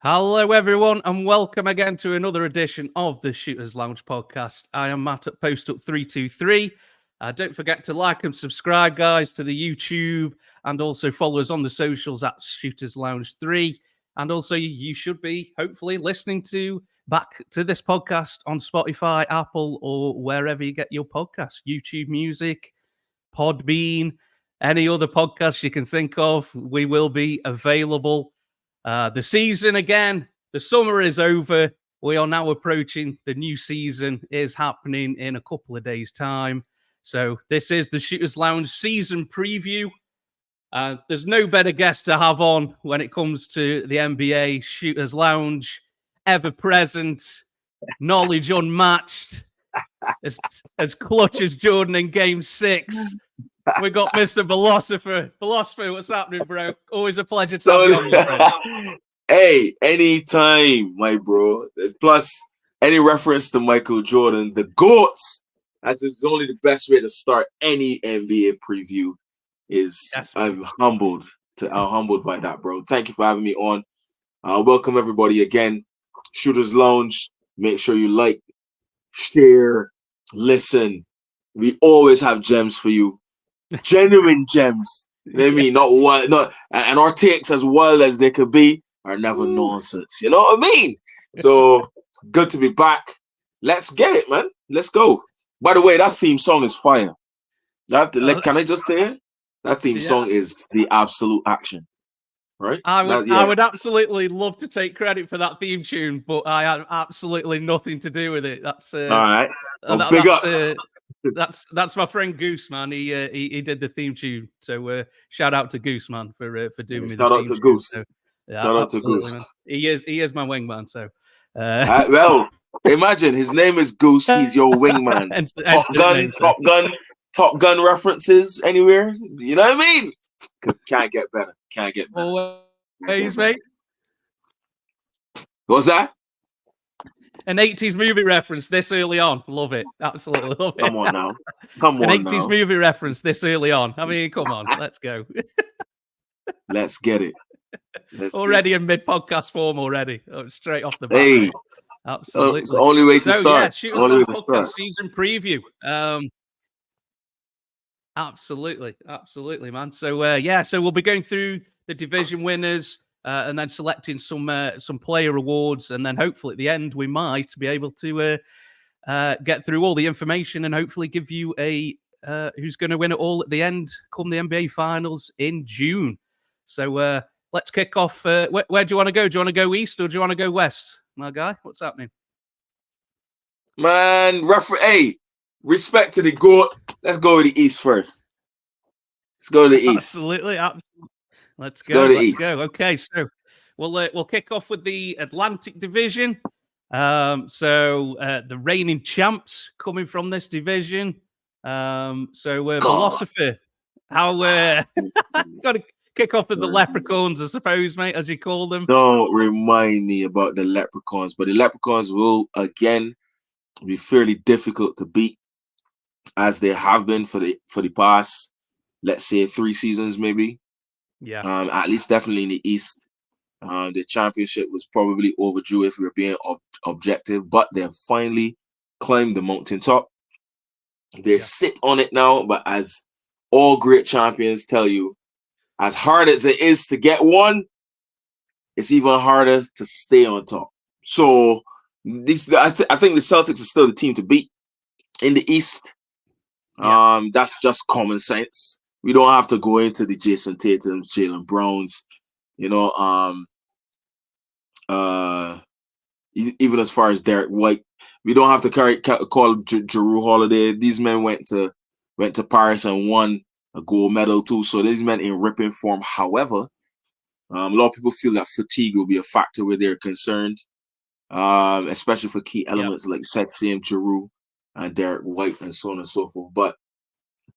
Hello, everyone, and welcome again to another edition of the Shooters Lounge podcast. I am Matt at PostUp323. Don't forget to like and subscribe, guys, to the YouTube, and also follow us on the socials at Shooters Lounge 3. And also, you should be hopefully listening back to this podcast on Spotify, Apple, or wherever you get your podcasts. YouTube Music, Podbean, any other podcast you can think of. We will be available. The season again, the summer is over. We are now approaching the new season is happening in a couple of days' time. So this is the Shooters Lounge season preview. There's no better guest to have on when it comes to the NBA. Shooters Lounge, ever present, knowledge unmatched, as clutch as Jordan in Game 6. We got Mr. Ballosopher. Ballosopher, what's happening, bro? Always a pleasure to have you on, my friend. Hey, anytime, my bro. Plus, any reference to Michael Jordan, the GOATs, as is only the best way to start any NBA preview. I'm humbled by that, bro. Thank you for having me on. Welcome everybody again. Shooters Lounge. Make sure you like, share, listen. We always have gems for you. Genuine gems. You know what I mean? Not wild, and our takes, as wild as they could be, are never nonsense. You know what I mean? So good to be back. Let's get it, man. Let's go. By the way, that theme song is fire. Can I just say it? That theme song is the absolute action. Right? I would absolutely love to take credit for that theme tune, but I have absolutely nothing to do with it. That's all right. Well, big up. That's my friend Goose, man. He did the theme tune. So shout out to Goose, man, for doing me the theme tune. Shout out to Goose. So, shout out to Goose. Man. He is my wingman. So well, imagine his name is Goose. He's your wingman. Top Gun references anywhere. You know what I mean? Can't get better. Always, mate. What's that? An 80s movie reference this early on. Love it. Absolutely love it. Come on now. An 80s movie reference this early on. I mean, come on. Let's go. Let's get it. Already in mid-podcast form already. Straight off the bat. Hey. Absolutely. It's the only way to start. Yeah, Shooters Lounge podcast season preview. Absolutely, man. So so we'll be going through the division winners and then selecting some player awards, and then hopefully at the end we might be able to get through all the information and hopefully give you a who's going to win it all at the end come the NBA Finals in June. So let's kick off. Where do you want to go? Do you want to go east or do you want to go west, my guy? What's happening? Man, hey. Respect to the GOAT. Let's go to the East first. Let's go to the East. Absolutely. Let's go. Okay, so we'll kick off with the Atlantic Division. The reigning champs coming from this division. Ballosopher, how got to kick off with the Leprechauns, I suppose, mate, as you call them. Don't remind me about the Leprechauns, but the Leprechauns will again be fairly difficult to beat, as they have been for the past, let's say, 3 seasons, maybe. Yeah. At least definitely in the East. The championship was probably overdue if we were being objective, but they've finally climbed the mountaintop. They sit on it now, but as all great champions tell you, as hard as it is to get one, it's even harder to stay on top. So I think the Celtics are still the team to beat in the East. That's just common sense. We don't have to go into the Jason Tatum, Jaylen Browns, even as far as Derek White. We don't have to call Jrue Holiday. These men went to Paris and won a gold medal too. So these men in ripping form. However, a lot of people feel that fatigue will be a factor where they're concerned, especially for key elements like Seth Sam, Jrue, and Derek White, and so on and so forth. But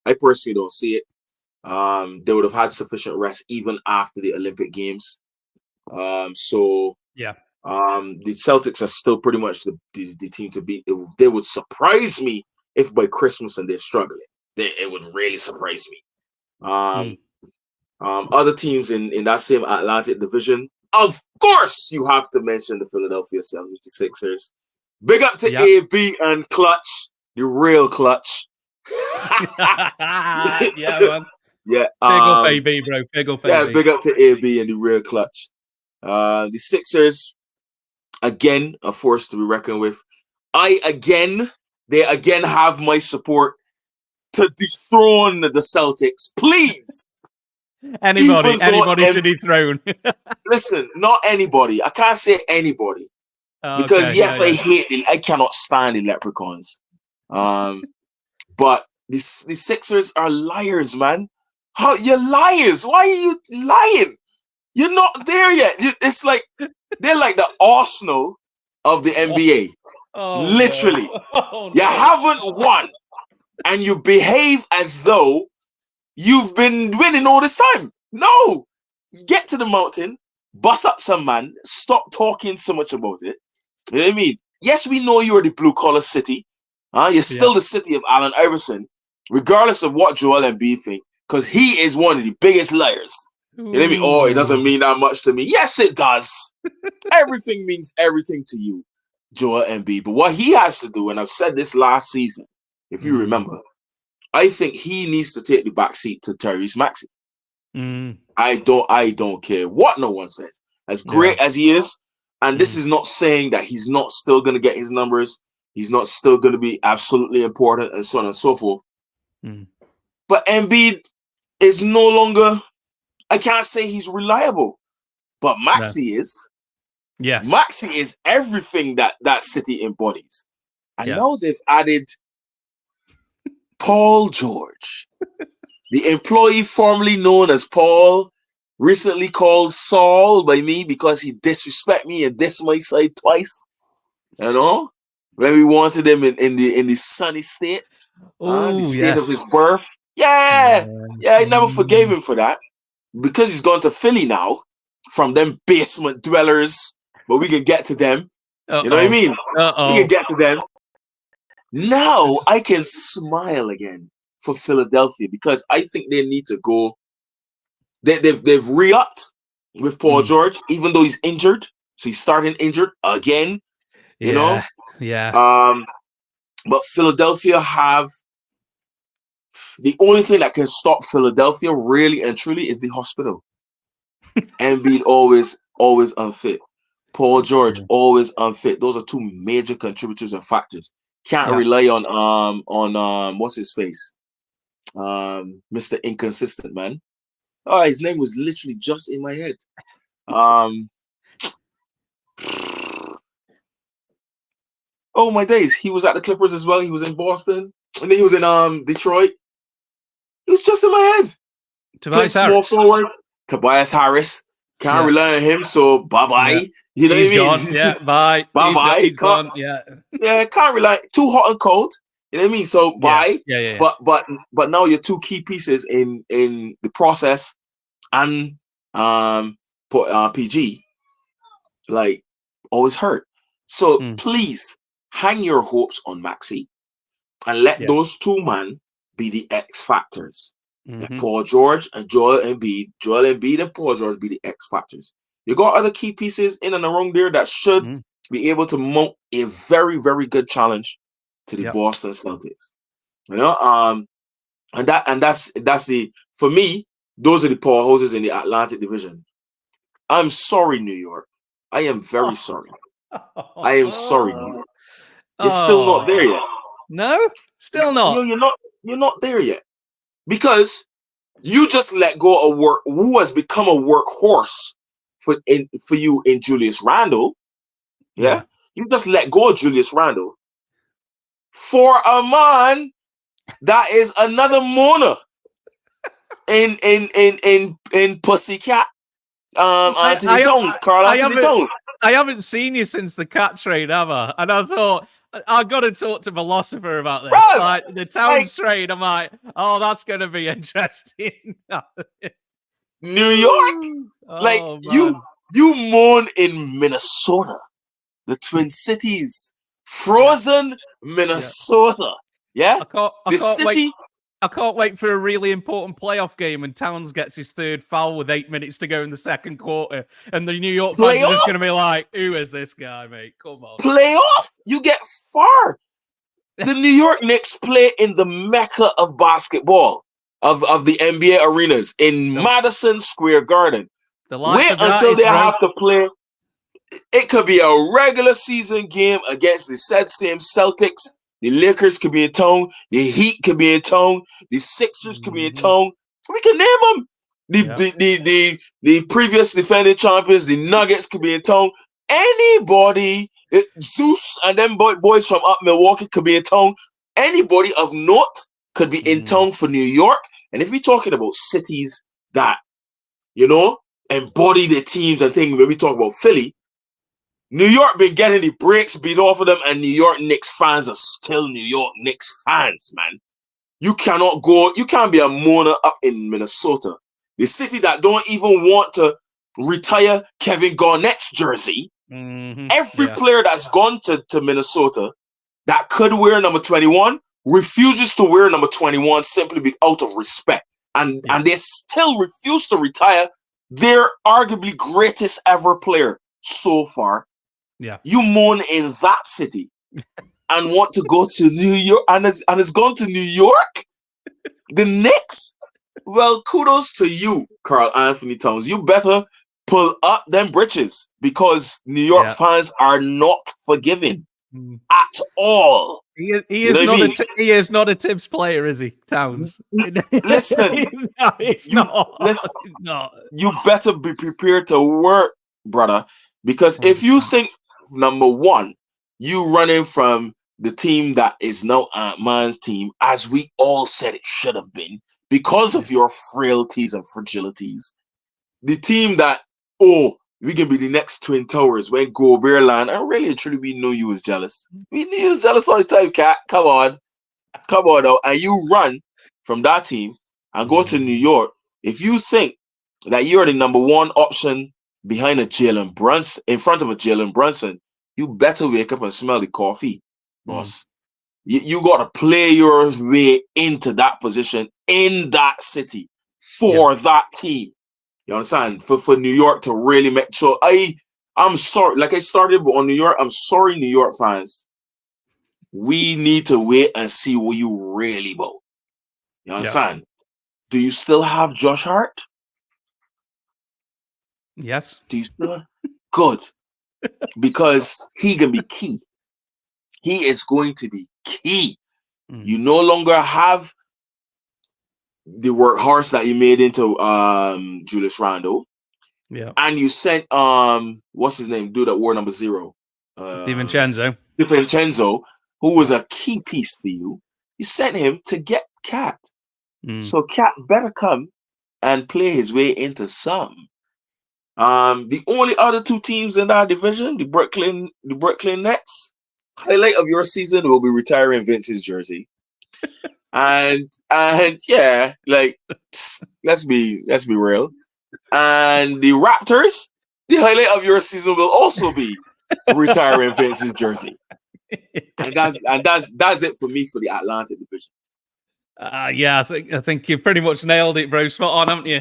I personally don't see it. They would have had sufficient rest even after the Olympic Games. The Celtics are still pretty much the team to beat. They would surprise me if by Christmas and they're struggling. It would really surprise me. Other teams in that same Atlantic division, of course, you have to mention the Philadelphia 76ers. Big up to Yep. AB and Clutch, the real Clutch. Yeah, man. Yeah. Big up AB, bro. Big up Yeah, AB. big up to AB and the real Clutch. The Sixers, again, a force to be reckoned with. They again have my support to dethrone the Celtics. Please. Anybody to dethrone. Listen, not anybody. I can't say anybody. Because Okay, I cannot stand the Leprechauns. But the Sixers are liars, man. How you're liars? Why are you lying? You're not there yet. It's like they're like the Arsenal of the NBA. Literally. No. Oh, You no. haven't won, and you behave as though you've been winning all this time. No. Get to the mountain, bust up some man, stop talking so much about it. You know what I mean? Yes, we know you're the blue-collar city. You're still the city of Allen Iverson, regardless of what Joel Embiid think, because he is one of the biggest liars. You know what I mean? Oh, it doesn't mean that much to me. Yes, it does. Everything means everything to you, Joel Embiid. But what he has to do, and I've said this last season, if you remember, I think he needs to take the back seat to Tyrese Maxey. I don't care what no one says. As great as he is, and this is not saying that he's not still going to get his numbers. He's not still going to be absolutely important and so on and so forth. But Embiid is no longer, I can't say he's reliable, but Maxey is. Yes. Maxey is everything that city embodies. And now they've added Paul George, the employee formerly known as Paul, recently called Saul by me because he disrespect me and dissed my side twice. You know, when we wanted him in the sunny state, the state of his birth. I never forgave him for that because he's gone to Philly now from them basement dwellers. But we can get to them. You know what I mean? We can get to them. Now I can smile again for Philadelphia because I think they need to go. They've re-upped with Paul George, even though he's injured. So he's starting injured again. You know? But Philadelphia have the only thing that can stop Philadelphia really and truly is the hospital. Embiid always unfit. Paul George always unfit. Those are two major contributors and factors. Can't rely on what's his face? Mr. Inconsistent, man. Oh, his name was literally just in my head. Oh my days. He was at the Clippers as well. He was in Boston. And then he was in Detroit. He was just in my head. Tobias small forward. Tobias Harris. Can't rely on him, so bye-bye. You know he's what I mean? Gone. Yeah, bye. Bye-bye. He's gone. Yeah. Yeah, can't rely. Too hot and cold. You know what I mean? So bye. Yeah. But now your two key pieces in the process and PG like always hurt. So please hang your hopes on Maxey and let those two men be the X factors. Paul George and Joel Embiid. Joel Embiid and Paul George be the X factors. You got other key pieces in and around there that should be able to mount a very, very good challenge to the Boston Celtics. You know, and that's the, for me, those are the powerhouses in the Atlantic Division. I'm sorry, New York. I am very sorry. I am sorry, New York. You're still not there yet. No, still not. No, you're not there yet. Because you just let go of work who has become a workhorse for you in Julius Randle. Yeah. You just let go of Julius Randle for a man that is another moaner in Pussycat. Anthony Towns, Carl Anthony Towns. I haven't seen you since the cat trade, have I? And I thought I've got to talk to Ballosopher about this. Bro, like the Towns trade, I'm like, oh, that's going to be interesting. New York, you mourn in Minnesota, the Twin Cities, frozen Minnesota. Yeah, I can't wait. I can't wait for a really important playoff game and Towns gets his third foul with 8 minutes to go in the second quarter. And the New York fans are just going to be like, who is this guy, mate? Come on. Playoff? You get far. The New York Knicks play in the mecca of basketball, of the NBA arenas in Madison Square Garden. Wait until they have to play. It could be a regular season game against the same Celtics. The Lakers could be in town. The Heat could be in town. The Sixers could be in town. We can name them. The previous defending champions, the Nuggets could be in town. Anybody, Zeus and them boys from up Milwaukee could be in town. Anybody of note could be in town for New York. And if we're talking about cities that, embody their teams and things, when we talk about Philly, New York been getting the brakes beat off of them, and New York Knicks fans are still New York Knicks fans, man. You can't be a mourner up in Minnesota, the city that don't even want to retire Kevin Garnett's jersey. Every player that's gone to Minnesota that could wear number 21 refuses to wear number 21 simply out of respect. And they still refuse to retire their arguably greatest ever player so far. Yeah, you mourn in that city and want to go to New York, and it's gone to New York. The Knicks. Well, kudos to you, Karl Anthony Towns. You better pull up them britches because New York fans are not forgiving at all. He is not a Tibbs player, is he, Towns? Listen, no, he's not. You better be prepared to work, brother, because if you think, number one, you running from the team that is now Ant-Man's team, as we all said it should have been, because of your frailties and fragilities. The team that, we can be the next Twin Towers when Gobert land, and really truly we knew you was jealous. We knew you was jealous all the time, cat. Come on now. And you run from that team and go to New York. If you think that you're the number one option behind a Jalen Brunson, in front of a Jalen Brunson, you better wake up and smell the coffee, boss. You got to play your way into that position in that city for that team. You understand? For New York to really make sure. I'm sorry, like I started on New York. I'm sorry, New York fans. We need to wait and see what you really about. You understand? Do you still have Josh Hart? Yes. Do you still? Good. Because he can be key. He is going to be key. You no longer have the workhorse that you made into Julius Randle. Yeah. And you sent what's his name? Dude that wore number 0. DiVincenzo, who was a key piece for you. You sent him to get Cat. So Cat better come and play his way into some. The only other two teams in that division, the Brooklyn Nets, highlight of your season will be retiring Vince's jersey. and yeah, like let's be real. And the Raptors, the highlight of your season will also be retiring Vince's jersey. And that's it for me for the Atlantic division. I think you pretty much nailed it, bro. Spot on, haven't you?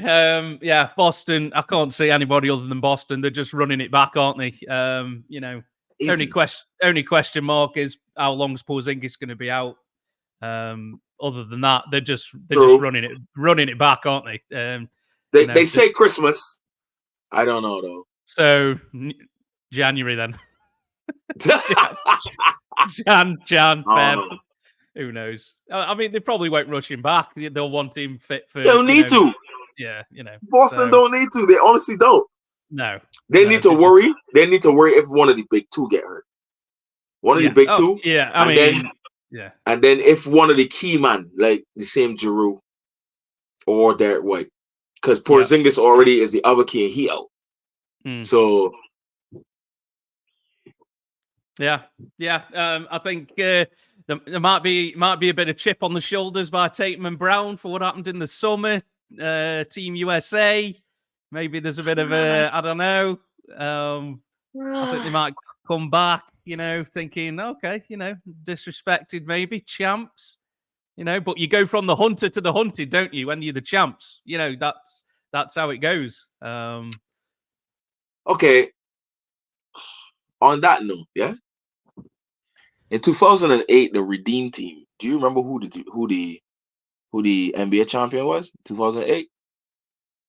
Boston. I can't see anybody other than Boston. They're just running it back, aren't they? Only question mark is how long's Porzingis going to be out. Other than that, they're just running it back, aren't they? They say Christmas. I don't know though. So January then. Jan, Feb. Who knows? I mean, they probably won't rush him back. They'll want him fit for. They don't need to. Yeah, Boston don't need to. They honestly don't. No. They need to worry. They need to worry if one of the big two get hurt. One of the big two. Yeah, And then if one of the key man, like the same Giroux or Derek White, because Porzingis already is the other key and he out. So. Yeah. I think there might be a bit of chip on the shoulders by Tatum and Brown for what happened in the summer. Team USA. Maybe there's a bit of I don't know. I think they might come back, thinking, okay, disrespected maybe champs. But you go from the hunter to the hunted, don't you? When you're the champs, that's how it goes. Okay. On that note, yeah. In 2008, the Redeem team. Do you remember who the NBA champion was? 2008.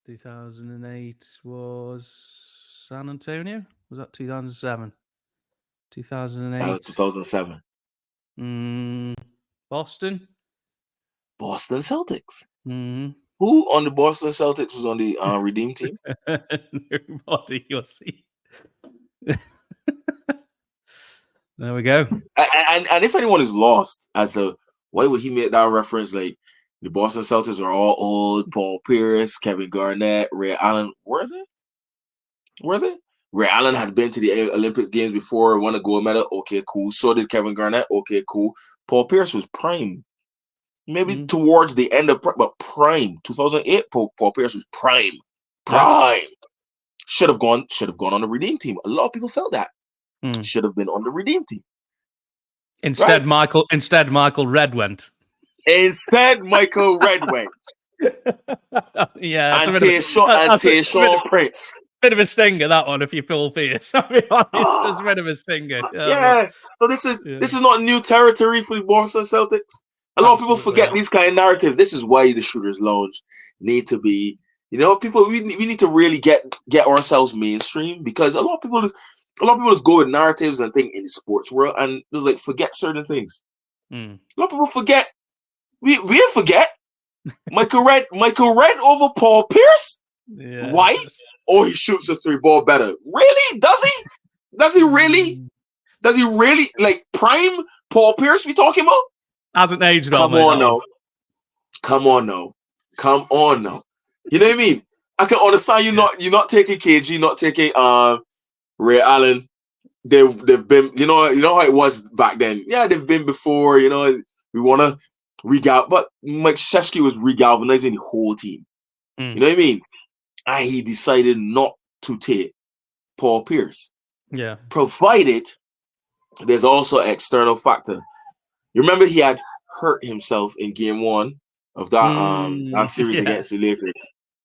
2008 was San Antonio. Was that 2007? 2008. 2007. Boston. Boston Celtics. Mm. Who on the Boston Celtics was on the Redeem team? Nobody. You'll see. There we go. And if anyone is lost as to why would he make that reference, like the Boston Celtics are all old, Paul Pierce, Kevin Garnett, Ray Allen, were they? Ray Allen had been to the Olympics games before, won a gold medal. Okay, cool. So did Kevin Garnett. Okay, cool. Paul Pierce was prime. Maybe towards the end of but prime. 2008, Paul Pierce was prime. Prime. Should have gone on the Redeem team. A lot of people felt that. Should have been on the Redeem team. Instead, right? Michael Red went. Instead, Michael Red went. Yeah, and Tayshaun Prince. Bit of a stinger, that one, if you feel fierce. I'll be honest, it's a bit of a stinger. Yeah. So this is not new territory for the Boston Celtics. A lot of people forget these kind of narratives. This is why the Shooters Lounge need to be, people. We need to really get ourselves mainstream, because a lot of people just go with narratives and think in the sports world and just like forget certain things. A lot of people forget. We forget Michael Red over Paul Pierce. Yeah. Why? Oh, he shoots a 3-ball better. Really? Does he? Does he really? Does he really? Like prime Paul Pierce we talking about? Hasn't aged well. Come on now. You know what I mean? I can understand you're not taking KG, not taking Ray Allen. They've been, you know how it was back then. Yeah, they've been before, we want to but Mike Krzyzewski was regalvanizing the whole team. You know what I mean? And he decided not to take Paul Pierce. Yeah. Provided there's also an external factor. You remember he had hurt himself in game 1 of that series against the Lakers.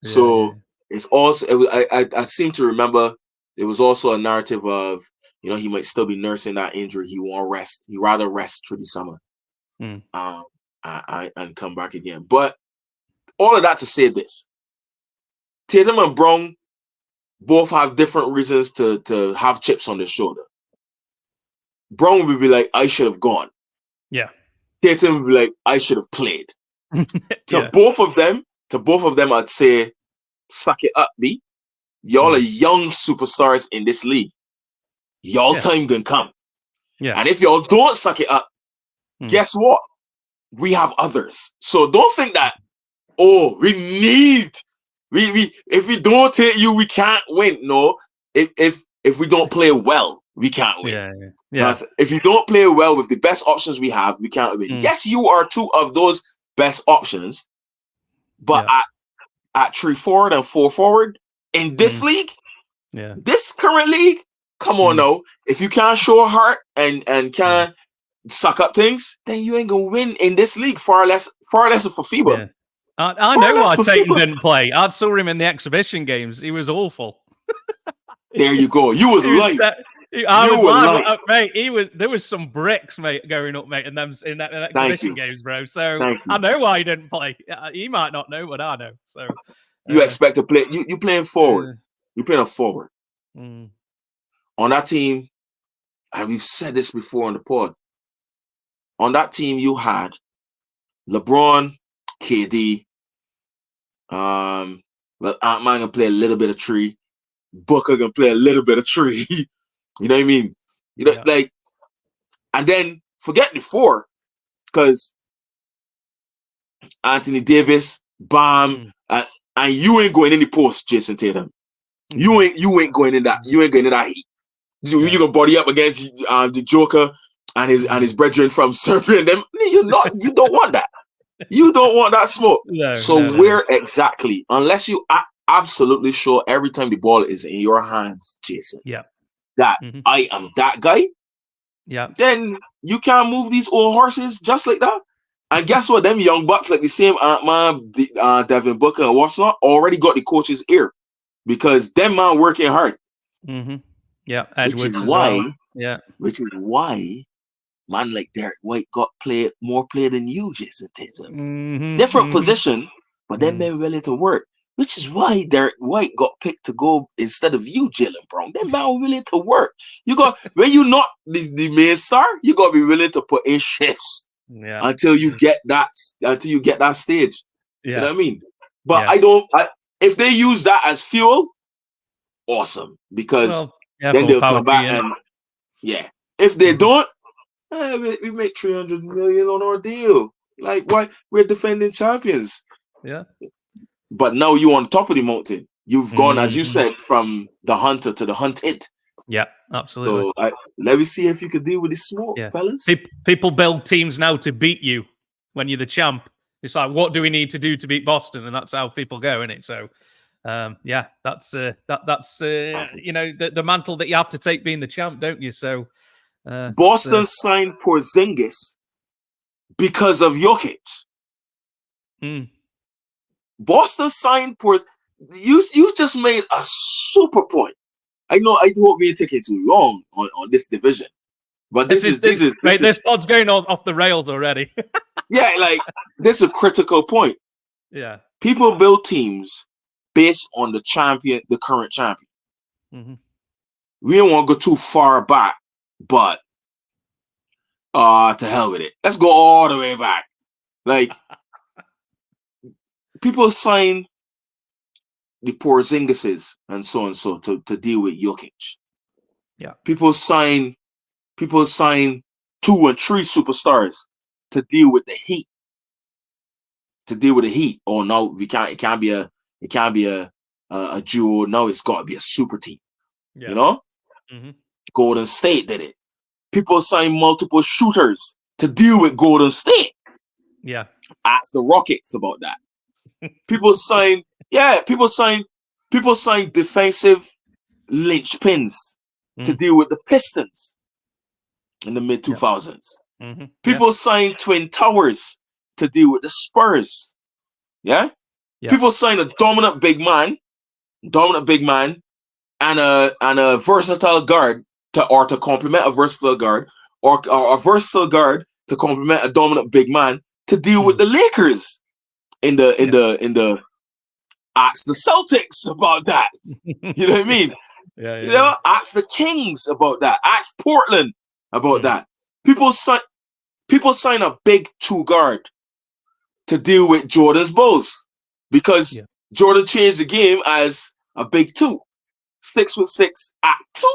So it's also I seem to remember there was also a narrative of he might still be nursing that injury. He won't rest. He rather rest through the summer, and come back again. But all of that to say this: Tatum and Brown both have different reasons to have chips on their shoulder. Brown would be like, I should have gone. Yeah. Tatum would be like, I should have played. To both of them, I'd say, suck it up, B. Y'all are young superstars in this league. Y'all time gonna come. Yeah. And if y'all don't suck it up, guess what? We have others. So don't think that, if we don't take you, we can't win. No. If we don't play well, we can't win. Yeah. If you don't play well with the best options we have, we can't win. Yes, you are 2 of those best options, but at 3 forward and 4 forward in this league, this current league, come on now. If you can't show heart and can't suck up things, then you ain't gonna win in this league. Far less for FIBA. Yeah. I know why Tatum didn't play. I saw him in the exhibition games. He was awful. There you go. You was live. I was live, mate. There was some bricks, mate, going up, mate, in that exhibition games, bro. So I know why he didn't play. He might not know, but I know. So you expect to play? You playing forward? You playing a forward on that team? And we've said this before on the pod. On that team, you had LeBron, KD. Ant-Man can play a little bit of tree. Booker can play a little bit of tree. You know what I mean? Like, and then forget the 4, because Anthony Davis, Bam, and you ain't going in the post, Jason Tatum. You ain't going in that. You ain't going in that heat. You gonna body up against the Joker and his brethren from Serbia and them. You don't want that. You don't want that smoke. Where exactly, unless you absolutely sure every time the ball is in your hands, Jason, that I am that guy, then you can't move these old horses just like that. And guess what? Them young bucks, like the same man, Devin Booker and whatnot, already got the coach's ear because them man working hard. Mm-hmm. Yeah, Edwards which is as why, well. Yeah, which is why, man like Derek White got more play than you, Jason Tatum. Mm-hmm. Different Mm-hmm. position, but them men willing to work. Which is why Derek White got picked to go instead of you, Jalen Brown. Them man willing to work. You got when you not the main star, you gotta be willing to put in shifts. Yeah. Until you get that stage. Yeah. You know what I mean? But if they use that as fuel, awesome. Because then they'll come back and if they don't, we make $300 million on our deal. Like, why? We're defending champions. Yeah. But now you're on top of the mountain. You've gone, as you said, from the hunter to the hunted. Yeah, absolutely. So let me see if you can deal with the smoke, fellas. People build teams now to beat you when you're the champ. It's like, what do we need to do to beat Boston? And that's how people go, isn't it? So, that's the mantle that you have to take being the champ, don't you? So, Boston signed Porzingis because of Jokic. Boston signed Porzingis. You just made a super point. I know I hope we ain't taking too long on this division, but this pod's going off the rails already. Yeah, like this is a critical point. Yeah, people build teams based on the current champion. Mm-hmm. We don't want to go too far back, but to hell with it. Let's go all the way back. Like people sign the Porzingises and so and so to deal with Jokic. Yeah. People sign 2 and 3 superstars to deal with the Heat. Oh no, it can't be a duo. No, it's gotta be a super team. Yeah. You know? Mm-hmm. Golden State did it. People sign multiple shooters to deal with Golden State. Yeah. Ask the Rockets about that. People sign defensive linchpins to deal with the Pistons in the mid 2000s. Mm-hmm. People sign twin towers to deal with the Spurs. Yeah? People sign a dominant big man, and a versatile guard to complement a versatile guard, or a versatile guard to complement a dominant big man to deal with the Lakers in the ask the Celtics about that. You know what I mean? Ask the Kings about that. Ask Portland about that. People sign a big 2 guard to deal with Jordan's Bulls because Jordan changed the game as a big 2, 6'6" at 2.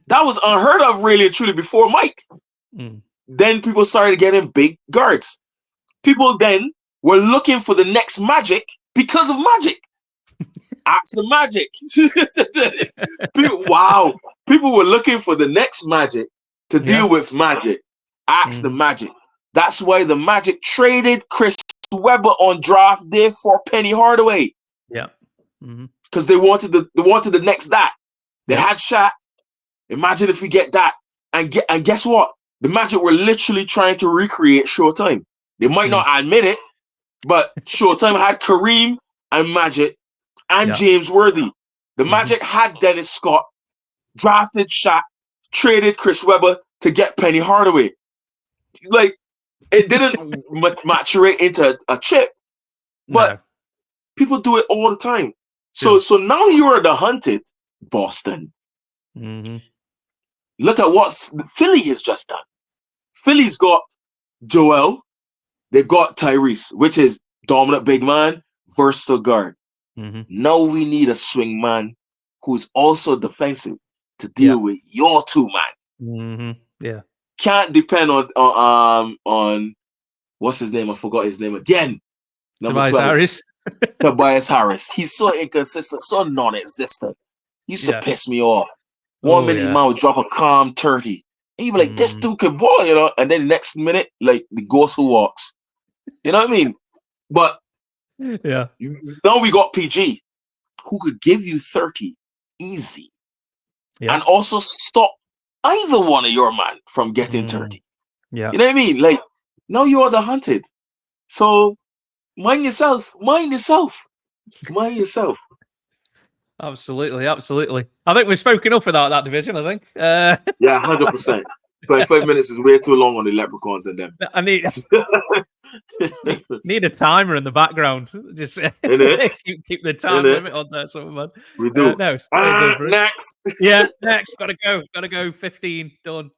That was unheard of, really and truly, before Mike. Then people started getting big guards. People then were looking for the next Magic because of Magic. Ask the Magic. People were looking for the next Magic to deal with Magic. Ask the Magic. That's why the Magic traded Chris Webber on draft day for Penny Hardaway. Yeah. Because they wanted the next that. They had Shaq. Imagine if we get that. And guess what? The Magic were literally trying to recreate Showtime. They might not admit it, but Showtime had Kareem and Magic and James Worthy. The Magic had Dennis Scott, drafted Shaq, traded Chris Webber to get Penny Hardaway. Like, it didn't maturate into a chip, but people do it all the time. So now you are the hunted, Boston. Look at what Philly has just done. Philly's got Joel. They've got Tyrese, which is dominant big man, versatile guard. Now we need a swing man who's also defensive to deal with your 2 man. Yeah. Can't depend on what's his name? I forgot his name again. Number 12. Harris. Tobias Harris. He's so inconsistent, so non-existent. He used to piss me off. One minute, man would drop a calm 30. And you'd be like, this dude can ball, you know? And then the next minute, like the ghost who walks. You know what I mean? But now we got PG, who could give you 30 easy. And also stop either one of your man from getting 30. Yeah. You know what I mean? Like, Now you are the hunted. So mind yourself. Mind yourself. Mind yourself. Absolutely. I think we've spoken enough about that division, I think. Yeah, 100%. 25 minutes is way too long on the leprechauns and them. I need a timer in the background. Just keep the time limit on that sort of man. We do. No, it's good, bro. Next. Yeah, next. Gotta go. 15 done.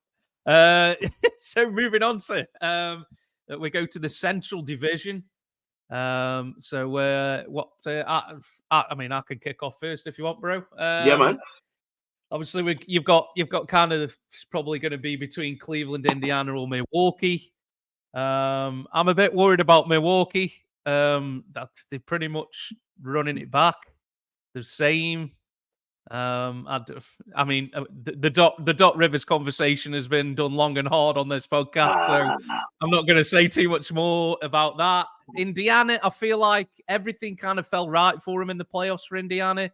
So moving on to we go to the Central Division. So what? I mean, I can kick off first if you want, bro. Yeah, man. Obviously, you've got kind of probably going to be between Cleveland, Indiana, or Milwaukee. I'm a bit worried about Milwaukee. That they're pretty much running it back the same. I mean, the Doc Rivers conversation has been done long and hard on this podcast, so I'm not going to say too much more about that. Indiana, I feel like everything kind of fell right for him in the playoffs for Indiana.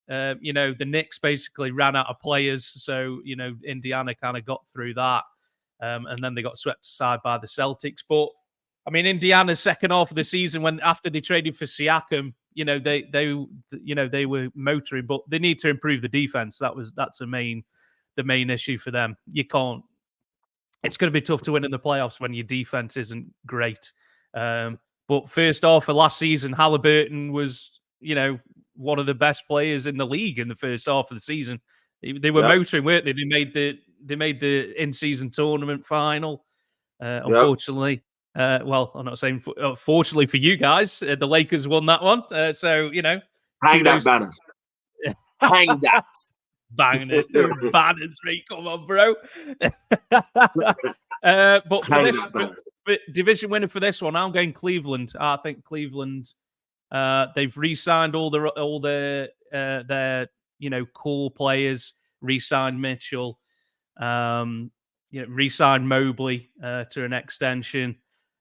The Knicks basically ran out of players, so Indiana kind of got through that, and then they got swept aside by the Celtics. But I mean, Indiana's second half of the season, after they traded for Siakam, they were motoring, but they need to improve the defense. That's the main issue for them. You can't. It's going to be tough to win in the playoffs when your defense isn't great. But first off, for last season, Halliburton was one of the best players in the league in the first half of the season. They were motoring, weren't they? They made the in-season tournament final. Unfortunately. Well, I'm not saying fortunately for you guys, the Lakers won that one. So hang that banner. Hang that. Banging it. Banners, mate. Come on, bro. But for this division winner for this one, I'm going Cleveland. I think Cleveland. They've re-signed all their core players. Re-signed Mitchell. Re-signed Mobley to an extension.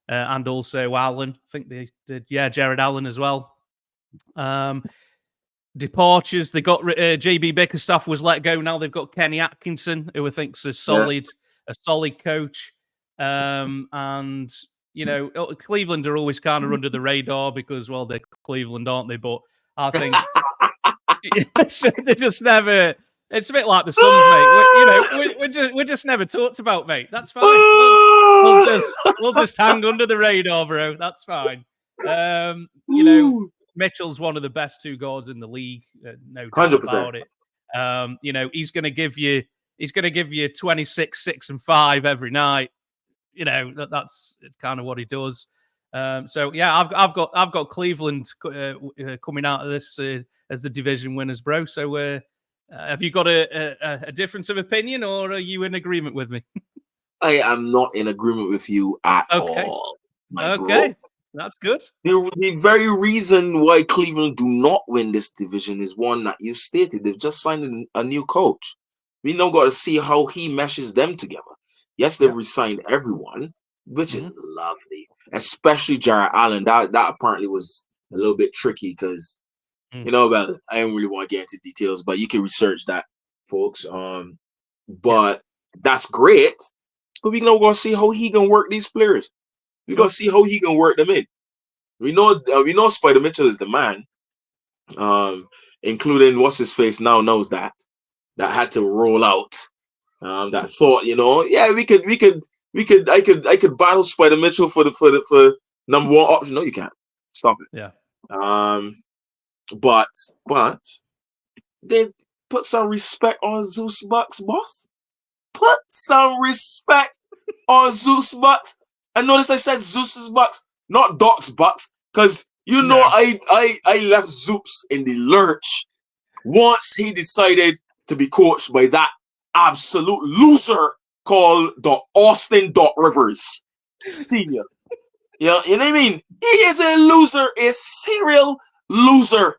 And also Allen. I think they did. Yeah, Jared Allen as well. Departures. They got JB Bickerstaff was let go. Now they've got Kenny Atkinson, who I think's a solid coach. And Cleveland are always kind of under the radar because, well, they're Cleveland, aren't they? But I think they just never. It's a bit like the Suns, mate. We're just never talked about, mate. That's fine. We'll just hang under the radar, bro. That's fine. Mitchell's one of the best two guards in the league, no doubt 100%. About it. He's going to give you 26, 6, and 5 every night. That's kind of what he does. So yeah, I've got Cleveland coming out of this as the division winners, bro. So. Have you got a difference of opinion, or are you in agreement with me? I am not in agreement with you at all. Okay, bro. That's good. The very reason why Cleveland do not win this division is one that you stated. They've just signed a new coach. We now got to see how he meshes them together. Yes, they've re-signed everyone, which is lovely, especially Jared Allen. That apparently was a little bit tricky because. Well, I don't really want to get into details, but you can research that, folks. But that's great. But we now gonna see how he gonna work these players. We gonna see how he gonna work them in. We know Spider Mitchell is the man. Including what's his face now knows that had to roll out. That thought, I could battle Spider Mitchell for number one option. No, you can't. Stop it. Yeah. But they put some respect on Zeus Bucks, boss. Put some respect on Zeus Bucks. And notice I said Zeus's Bucks, not Doc's Bucks, because I left Zeus in the lurch once he decided to be coached by that absolute loser called the Austin Doc Rivers Senior. You know what I mean? He is a loser, a serial loser.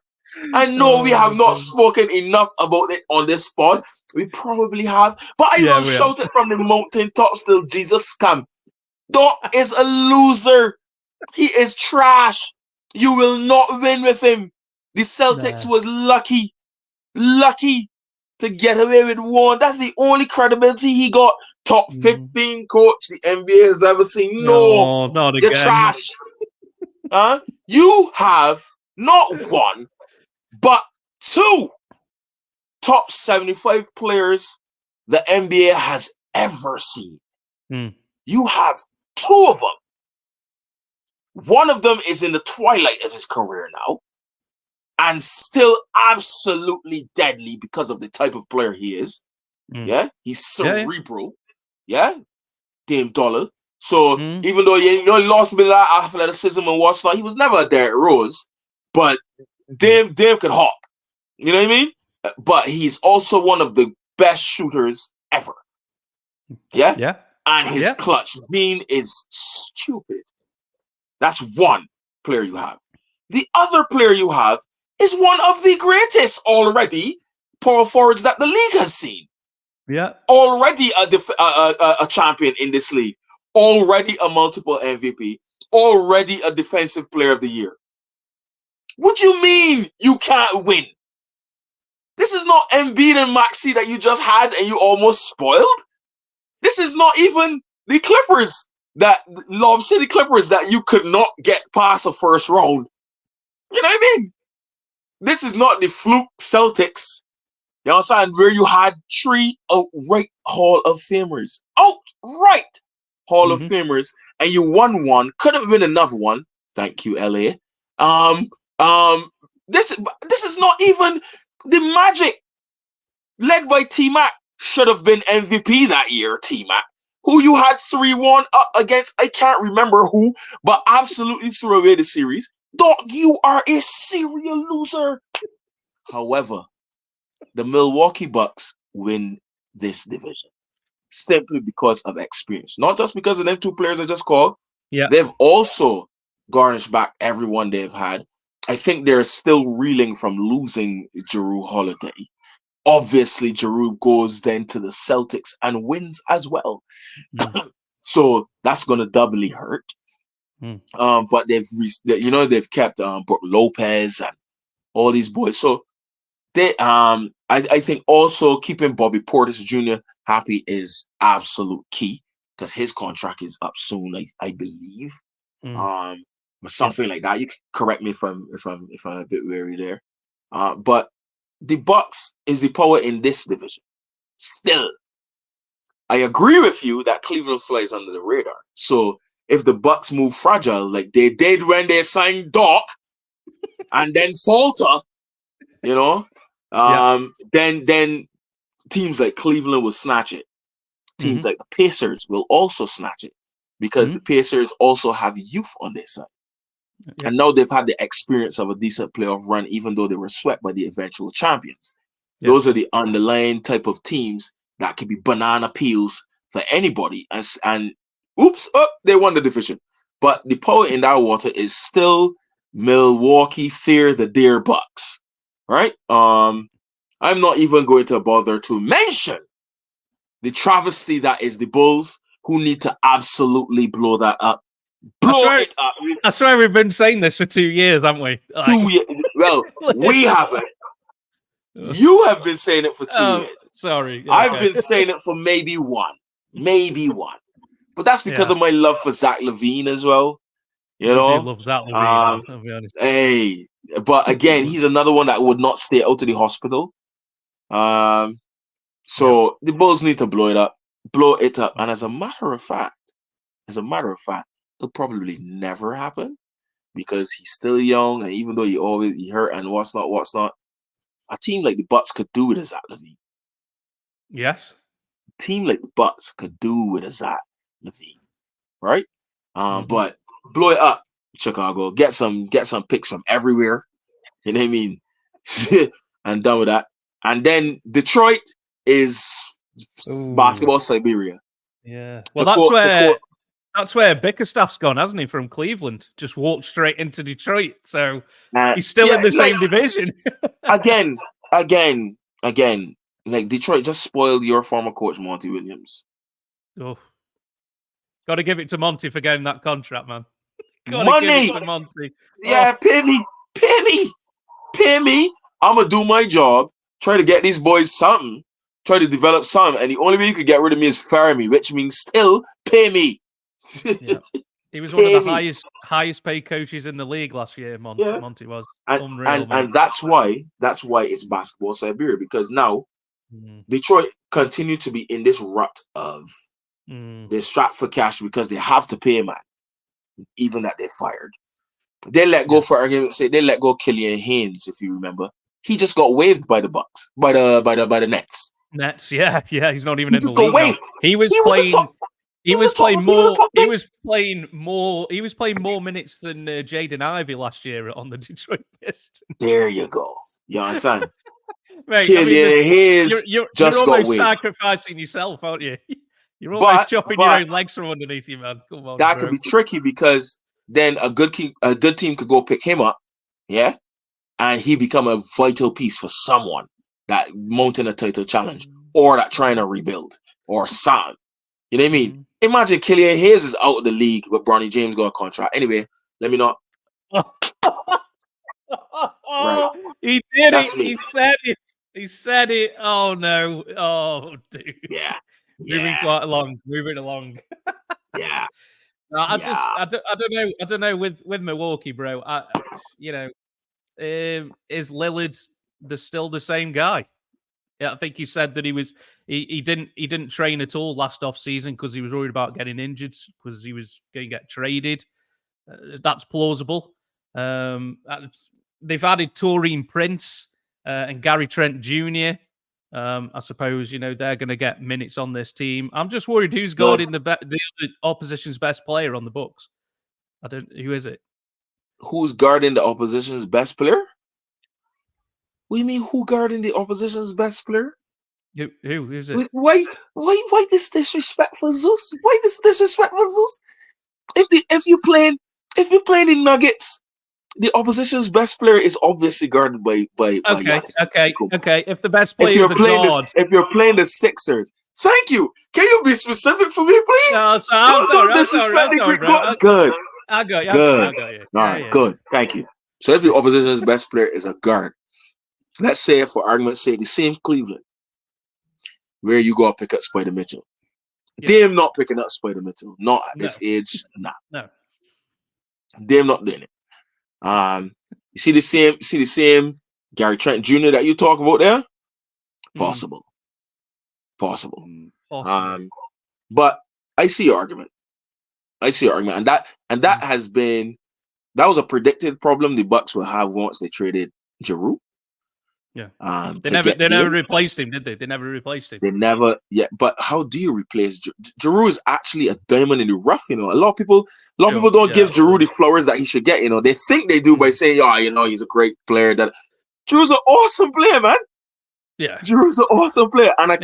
I know we have not spoken enough about it on this spot. We probably have, but I will shout it from the mountaintop still. Jesus come. Doc is a loser. He is trash. You will not win with him. The Celtics was lucky. to get away with one. That's the only credibility he got. Top 15 coach the NBA has ever seen. No, not you're again. trash. You have not one, but two top 75 players the NBA has ever seen. You have two of them. One of them is in the twilight of his career now and still absolutely deadly because of the type of player he is. Yeah, he's cerebral. Yeah, Dame Dollar. So even though he lost a bit of that athleticism and whatnot, he was never a Derrick Rose, but Dame could hop. You know what I mean? But he's also one of the best shooters ever. Yeah. And his clutch gene is stupid. That's one player you have. The other player you have is one of the greatest already power forwards that the league has seen. Yeah. Already a champion in this league. Already a multiple MVP. Already a defensive player of the year. What do you mean you can't win? This is not Embiid and Maxey that you just had and you almost spoiled. This is not even the Clippers, that Lob City Clippers that you could not get past a first round. You know what I mean? This is not the fluke Celtics. You know what I'm saying? Where you had 3 outright Hall of Famers. Outright Hall of Famers. And you won one. Could have been another one. Thank you, LA. This is not even the Magic. Led by T-Mac. Should have been MVP that year, T-Mac. Who you had 3-1 up against, I can't remember who, but absolutely threw away the series. Dog, you are a serial loser. However, the Milwaukee Bucks win this division simply because of experience. Not just because of them two players I just called. Yeah. They've also garnished back everyone they've had. I think they're still reeling from losing Jrue Holiday. Obviously, Jrue goes then to the Celtics and wins as well. So that's going to doubly hurt. But they've kept Brook Lopez and all these boys. So they I think also keeping Bobby Portis Jr. happy is absolute key because his contract is up soon, I believe. Or something like that. You can correct me if I'm a bit wary there. But the Bucks is the power in this division. Still, I agree with you that Cleveland flies under the radar. So if the Bucks move fragile like they did when they signed Doc and then falter, then teams like Cleveland will snatch it. Teams like the Pacers will also snatch it because the Pacers also have youth on their side. And now they've had the experience of a decent playoff run, even though they were swept by the eventual champions. Those are the underlying type of teams that can be banana peels for anybody. And they won the division. But the power in that water is still Milwaukee fear the dear Bucks. Right? I'm not even going to bother to mention the travesty that is the Bulls, who need to absolutely blow that up. It up. I swear we've been saying this for 2 years, haven't we? Well, we haven't. You have been saying it for 2 years. Sorry. Okay. I've been saying it for maybe one. But that's because of my love for Zach LaVine as well. You know? I do love Zach LaVine, I'll be honest. Hey, but again, he's another one that would not stay out of the hospital. So the Bulls need to blow it up. And as a matter of fact, it'll probably never happen because he's still young, and even though he hurt and what's not, a team like the Bucks could do with a Zach LaVine. Yes. A team like the Bucks could do with a Zach LaVine, right? But blow it up, Chicago. Get some picks from everywhere. You know what I mean? And done with that. And then Detroit is basketball Siberia. Yeah. Well, that's where Bickerstaff's gone, hasn't he, from Cleveland? Just walked straight into Detroit. So he's still in the same division. again, like Detroit just spoiled your former coach, Monty Williams. Oh. Got to give it to Monty for getting that contract, man. Money! Give it to Monty. Yeah, pay me. I'm going to do my job Try to get these boys something. Try to develop something. And the only way you could get rid of me is fire me, which means still pay me. Yeah. He was one of Pay the me. highest paid coaches in the league last year. Yeah. Monty was And, unreal, mate. and that's why it's basketball Siberia, because now Detroit continue to be in this rut of they're strapped for cash because they have to pay, man, even that they're fired. They let go, for argument's sake, they let go Killian Haynes, if you remember. He just got waived by the Bucks, by the Nets. Nets, yeah. He's not even in the just got league. waived. He was playing more minutes than Jaden Ivey last year on the Detroit Pistons. There you go. You understand? Mate, Killian Haynes you're just got almost waived. sacrificing yourself, aren't you? You're almost chopping your own legs from underneath you, man. Come on, that bro. could be tricky because then a good team could go pick him up, yeah, and he become a vital piece for someone that mounting a title challenge or that trying to rebuild or something. You know what I mean? Imagine Killian Hayes is out of the league with Bronny James got a contract. Anyway, let me not. Right. He did That's it. me. He said it. He said it. Oh no. Oh, dude. Yeah. Moving along. Yeah. No, I don't know with Milwaukee, bro. Is Lillard still the same guy? Yeah, I think he said that he didn't train at all last off season because he was worried about getting injured because he was going to get traded. That's plausible. They've added Taurine Prince and Gary Trent Jr. I suppose they're going to get minutes on this team. I'm just worried who's guarding the other opposition's best player on the Bucks. Who is it? Who's guarding the opposition's best player? What do you mean? Who guarding the opposition's best player? Who is it? Why this disrespect for Zeus? Why this disrespect for Zeus? If you're playing in Nuggets, the opposition's best player is obviously guarded by Giannis. Okay. If the best player is a guard, if you're playing the Sixers, thank you. Can you be specific for me, please? No, I'm sorry, bro. Good. I got you. Good. I got you. All right, good. Thank you. So if your opposition's best player is a guard, let's say for argument's sake, the same Cleveland, where you go pick up Spider Mitchell. Yeah. Them not picking up Spider Mitchell. Not at this age. Nah. No. Them not doing it. You see the same Gary Trent Jr. that you talk about there? Possible. But I see your argument. And that has been was a predicted problem the Bucks will have once they traded Giroux. Yeah. They never replaced him, did they? They never replaced him. They never. Yeah. But how do you replace Giroux? Is actually a diamond in the rough. A lot of people don't give Giroux the flowers that he should get. They think they do by saying, "Oh, he's a great player." That Giroux's an awesome player, man. Yeah. Giroux's an awesome player, and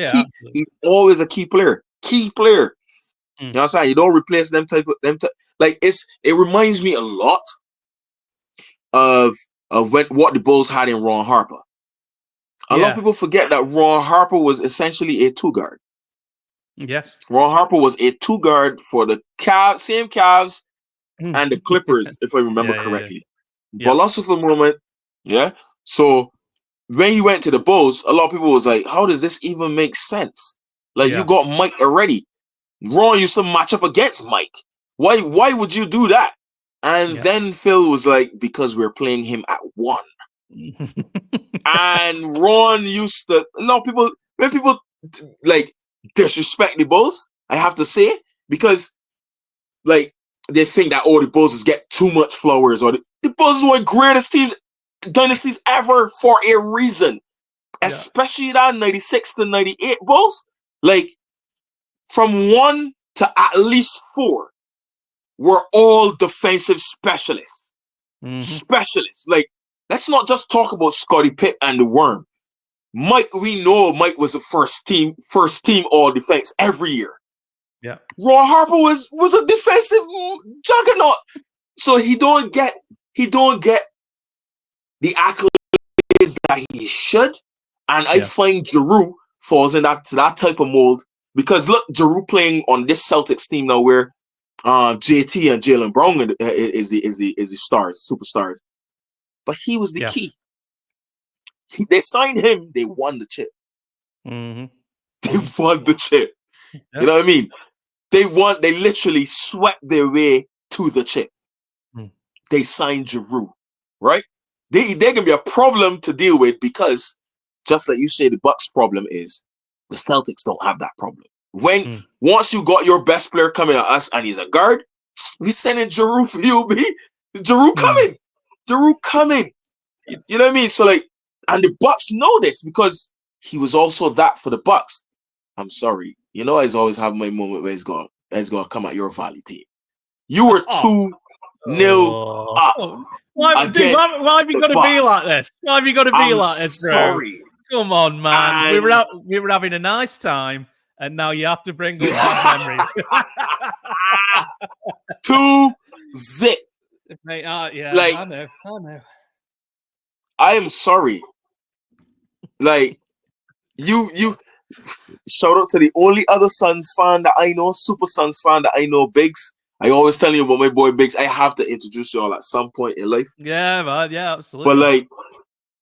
he's always a key player. You know what I'm saying? You don't replace them type. Like it reminds me a lot of what the Bulls had in Ron Harper. A lot of people forget that Ron Harper was essentially a two-guard. Yes. Ron Harper was a two-guard for the same Cavs and the Clippers, if I remember correctly. Yeah. Ballosopher moment. Yeah. So when he went to the Bulls, a lot of people was like, how does this even make sense? Like you got Mike already. Ron used to match up against Mike. Why would you do that? And then Phil was like, because we're playing him at one. And Ron used to when people like disrespect the Bulls, I have to say, because like they think that the Bulls get too much flowers, or the Bulls are one of the greatest dynasties ever for a reason. Especially that 96 to 98 Bulls. Like from 1 to at least 4 were all defensive specialists. Specialists. Like, let's not just talk about Scottie Pitt and the Worm. Mike, we know Mike was a first team all defense every year. Yeah. Ron Harper was a defensive juggernaut. So he don't get the accolades that he should. And I find Giroux falls in that type of mold. Because look, Giroux playing on this Celtics team now where JT and Jaylen Brown is the stars, superstars. But he was the key. They signed him. They won the chip. Mm-hmm. They won the chip. Yep. You know what I mean? They literally swept their way to the chip. They signed Giroud, right? They're going to be a problem to deal with because, just like you say, the Bucks' problem is the Celtics don't have that problem. Once you got your best player coming at us and he's a guard, we sending Giroud for you, B. Giroud coming. Giroud coming. You know what I mean? So, like, and the Bucks know this because he was also that for the Bucks. I'm sorry. You know, I always have my moment where he's going to come at your Valley team. You were 2-0 up. Why have you got to be like this? Why have you got to be like this, bro? Sorry. Come on, man. We were having a nice time, and now you have to bring up bad memories. 2-0. Mate, yeah, like, I know. I am sorry. Like, you shout out to the only other Suns fan that I know, Super Suns fan that I know, Biggs. I always tell you about my boy Biggs. I have to introduce you all at some point in life. Yeah, man. Yeah, absolutely. But, like,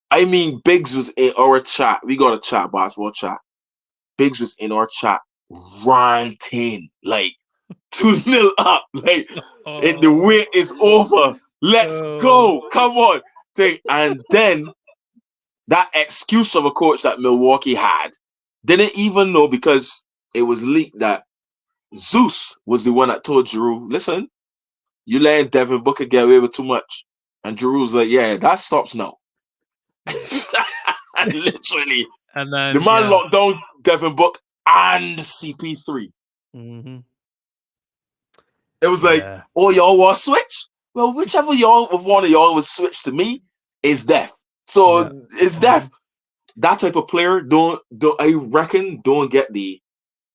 I mean, Biggs was in our chat. We got a chat, basketball chat. Biggs was in our chat ranting, like, 2-0 up. Like, the wait is over. Let's go. Come on. And then that excuse of a coach that Milwaukee had didn't even know because it was leaked that Zeus was the one that told Giroud, listen, you letting Devin Booker get away with too much. And Giroud was like, yeah, that stops now. And literally, and then the man locked down Devin Booker and CP3. Mm-hmm. It was like, oh, y'all want to switch? Well, whichever one of y'all was switch to me is death. So it's death. That type of player don't get the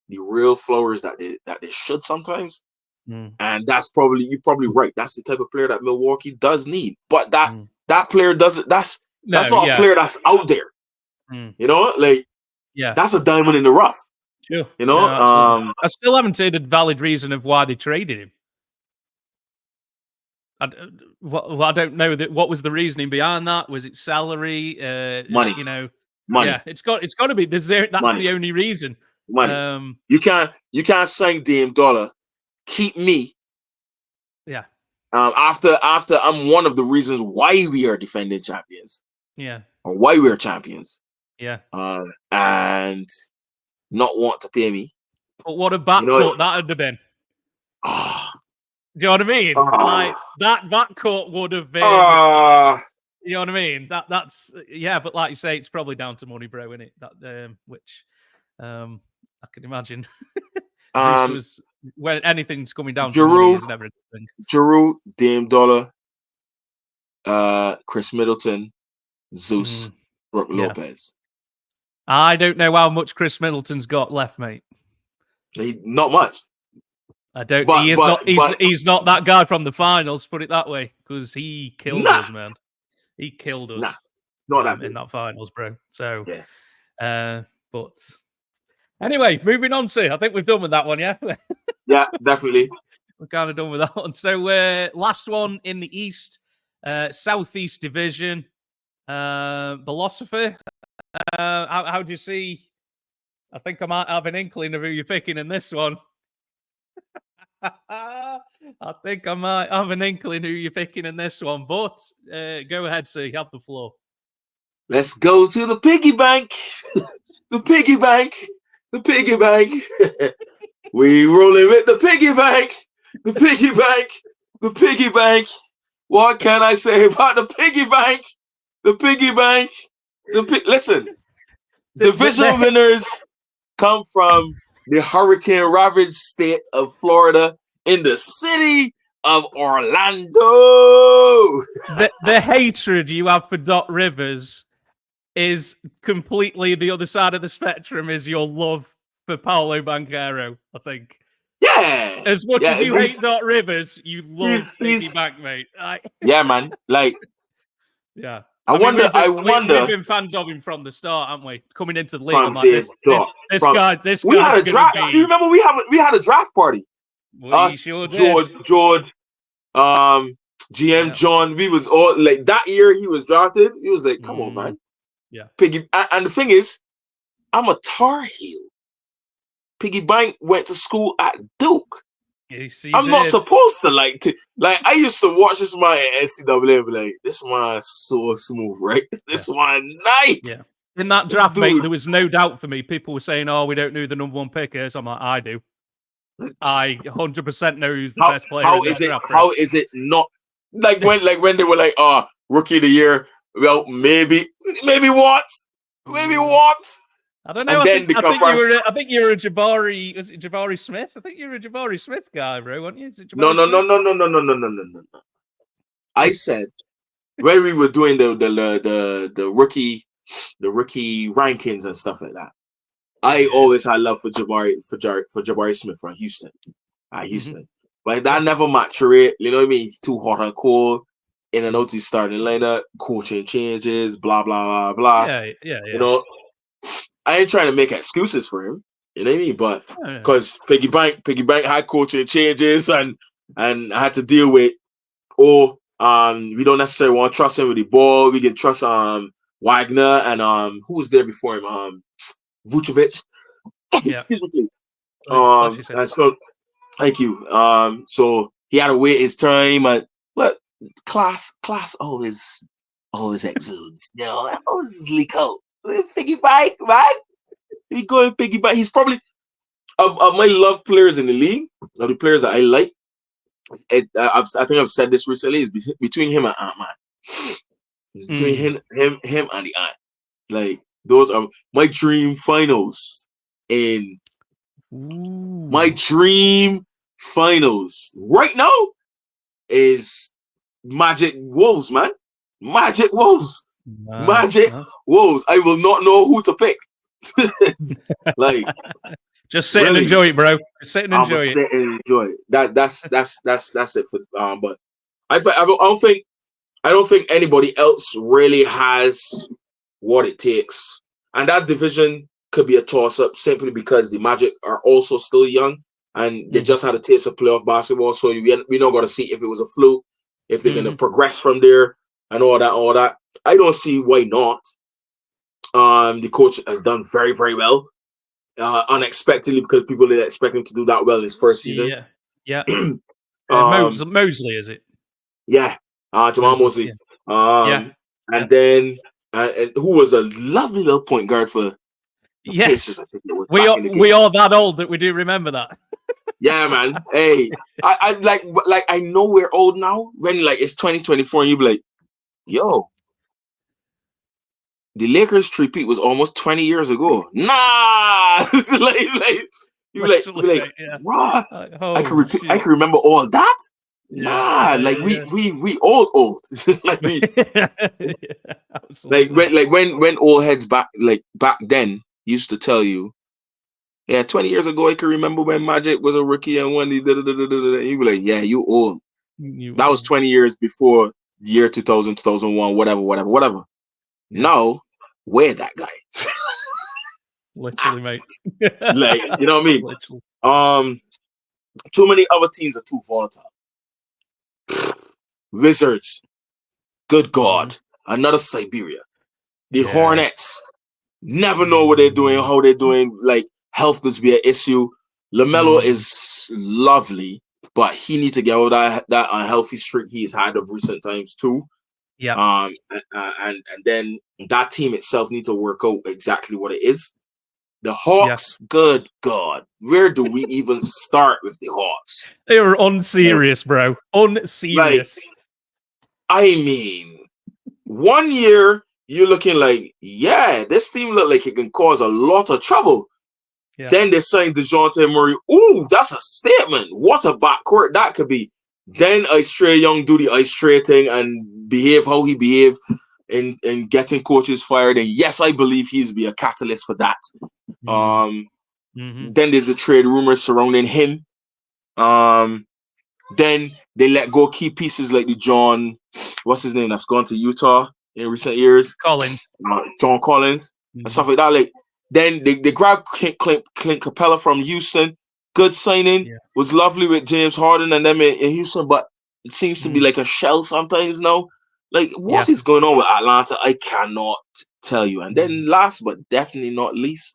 real flowers that they should sometimes. And that's you're probably right. That's the type of player that Milwaukee does need. But that player doesn't. That's not a player that's out there. You know, like that's a diamond in the rough. Sure. You know, I still haven't seen a valid reason of why they traded him. I don't know what was the reasoning behind that. Was it salary? Money. You know, money. Yeah, it's got to be. That's money. The only reason. Money. You can't sign Dame Dollar. Keep me. Yeah. After I'm one of the reasons why we are defending champions. Yeah. Or why we're champions. Yeah. And not want to pay me. But what a backcourt that would have been. Do you know what I mean? Like that backcourt would have been. You know what I mean? That's but like you say, it's probably down to money, bro, isn't it? That which I can imagine. Zeus was when anything's coming down to money is never a good thing. Giroud, Dame Dollar, Chris Middleton, Zeus, Brook Lopez. I don't know how much Chris Middleton's got left, mate. Not much. I don't. He's not that guy from the finals. Put it that way, because he killed us, man. He killed us. Not in that finals, bro. So, but anyway, moving on. I think we've done with that one, yeah. Yeah, definitely. We're kind of done with that one. So, last one in the East, Southeast Division, Ballosopher. How do you see? I think I might have an inkling of who you're picking in this one. I think I might have an inkling who you're picking in this one, but go ahead, sir. You have the floor. Let's go to the piggy bank. The piggy bank. The piggy bank. We rolling with the piggy bank. The piggy bank. The piggy bank. What can I say about the piggy bank? The piggy bank. Listen, division winners come from the hurricane-ravaged state of Florida in the city of Orlando. The hatred you have for Doc Rivers is completely the other side of the spectrum is your love for Paolo Banchero, I think. Yeah. As much as you hate Doc Rivers, you love Piggy Bank, mate. Yeah, man. Like, yeah. I wonder. We've been fans of him from the start, haven't we? Coming into the league, I'm like, this guy's we had a draft. Do you remember we had a draft party? Us, sure George, GM John. We was all like that year. He was drafted. He was like, "Come on, man." Piggy, and the thing is, I'm a Tar Heel. Piggy Bank went to school at Duke. Yes, I'm not supposed to like. I used to watch this man at NCAA and be like, this man's so smooth, right? This man nice. Yeah. In that draft, mate, there was no doubt for me. People were saying, "Oh, we don't know who the number one pick is." I'm like, I do. I 100% know who's the best player in that draft. How is it not like when they were like, rookie of the year? Well, maybe what? I don't know. I think you were a Jabari. Was it Jabari Smith? I think you were a Jabari Smith guy, bro, weren't you? No. I said when we were doing the rookie rankings and stuff like that, I always had love for Jabari Smith from Houston. Houston. But that never matured. You know what I mean? He's too hot and cold. In and out, he's starting lineup, coaching changes, blah blah blah blah. Yeah. You know, I ain't trying to make excuses for him. You know what I mean? But because Piggy Bank had coaching changes and I had to deal with, we don't necessarily want to trust him with the ball. We can trust Wagner and who was there before him? Vucevic. Yeah. Excuse me, please. And so thank you. So he had to wait his time, but class always exudes. You know, always leak out. Piggy Bank, man. He going Piggy Bank. He's probably of my loved players in the league, of the players that I like. I think I've said this recently. Is between him and Ant-Man. Between him and the Ant. Like those are my dream finals. My dream finals right now is Magic Wolves, man. Magic Wolves. Wolves. I will not know who to pick. Like, just sit and enjoy it, bro. Just sit and enjoy it. Sit and enjoy it. That's it for. But I don't think anybody else really has what it takes, and that division could be a toss-up simply because the Magic are also still young and they just had a taste of playoff basketball. So we're not going to see if it was a fluke, if they're going to progress from there and all that. I don't see why not. The coach has done very, very well, unexpectedly, because people didn't expect him to do that well in his first season. Yeah. Mosley, is it? Yeah, Jamal Mosley. And then and who was a lovely little point guard for. Yes, we are that old that we do remember that. Yeah, man. Hey, I like I know we're old now. When it's 2024, and you be like, yo, the Lakers three-peat was almost 20 years ago. Nah, you like, wow. I can remember all that. Nah, we old. When old heads back then used to tell you, 20 years ago, I can remember when Magic was a rookie and when he did. You be like, yeah, you old. That was 20 years before the year 2000, 2001, whatever. Yeah. Now, where that guy? Literally, mate. You know what I mean? Literally. Too many other teams are too volatile. Wizards. Good God. Another Siberia. The Hornets. Never know what they're doing, how they're doing. Health does be an issue. LaMelo is lovely, but he needs to get out of that unhealthy streak he's had of recent times too. Yeah. And then that team itself needs to work out exactly what it is. The Hawks, good God, where do we even start with the Hawks? They are unserious, bro. Unserious. I mean, 1 year you're looking like, this team look like it can cause a lot of trouble. Yeah. Then they signed DeJounte Murray. Ooh, that's a statement. What a backcourt that could be. Then Ice Trae Young do the Ice Trae thing and behave how he behaved in getting coaches fired. And yes, I believe he's be a catalyst for that. Then there's the trade rumors surrounding him. Then they let go key pieces like the John, what's his name, that's gone to Utah in recent years. John Collins and stuff like that. Then they grabbed Clint Capella from Houston. Good signing. Yeah. Was lovely with James Harden and them in Houston, but it seems to be like a shell sometimes now. Like, what is going on with Atlanta? I cannot tell you. And then last but definitely not least,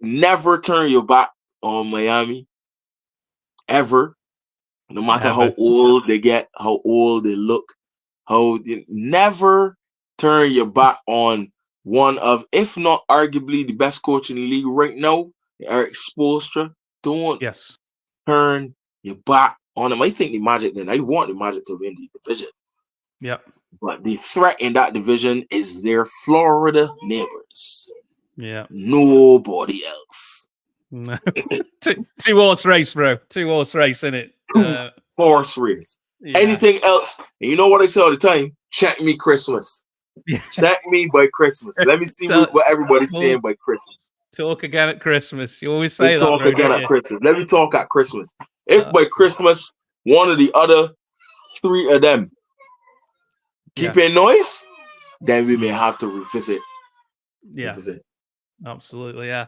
never turn your back on Miami. Ever. No matter how old they get, how old they look, never turn your back on one of, if not arguably the best coach in the league right now, Eric Spoelstra. Don't turn your back on him. I think the Magic, then I want the Magic to win the division. Yep. But the threat in that division is their Florida neighbors. Yeah. Nobody else. No. two horse race, bro. 2 horse race, in it. Horse race. Yeah. Anything else? And you know what I say all the time? Check me Christmas. Yeah. Check me by Christmas. Let me see what everybody's saying by Christmas. Talk again at Christmas. You always say that. Talk again at Christmas. Let me talk at Christmas. If by Christmas, one of the other 3 of them keep in noise, then we may have to revisit. Yeah. Absolutely. Yeah.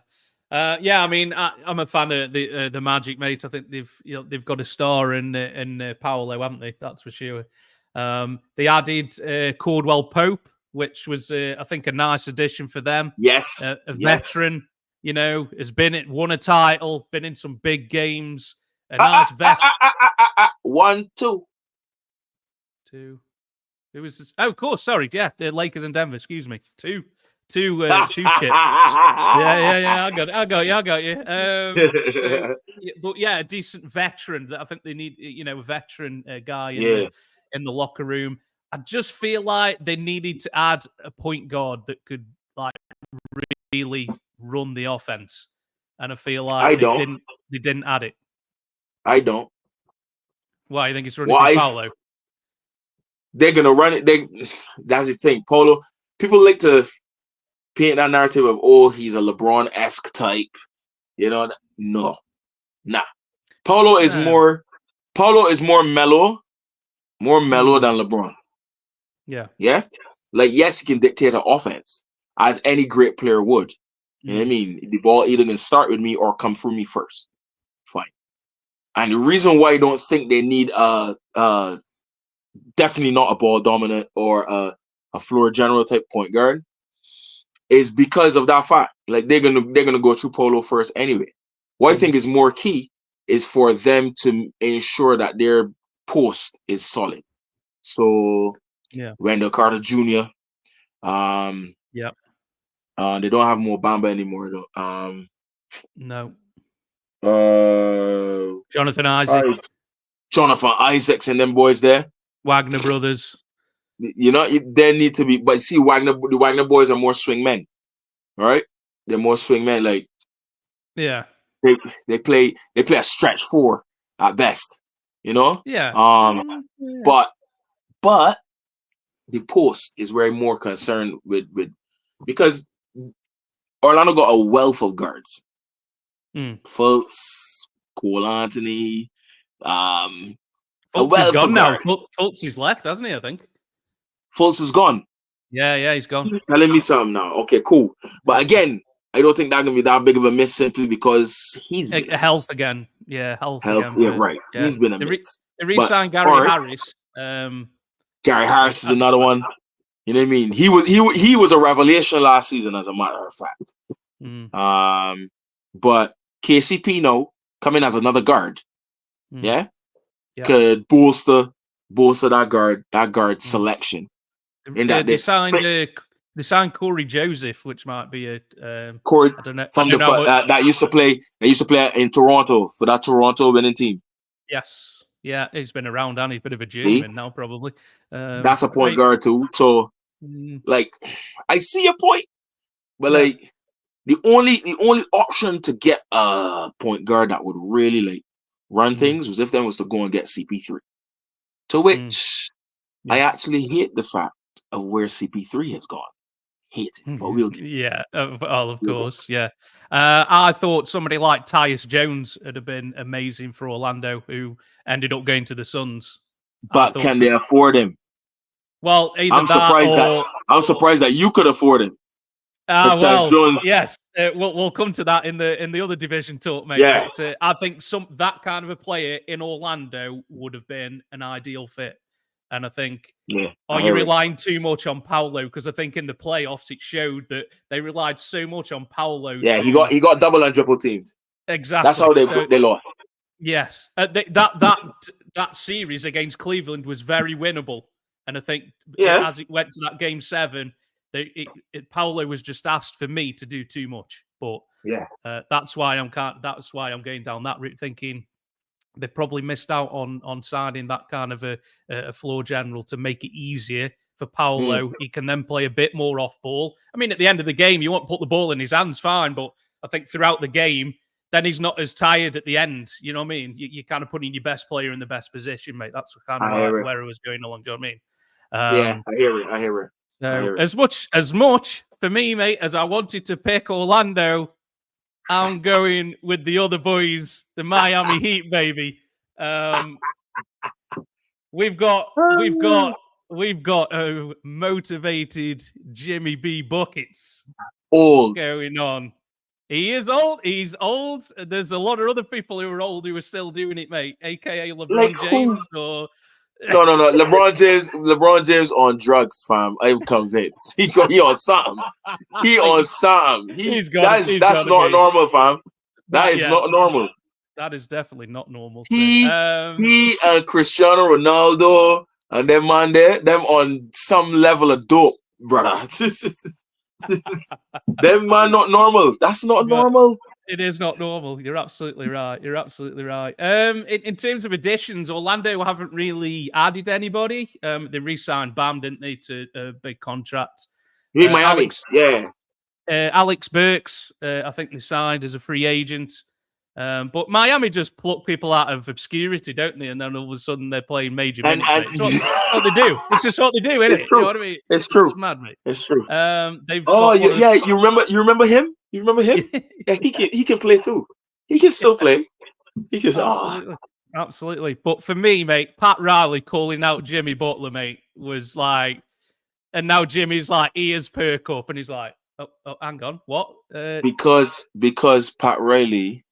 I mean, I'm a fan of the Magic, mate. I think they've got a star in Paolo, haven't they? That's for sure. They added Caldwell Pope, which was I think a nice addition for them. Yes, a veteran. You know, has won a title, been in some big games. A nice veteran. 1, 2. Who was this? Oh, of course. Sorry. Yeah, the Lakers and Denver. Excuse me. Two chips. Yeah. I got you. But yeah, a decent veteran that I think they need. You know, a veteran guy in the locker room. I just feel like they needed to add a point guard that could like really run the offense, and I feel like they didn't add it. I don't. Why, you think it's running through Paolo? They're gonna run it. That's the thing. Polo. People like to paint that narrative of he's a LeBron-esque type. You know, no, nah. Polo is more mellow, than LeBron. Yeah. Like, yes, he can dictate an offense as any great player would. You know what I mean? The ball either can start with me or come through me first. Fine. And the reason why I don't think they need definitely not a ball dominant or a floor general type point guard is because of that fact. Like, they're gonna go through Polo first anyway. What I think is more key is for them to ensure that their post is solid. So Wendell Carter Jr. They don't have Mo Bamba anymore though. No. Jonathan Isaacs and them boys there. Wagner brothers. You know, there need to be, but see, the Wagner boys are more swing men, right? They're more swing men. Like, they play a stretch 4 at best. You know. But the post is where I'm more concerned with because Orlando got a wealth of guards. Fultz, Cole Anthony, Fultz is gone now. Fultz is left, hasn't he? I think Fultz is gone. Yeah, he's gone. You're telling me something now. Okay, cool. But again, I don't think that's gonna be that big of a miss simply because he's health again. Yeah, health again. Yeah, right. Yeah. He's been a miss. They re-signed Gary Harris. Gary Harris is another one. You know what I mean? He was a revelation last season, as a matter of fact. But KCP coming as another guard. Could bolster that guard selection. They signed Corey Joseph, which might be a Corey. I don't know. That used to play in Toronto for that Toronto winning team. Yes. Yeah, he's been around and he's a bit of a journeyman now, probably. That's a point guard too. So, like, I see your point, but like, the only option to get a point guard that would really like run things was if them was to go and get CP3. To which I actually hate the fact of where CP3 has gone. Hate it, but we'll get of course, yeah. I thought somebody like Tyus Jones would have been amazing for Orlando, who ended up going to the Suns. But can they afford him? Well, I'm surprised that you could afford him. Yes, we'll come to that in the other division talk, mate. Yeah. But, I think that kind of a player in Orlando would have been an ideal fit. And I think, I are you hear it. relying too much on Paolo? Because I think in the playoffs it showed that they relied so much on Paolo. Yeah, he got double and triple teams. Exactly. That's how they lost. Yes, that series against Cleveland was very winnable, and I think as it went to that game 7, Paolo was just asked for me to do too much. But that's why I'm going down that route, thinking they probably missed out on signing that kind of a floor general to make it easier for Paolo. He can then play a bit more off ball. I mean, at the end of the game, you won't put the ball in his hands, fine, but I think throughout the game, then he's not as tired at the end. You know what I mean? You're kind of putting your best player in the best position, mate. That's kind of where I was going along. Do you know what I mean? I hear it. So as much for me, mate, as I wanted to pick Orlando, I'm going with the other boys, the Miami Heat, baby. We've got a motivated Jimmy B buckets going on. He is old. He's old. There's a lot of other people who are old who are still doing it, mate. AKA LeBron James or no. LeBron James on drugs, fam. I'm convinced. He on something. He on something. That's not normal, fam. That is not normal. That is definitely not normal. He and Cristiano Ronaldo and them man there, them on some level of dope, brother. Them man not normal. That's not normal. It is not normal. You're absolutely right. In terms of additions, Orlando haven't really added anybody. They re-signed Bam, didn't they, to a big contract. Miami, Alex Burks, I think they signed as a free agent. But Miami just pluck people out of obscurity, don't they? And then all of a sudden they're playing major minutes. It's what they do. It's just what they do, isn't it? You know what I mean? It's true. It's mad, mate. It's true. You remember him? You remember him? Yeah, he can play too. He can still play. He can. Absolutely. But for me, mate, Pat Riley calling out Jimmy Butler, mate, was like, and now Jimmy's like ears perk up, and he's like, oh hang on, what? Because Pat Riley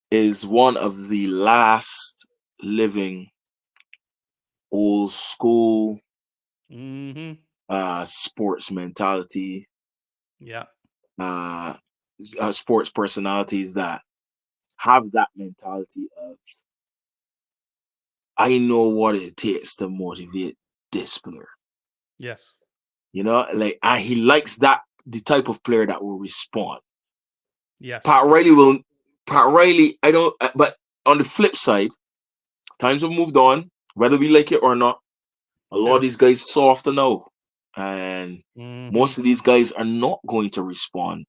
is one of the last living old school sports mentality. Sports personalities that have that mentality of, I know what it takes to motivate this player. Yes. You know, and he likes the type of player that will respond. Yes. Pat Riley, I don't, but on the flip side, times have moved on, whether we like it or not. A lot of these guys soft now, and most of these guys are not going to respond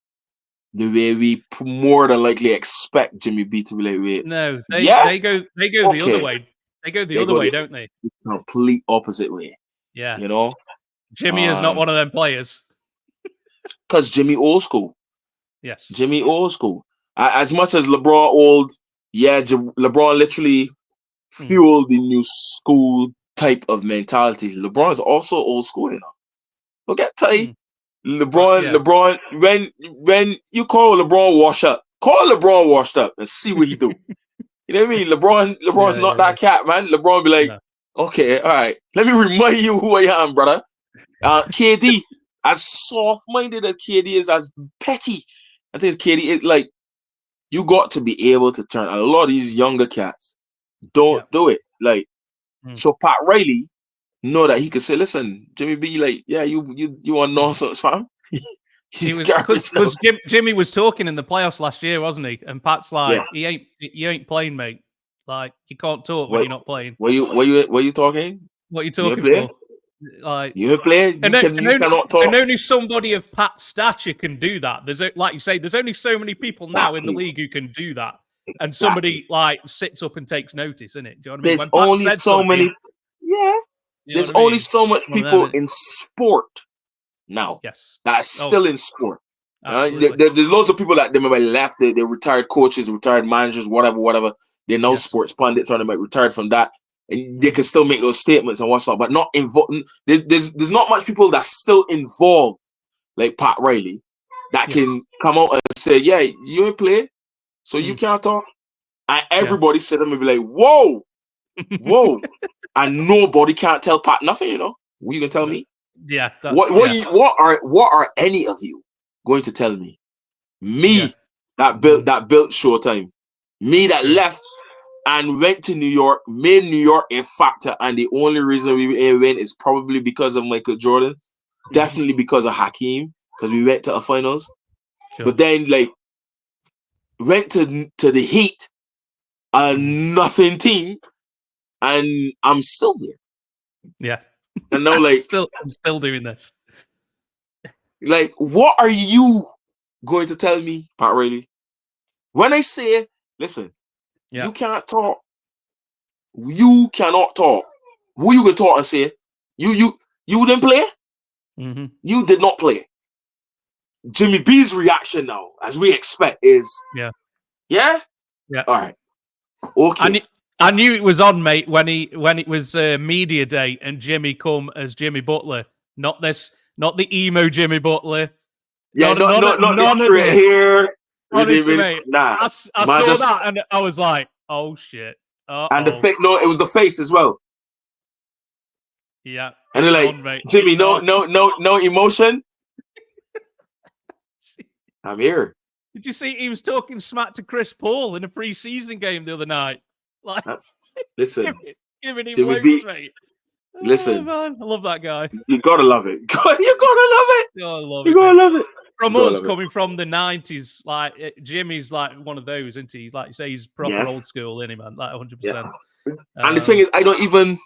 the way we more than likely expect Jimmy B to be like, wait. No, they go the other way. They go the other way, don't they? Complete opposite way. Yeah. You know? Jimmy is not one of them players. Because Jimmy old school. Yes. Jimmy old school. As much as LeBron old, LeBron literally fueled the new school type of mentality. LeBron is also old school, you know. Forget Ty. LeBron, when you call LeBron washed up and see what he do. You know what I mean? LeBron's not that cat, man. LeBron be like, okay, all right, let me remind you who I am, brother. KD, as soft-minded as KD is, as petty, I think KD is like, you got to be able to turn. A lot of these younger cats don't do it. Like, so Pat Riley know that he could say, listen, Jimmy B, like, yeah, you want nonsense, fam. Because Jimmy was talking in the playoffs last year, wasn't he? And Pat's like, you ain't playing, mate. Like, you can't talk when you're not playing. What you talking? What are you talking for? Like, you play? You cannot talk. And only somebody of Pat's stature can do that. There's, like you say, there's only so many people now in the league who can do that. And somebody like sits up and takes notice, isn't it? Do you know what I mean? There's only so many. Yeah. There's only so much people in sport now. Yes. That's still in sport. There's loads of people that they might left. They're retired coaches, retired managers, whatever. They're now sports pundits, or they might retired from that. And they can still make those statements and what's not, but not involved. There's not much people that's still involved, like Pat Riley, that can come out and say, yeah, you ain't play, so you can't talk. And everybody sit up and be like, whoa. and nobody can't tell Pat nothing. You know, what you can tell me? Yeah. What are any of you going to tell me? Me that built Showtime. Me that left and went to New York, made New York a factor, and the only reason we win is probably because of Michael Jordan. Definitely because of Hakeem, because we went to the finals. Sure. But then, like, went to the Heat, a nothing team, and I'm still there. Yeah. And now, like, I'm still doing this. Like, what are you going to tell me, Pat Riley? When I say, listen, you can't talk. You cannot talk. Who you gonna talk and say? You didn't play? Mm-hmm. You did not play. Jimmy B's reaction now, as we expect, is yeah. All right. Okay. I knew it was on, mate, when it was media day and Jimmy come as Jimmy Butler, not the emo Jimmy Butler. Yeah, not the straight hair. Honestly, mate, I saw that and I was like, oh shit. Uh-oh. And the fake, no, it was the face as well. Yeah. And they're like, on, Jimmy, no emotion. I'm here. Did you see he was talking smack to Chris Paul in a preseason game the other night? Like, listen, giving him blows, mate. Listen, man, I love that guy. You gotta love it. You gotta love it. You gotta love it. From us, coming from the 90s, like Jimmy's like one of those, isn't he? He's like you say, he's proper old school, isn't he, man? Like 100%. And the thing is, I don't even.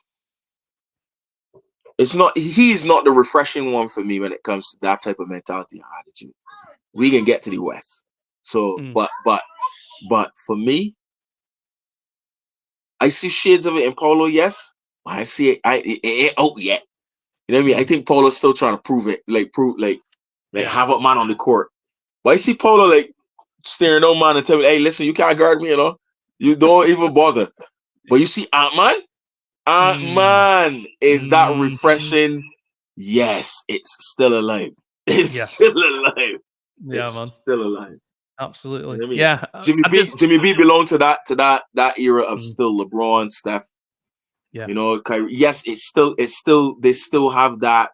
It's not. He's not the refreshing one for me when it comes to that type of mentality and attitude. We can get to the West, so but for me, I see shades of it in Paulo. Yes, but I see it. It ain't out yet. You know what I mean? I think Paulo's still trying to prove it, have up man on the court. But I see Paulo like staring no man and tell me, "Hey, listen, you can't guard me. You know, you don't even bother." But you see Ant-Man. Ant-Man is that refreshing? Yes, it's still alive. It's still alive. Yeah, it's man, still alive. Absolutely. You know I mean? Yeah, Jimmy B belonged to that era of still LeBron, Steph. Yeah, you know, Kyrie. Yes, it's still they still have that.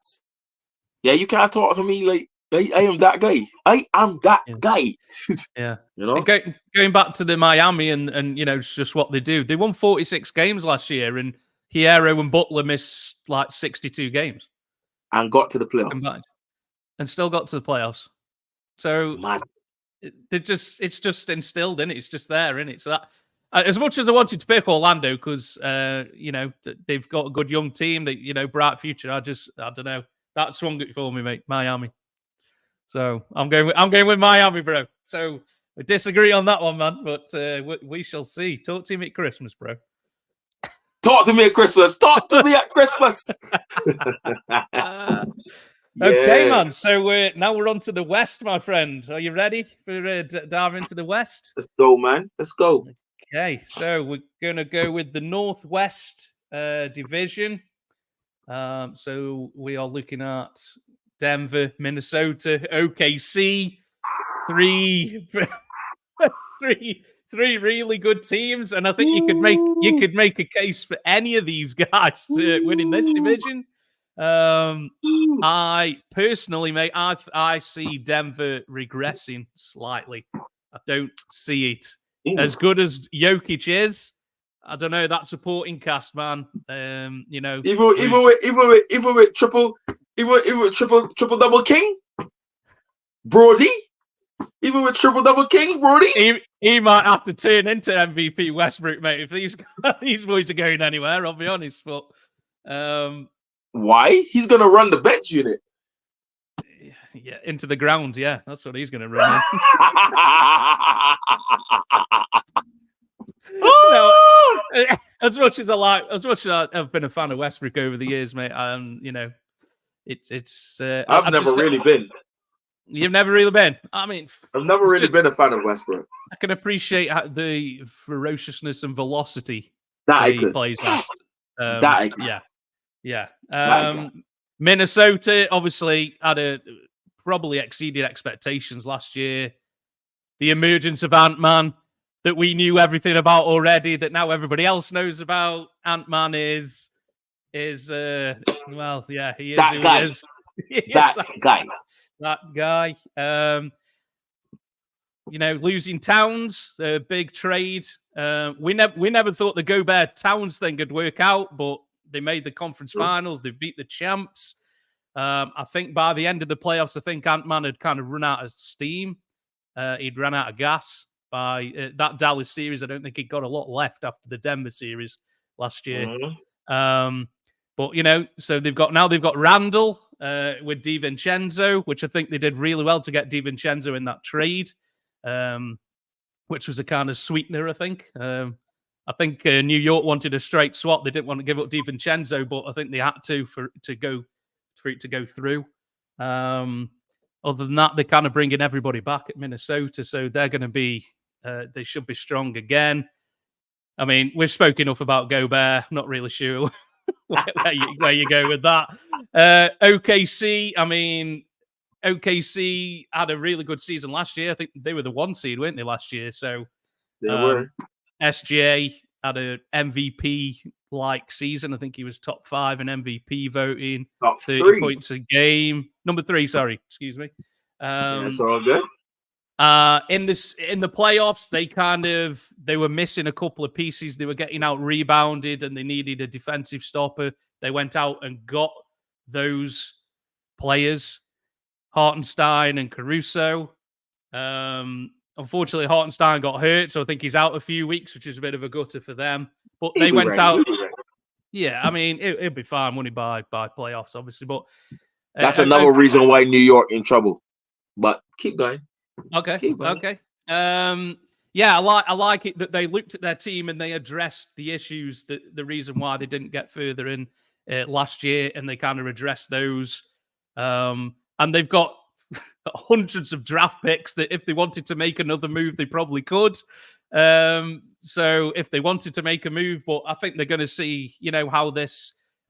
Yeah, you can't talk to me like I am that guy. I am that guy. Yeah. You know, going back to the Miami and you know, it's just what they do. They won 46 games last year, and Hierro and Butler missed like 62 games and got to the playoffs combined, and still got to the playoffs. So it's just instilled in it. It's just there, isn't it? So that as much as I wanted to pick Orlando because you know they've got a good young team, that you know bright future. I don't know. That swung it for me, mate. Miami. So I'm going with Miami, bro. So we disagree on that one, man. But we shall see. Talk to me at Christmas, bro. Talk to me at Christmas. Talk to me at Christmas. Okay, man. So now we're on to the West, my friend. Are you ready for diving into the West? Let's go, man. Let's go. Okay, so we're going to go with the Northwest Division. So we are looking at Denver, Minnesota, OKC, three really good teams, and I think you could make a case for any of these guys winning this division. I personally, mate, I see Denver regressing slightly. I don't see it as good as Jokic is. I don't know that supporting cast, man. You know, even with triple double king, Brody. Even with triple double king, Brody, he might have to turn into MVP Westbrook, mate. If these boys are going anywhere, I'll be honest. But why? He's gonna run the bench unit. Yeah, into the ground. Yeah, that's what he's gonna run. As much as I've been a fan of Westbrook over the years, mate. You know, it's. I've never really been. You've never really been. I mean, I've never really been a fan of Westbrook. I can appreciate the ferociousness and velocity that he plays at. Yeah. Minnesota obviously probably exceeded expectations last year. The emergence of Ant-Man that we knew everything about already, that now everybody else knows about. Ant-Man is is well, yeah, he is That who he guy. is. That Exactly. guy. That guy. Losing Towns, big trade. We never thought the Gobert Towns thing could work out, but they made the conference finals. They beat the champs. I think by the end of the playoffs, I think Ant-Man had kind of run out of steam. He'd run out of gas by that Dallas series. I don't think he'd got a lot left after the Denver series last year. But so they've got Randall with DiVincenzo, which I think they did really well to get DiVincenzo in that trade, which was a kind of sweetener. I think New York wanted a straight swap. They didn't want to give up DiVincenzo, but I think they had to for it to go through. Other than that, they're kind of bringing everybody back at Minnesota, so they're going to be they should be strong again. I mean, we've spoken enough about Gobert. Not really sure where you go with that. OKC, I mean, OKC had a really good season last year. I think they were the 1 seed, weren't they, last year? So They were. SGA had an MVP-like season. I think he was top 5 in MVP voting. Top 30 3. points a game. Number 3, sorry. Excuse me. That's all good. In the playoffs, they were missing a couple of pieces. They were getting out rebounded, and they needed a defensive stopper. They went out and got those players, Hartenstein and Caruso. Unfortunately, Hartenstein got hurt, so I think he's out a few weeks, which is a bit of a gutter for them. But they went out. Yeah, I mean, it'd be fine, wouldn't it, by playoffs, obviously. But that's another reason why New York in trouble. But keep going. Okay. Keep going. Okay. Yeah, I like it that they looked at their team and they addressed the issues, the reason why they didn't get further in last year, and they kind of addressed those. And they've got hundreds of draft picks that if they wanted to make another move, they probably could. So if they wanted to make a move, but I think they're going to see, how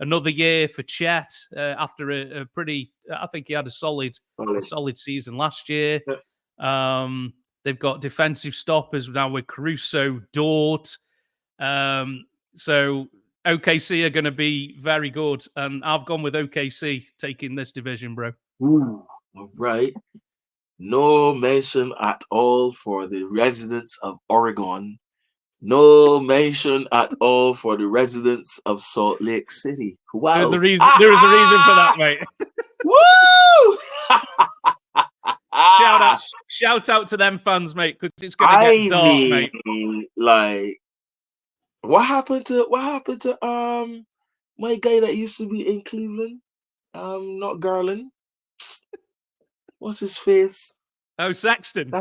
another year for Chet after a pretty, I think he had a solid season last year. They've got defensive stoppers now with Caruso, Dort. So OKC are going to be very good, and I've gone with OKC taking this division, bro. Ooh, all right. No mention at all for the residents of Oregon. No mention at all for the residents of Salt Lake City. Wow. There is a reason for that, mate. Woo! Shout out to them fans, mate, because it's going to get dark, mate. Like, what happened to my guy that used to be in Cleveland? Not Garland. What's his face? Oh, Sexton.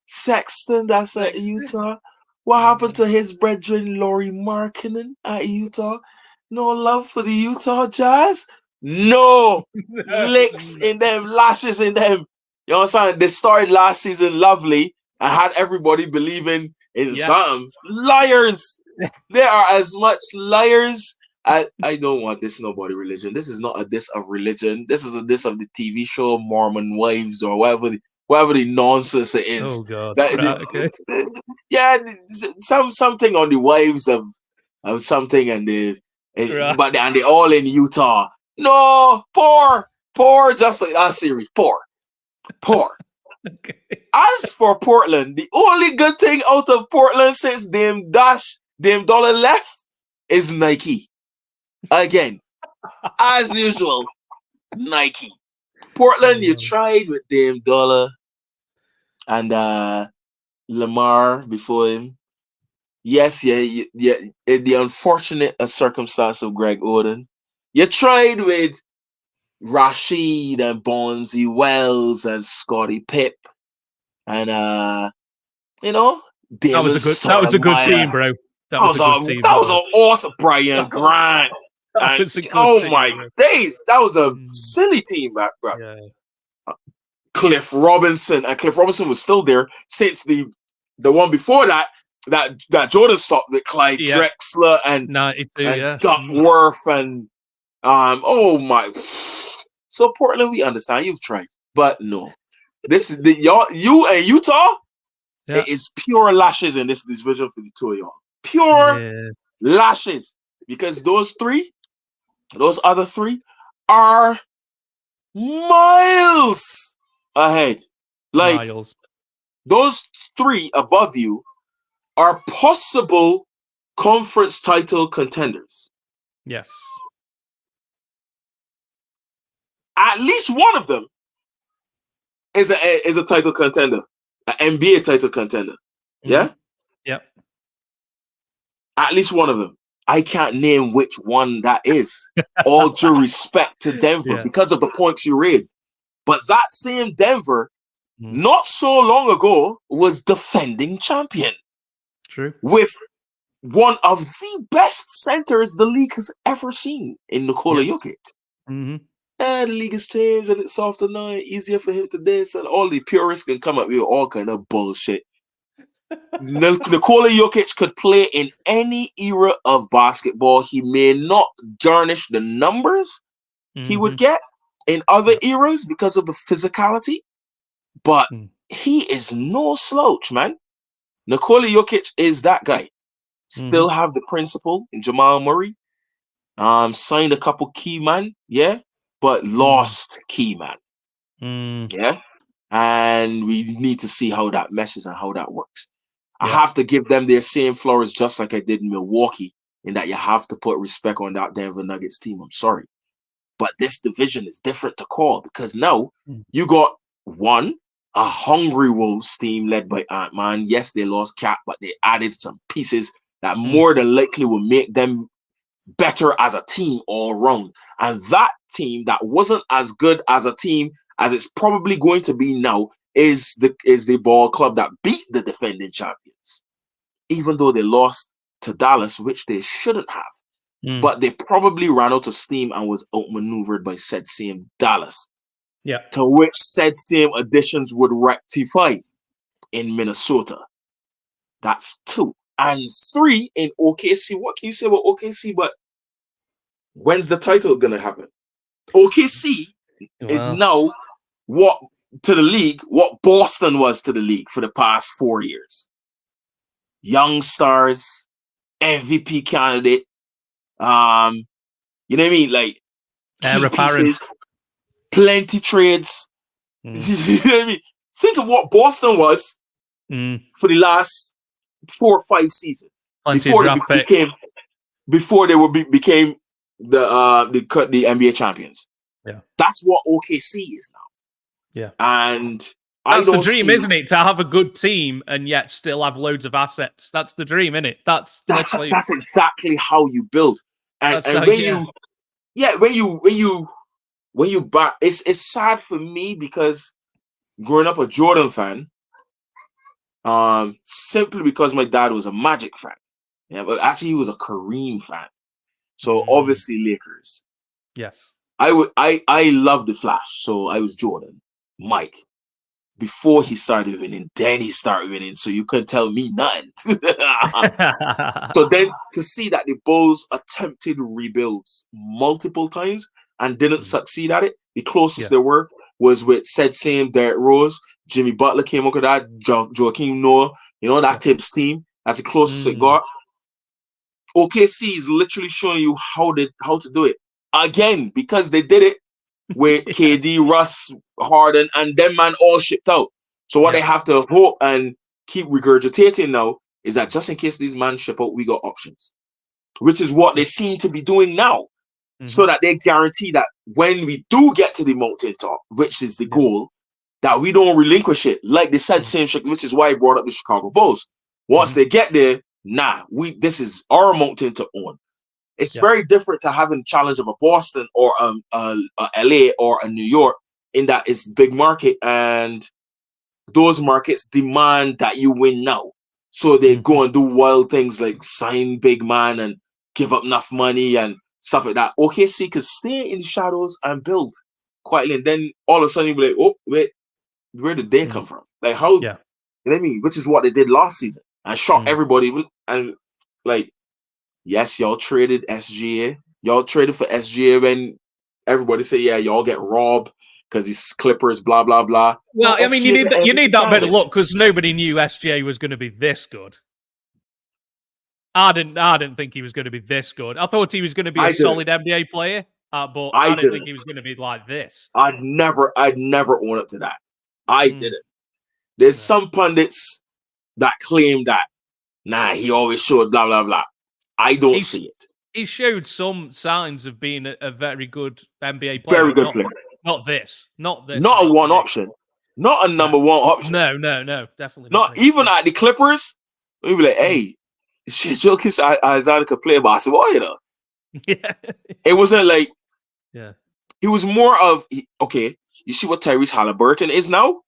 Sexton, that's at Utah. What happened to his brethren, Lauri Markkanen at Utah? No love for the Utah Jazz? No licks in them, lashes in them. You know what I'm saying? They started last season lovely and had everybody believing in something. Liars! They are as much liars. I don't want this nobody religion. This is not a diss of religion. This is a diss of the TV show Mormon Wives or whatever the nonsense it is. Oh God! Okay. Yeah, something on the wives of something, and but they're all in Utah. No, poor, just like that series. Poor. Okay. As for Portland, the only good thing out of Portland since Dame Dollar left is Nike. Again, as usual, Nike. Portland, you tried with Dame Dollar and Lamar before him. Yes, the unfortunate circumstance of Greg Oden. You tried with Rashid and Bonzi Wells and Scottie Pipp, and that was a good team, bro. That was a good team. That was an awesome Brian Grant. My days, that was a silly team back, bro. Yeah. Cliff Robinson was still there since the one before that Jordan stopped with Clyde Drexler and Duckworth and So Portland, we understand you've tried, but no, this is you and Utah. It is pure lashes in this division for the two of y'all. Pure lashes, because those three Those other three are miles ahead. Like, Miles. those three above you are possible conference title contenders. Yes. At least one of them is a title contender, an NBA title contender. Yeah? Mm-hmm. Yep. At least one of them. I can't name which one that is. All due respect to Denver Yeah. because of the points you raised. But that same Denver, Mm. not so long ago, was defending champion True. with one of the best centers the league has ever seen in Nikola Yes. Jokic. Mm-hmm. And the league has changed and it's softer now, easier for him to this, and all the purists can come up with all kind of bullshit. Nikola Jokic could play in any era of basketball. He may not garnish the numbers he would get in other eras because of the physicality, but he is no slouch, man. Nikola Jokic is that guy. Still have the principle in Jamal Murray. Signed a couple key man, yeah, but lost key man, yeah. And we need to see how that meshes and how that works. I have to give them their same flowers, just like I did in Milwaukee, in that you have to put respect on that Denver Nuggets team. I'm sorry. But this division is different to call because now you got one, a hungry Wolves team led by Ant-Man. Yes, they lost Cap, but they added some pieces that more than likely will make them better as a team all around. And that team that wasn't as good as a team as it's probably going to be now is the ball club that beat the defending champions, even though they lost to Dallas, which they shouldn't have. But they probably ran out of steam and was outmaneuvered by said same Dallas. Yeah. To which said same additions would rectify in Minnesota. That's 2. And 3 in OKC. What can you say about OKC? But when's the title gonna happen? OKC is now what to the league, what Boston was to the league for the past 4 years. Young stars, MVP candidate, you know what I mean? Like key pieces, plenty trades. You know what I mean? Think of what Boston was for the last 4 or 5 seasons before they became the NBA champions. Yeah, that's what OKC is now. Yeah, and that's the dream, isn't it? To have a good team and yet still have loads of assets. That's the dream, isn't it? That's exactly how you build. And when you back, it's sad for me because growing up a Jordan fan, simply because my dad was a Magic fan. Yeah, but actually he was a Kareem fan. So obviously Lakers. Yes. I love the Flash, so I was Jordan, Mike. Before he started winning, then he started winning, so you couldn't tell me nothing. So then to see that the Bulls attempted rebuilds multiple times and didn't succeed at it, the closest they were was with said same Derrick Rose, Jimmy Butler came up with that, Joakim Noah, that Tibbs team. That's the closest it got. OKC is literally showing you how to do it again because they did it with KD, Russ, Harden, and them man all shipped out. So what they have to hope and keep regurgitating now is that just in case these man ship out, we got options, which is what they seem to be doing now, so that they guarantee that when we do get to the mountaintop, which is the goal, that we don't relinquish it. Like they said, same shit, which is why I brought up the Chicago Bulls. Once they get there, this is our mountain to own. It's very different to having a challenge of a Boston or a LA or a New York, in that it's big market and those markets demand that you win now. So they go and do wild things like sign big man and give up enough money and stuff like that. OKC could stay in the shadows and build quietly, and then all of a sudden you'll be like, oh wait, where did they come from? Like how? You know what I mean? Which is what they did last season and shocked everybody. And like, yes, y'all traded SGA. Y'all traded for SGA when everybody say, yeah, y'all get robbed because he's Clippers, blah, blah, blah. Well, I mean, you need that bit of luck because nobody knew SGA was going to be this good. I didn't think he was going to be this good. I thought he was going to be a solid NBA player, but I didn't think he was going to be like this. I'd never own up to that. I didn't. There's some pundits that claim that, nah, he always showed blah, blah, blah. I don't see it. He showed some signs of being a very good NBA player. Very good player. Not this. Not this. Not a one option. Not a number one option. No, definitely not. Even at the Clippers, we'd be like, hey, shit, Jokic, I could play basketball, you know? Yeah. It wasn't like, he was more of, okay, you see what Tyrese Halliburton is now?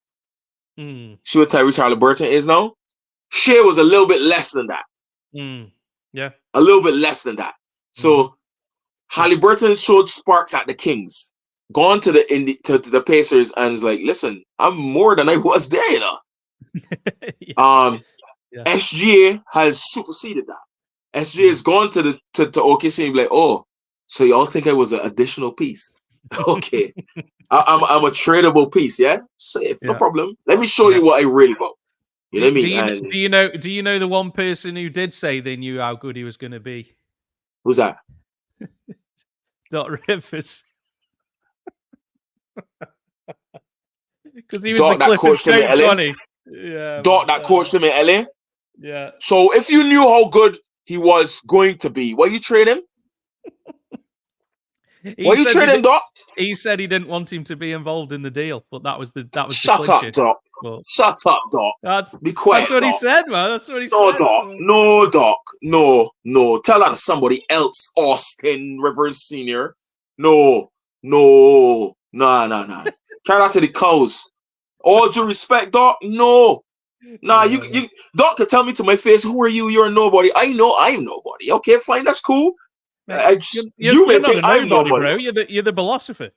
See what Tyrese Halliburton is now? Shea was a little bit less than that. Yeah. A little bit less than that. So Halliburton showed sparks at the Kings, gone to the Pacers, and is like, listen, I'm more than I was there, you know. SGA has superseded that. SGA has gone to OKC and be like, oh, so y'all think I was an additional piece? Okay, I'm a tradable piece, yeah. Safe, no problem. Let me show you what I really want. You know what I mean? Do you know the one person who did say they knew how good he was going to be? Who's that? Doc Rivers. Because he was the Clippers coach, wasn't he? Yeah. Doc that coached him in LA? Yeah. So if you knew how good he was going to be, why you trade him? Why you trade him, Doc? He said he didn't want him to be involved in the deal, but that was the Shut up, Doc. Shut up, Doc. Be quiet. That's what he said, man. That's what he said. Doc. No, Doc. No. Tell that to somebody else, Austin Rivers Sr. No. Nah. Carry that to the cows. All due respect, Doc. No. Nah, you Doc could tell me to my face, who are you? You're a nobody. I know I'm nobody. Okay, fine, that's cool. You may think I'm nobody, bro. You're the Ballosopher.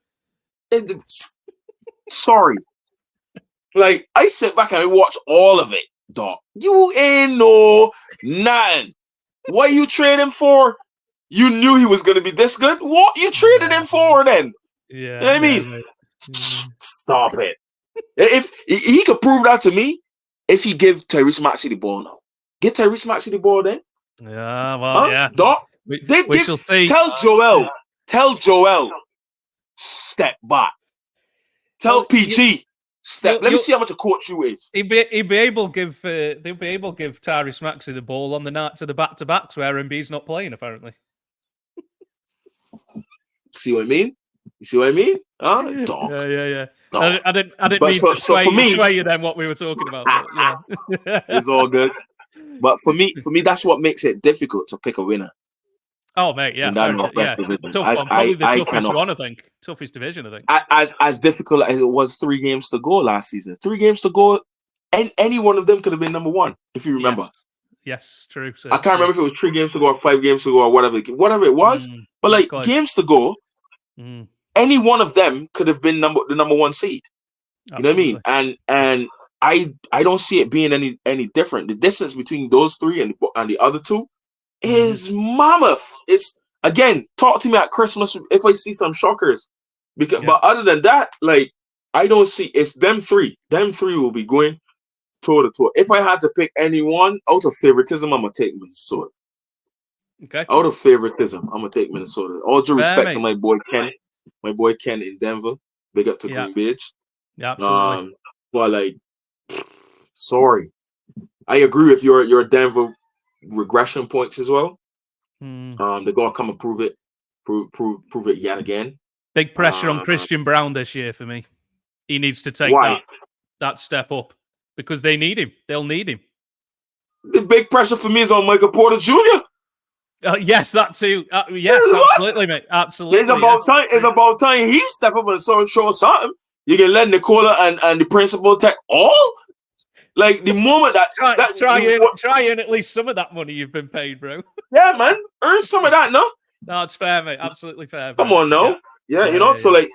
Sorry. Like, I sit back and I watch all of it, Doc. You ain't know nothing. What you trade him for? You knew he was going to be this good? What you traded him for then? Yeah. You know what I mean? Stop it. If he could prove that to me, if he give Tyrese Maxey the ball now. Get Tyrese Maxey the ball then. Yeah, well, yeah. Doc, we shall see. Tell Joel, step back. Tell PG, step. Let me see how much a coach you is. He'll be able to give. They'll be able to give Tyrese Maxey the ball on the nights of the back-to-backs where Embiid's not playing. Apparently. See what I mean? You see what I mean? Doc. Yeah. I didn't mean to sway you then what we were talking about. But, yeah. It's all good. But for me, that's what makes it difficult to pick a winner. Oh, mate, yeah. Tough one. Probably the toughest one, I think. Toughest division, I think. As difficult as it was 3 games to go last season. 3 games to go, and any one of them could have been number 1, if you remember. Yes, true. So, I can't remember if it was 3 games to go or 5 games to go or whatever it was. But like games to go, any one of them could have been the number 1 seed. You know what I mean? And I don't see it being any different. The distance between those 3 and the other 2 is mammoth. It's, again, talk to me at Christmas if I see some shockers. But other than that, like, I don't see, it's them 3. Them 3 will be going toe to toe. If I had to pick anyone out of favoritism, I'm gonna take Minnesota. Okay. Out of favoritism, I'm gonna take Minnesota. All due respect to my boy Ken in Denver. Big up to Green Beach. Yeah, absolutely. But like, sorry, I agree with your Denver regression points as well. They're gonna come and prove it yet again. Big pressure on Christian Brown this year for me. He needs to take that step up because they need him. They'll need him. The big pressure for me is on Michael Porter Jr. Yes, that too. Yes, absolutely, mate. Absolutely. It's about time. It's about time he step up and show something. You can let Nicola and the principal take all. Like the moment that try and at least some of that money you've been paid, bro. Yeah, man, earn some of that, no? No, it's fair, mate. Absolutely fair. Come on, no. Yeah, you know. So like,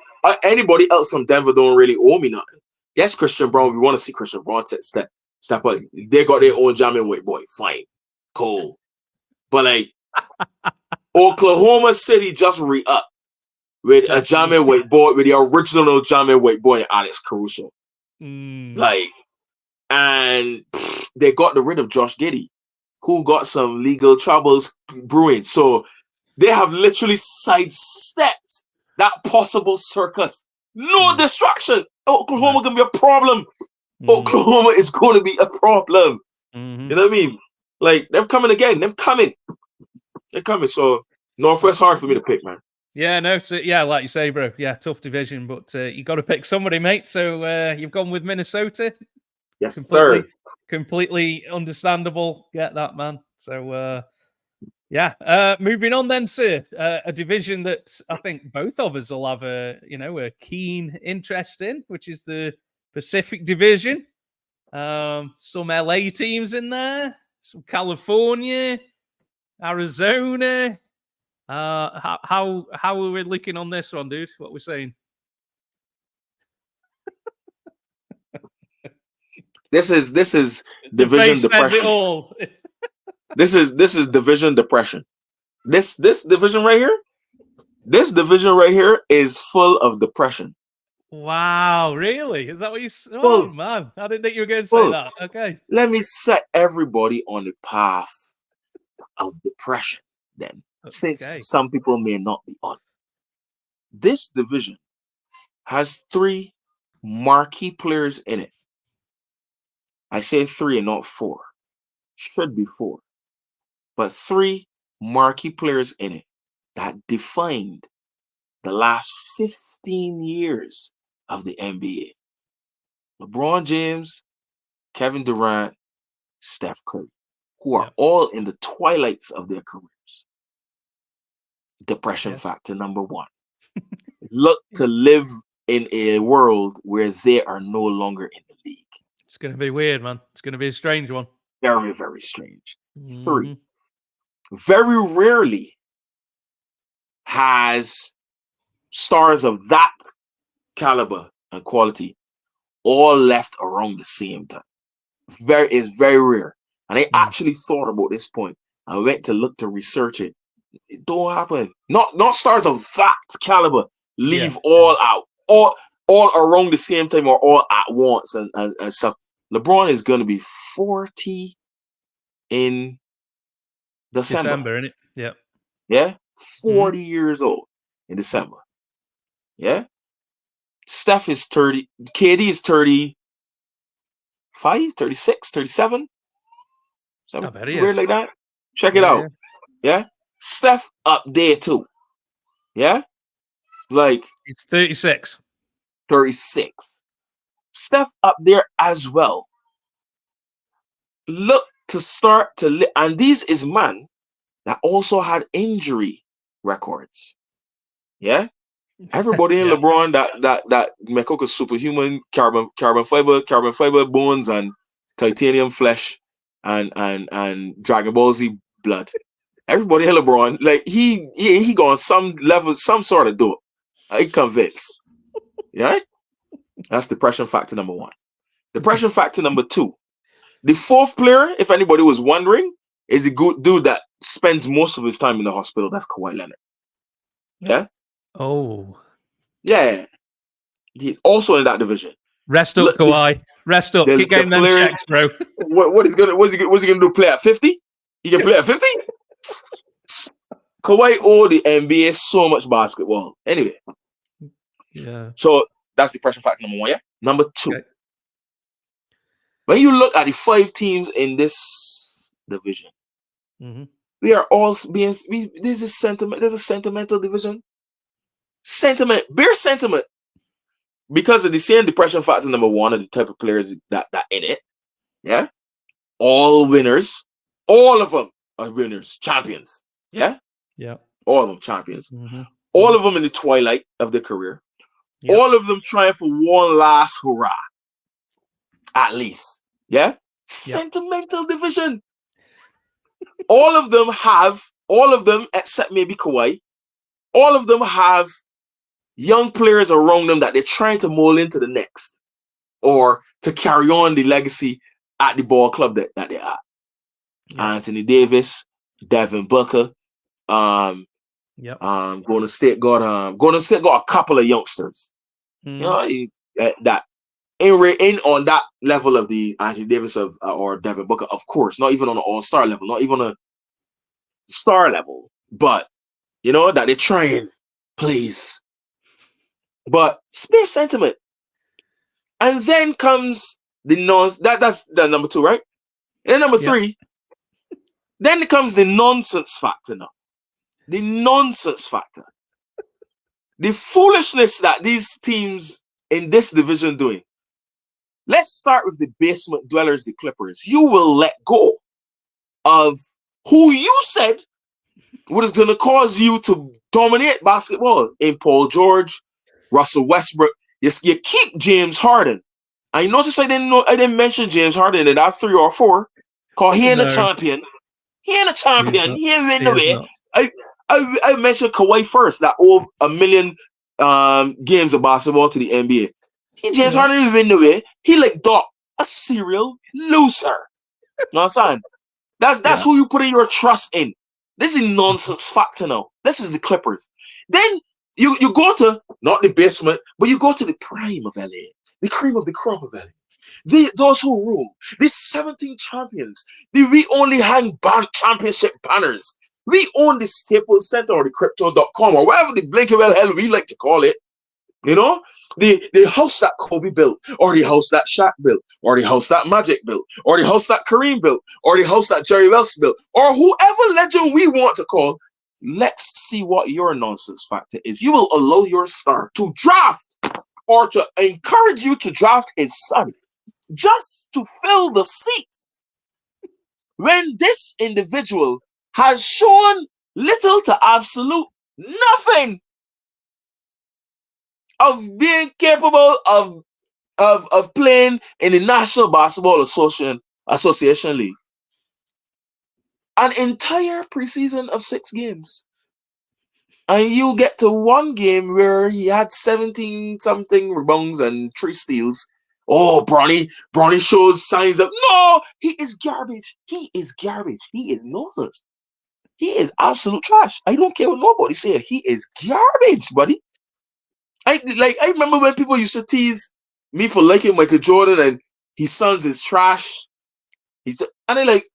anybody else from Denver don't really owe me nothing. Yes, Christian Brown. We want to see Christian Brown step up. They got their own jamming weight, boy. Fine, cool. But like, Oklahoma City just re-up with a jamming weight boy, with the original jamming weight boy, Alex Caruso. Like, and they got rid of Josh Giddey. who got some legal troubles brewing. So they have literally sidestepped that possible circus. No distraction. Oklahoma gonna be a problem. Oklahoma is going to be a problem. You know what I mean? Like, they're coming again. They're coming. So Northwest hard for me to pick, man. Yeah, no, like you say, bro. Yeah, tough division, but you got to pick somebody, mate. So you've gone with Minnesota. Yes, sir. Completely understandable. Get that, man. So moving on then, sir. A division that I think both of us will have a keen interest in, which is the Pacific Division. Some LA teams in there, some California, Arizona. How are we looking on this one, dude? What we're saying? This is division depression. All. This is division depression. This division right here. This division right here is full of depression. Wow, really? Is that what you? Oh man, I didn't think you were going to say that. Okay. Let me set everybody on the path of depression then, since some people may not be on. This division has 3 marquee players in it. I say 3 and not 4. Should be 4. But 3 marquee players in it that defined the last 15 years of the NBA. LeBron James, Kevin Durant, Steph Curry, who are all in the twilights of their careers. Depression factor number 1. Look to live in a world where they are no longer in the league. It's going to be weird, man. It's going to be a strange one. Very, very strange. 3. Very rarely has stars of that caliber and quality all left around the same time. It's very rare. And I actually thought about this point. I went to look to research it. It don't happen. Not stars of that caliber leave all out, all around the same time or all at once and stuff. LeBron is gonna be 40 in December, isn't it? Yeah. Yeah? 40 years old in December. Yeah? Steph is 30. KD is 35, 36, 37. I bet it's weird like that. Check it out. Yeah? Steph up there too. Yeah? Like, it's 36. 36. Steph up there as well. Look to start to and these is man that also had injury records. Yeah? Everybody in LeBron that Mekoka superhuman carbon fiber bones and titanium flesh and Dragon Ball Z blood. Everybody in LeBron, like he going some level, some sort of do it. I convinced. Yeah? That's depression factor number 1. Depression factor number 2. The 4th player, if anybody was wondering, is a good dude that spends most of his time in the hospital. That's Kawhi Leonard. Yeah? Oh. Yeah. He's also in that division. Rest up, Kawhi. Rest up. Keep getting them checks, bro. What's he gonna do? Play at 50? He can play at 50? Kawhi owed the NBA so much basketball. Anyway. Yeah. So that's depression factor number 1, yeah? Number 2. Okay. When you look at the 5 teams in this division, we are all being this is sentiment. There's a sentimental division. Bare sentiment. Because of the same depression factor number 1 of the type of players that in it. Yeah. All winners. All of them are winners, champions. Yeah. Yeah. All of them champions. All of them in the twilight of their career. Yep. All of them trying for one last hurrah. At least. Yeah? Yep. Sentimental division. All of them, except maybe Kawhi, all of them have young players around them that they're trying to mold into the next or to carry on the legacy at the ball club that they're at. Yep. Anthony Davis, Devin Booker, Golden State got a couple of youngsters. You know, that in on that level of the Anthony Davis of or Devin Booker, of course, not even on an all-star level, not even on a star level, but you know that they're trying, please. But spare sentiment, and then comes the that's the number 2, right? And then number 3, then comes the nonsense factor now. The nonsense factor. The foolishness that these teams in this division doing. Let's start with the basement dwellers, the Clippers. You will let go of who you said was going to cause you to dominate basketball in Paul George, Russell Westbrook. You keep James Harden. I noticed I didn't mention James Harden in that 3 or 4. Cause he ain't a champion. He ain't a champion. He ain't in the way. I mentioned Kawhi first. That owed a million games of basketball to the NBA. James Harden even in the way. He like Doc, a serial loser. You know what I'm saying? That's who you put your trust in. This is nonsense factor now. This is the Clippers. Then you go to not the basement, but you go to the prime of LA, the cream of the crop of LA. Those who rule, these 17 champions. We only hang championship banners. We own the Staples Center or the Crypto.com or whatever the blinky well hell we like to call it. You know, the house that Kobe built, or the house that Shaq built, or the house that Magic built, or the house that Kareem built, or the house that Jerry Wells built, or whoever legend we want to call. Let's see what your nonsense factor is. You will allow your star to draft or to encourage you to draft his son just to fill the seats when this individual has shown little to absolute nothing of being capable of playing in the National Basketball Association League. An entire preseason of 6 games. And you get to one game where he had 17-something rebounds and 3 steals. Oh, Bronny shows signs of, no, he is garbage. He is garbage. He is nonsense. He is absolute trash. I don't care what nobody say. He is garbage, buddy. I remember when people used to tease me for liking Michael Jordan and his sons is trash. And they're like,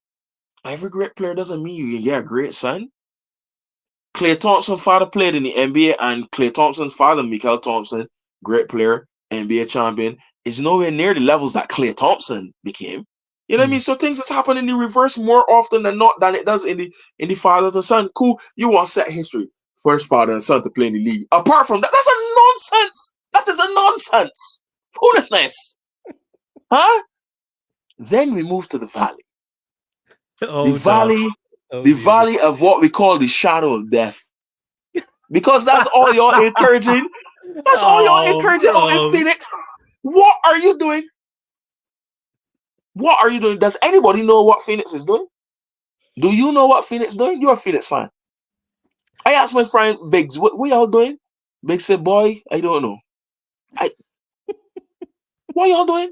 every great player doesn't mean you can get a great son. Klay Thompson's father played in the NBA, and Klay Thompson's father, Michael Thompson, great player, NBA champion, is nowhere near the levels that Klay Thompson became. You know what I mean? So things just happen in the reverse more often than not than it does in the father to son. Cool, you want set history. First father and son to play in the league. Apart from that, that's a nonsense. That is a nonsense. Foolishness. Huh? Then we move to the valley. The valley of what we call the shadow of death. Because that's all you're encouraging. That's all you're encouraging in Phoenix. What are you doing? What are you doing? Does anybody know what Phoenix is doing? Do you know what Phoenix is doing? You're a Phoenix fan. I asked my friend Biggs, what y'all doing? Biggs said, boy, I don't know. What y'all doing?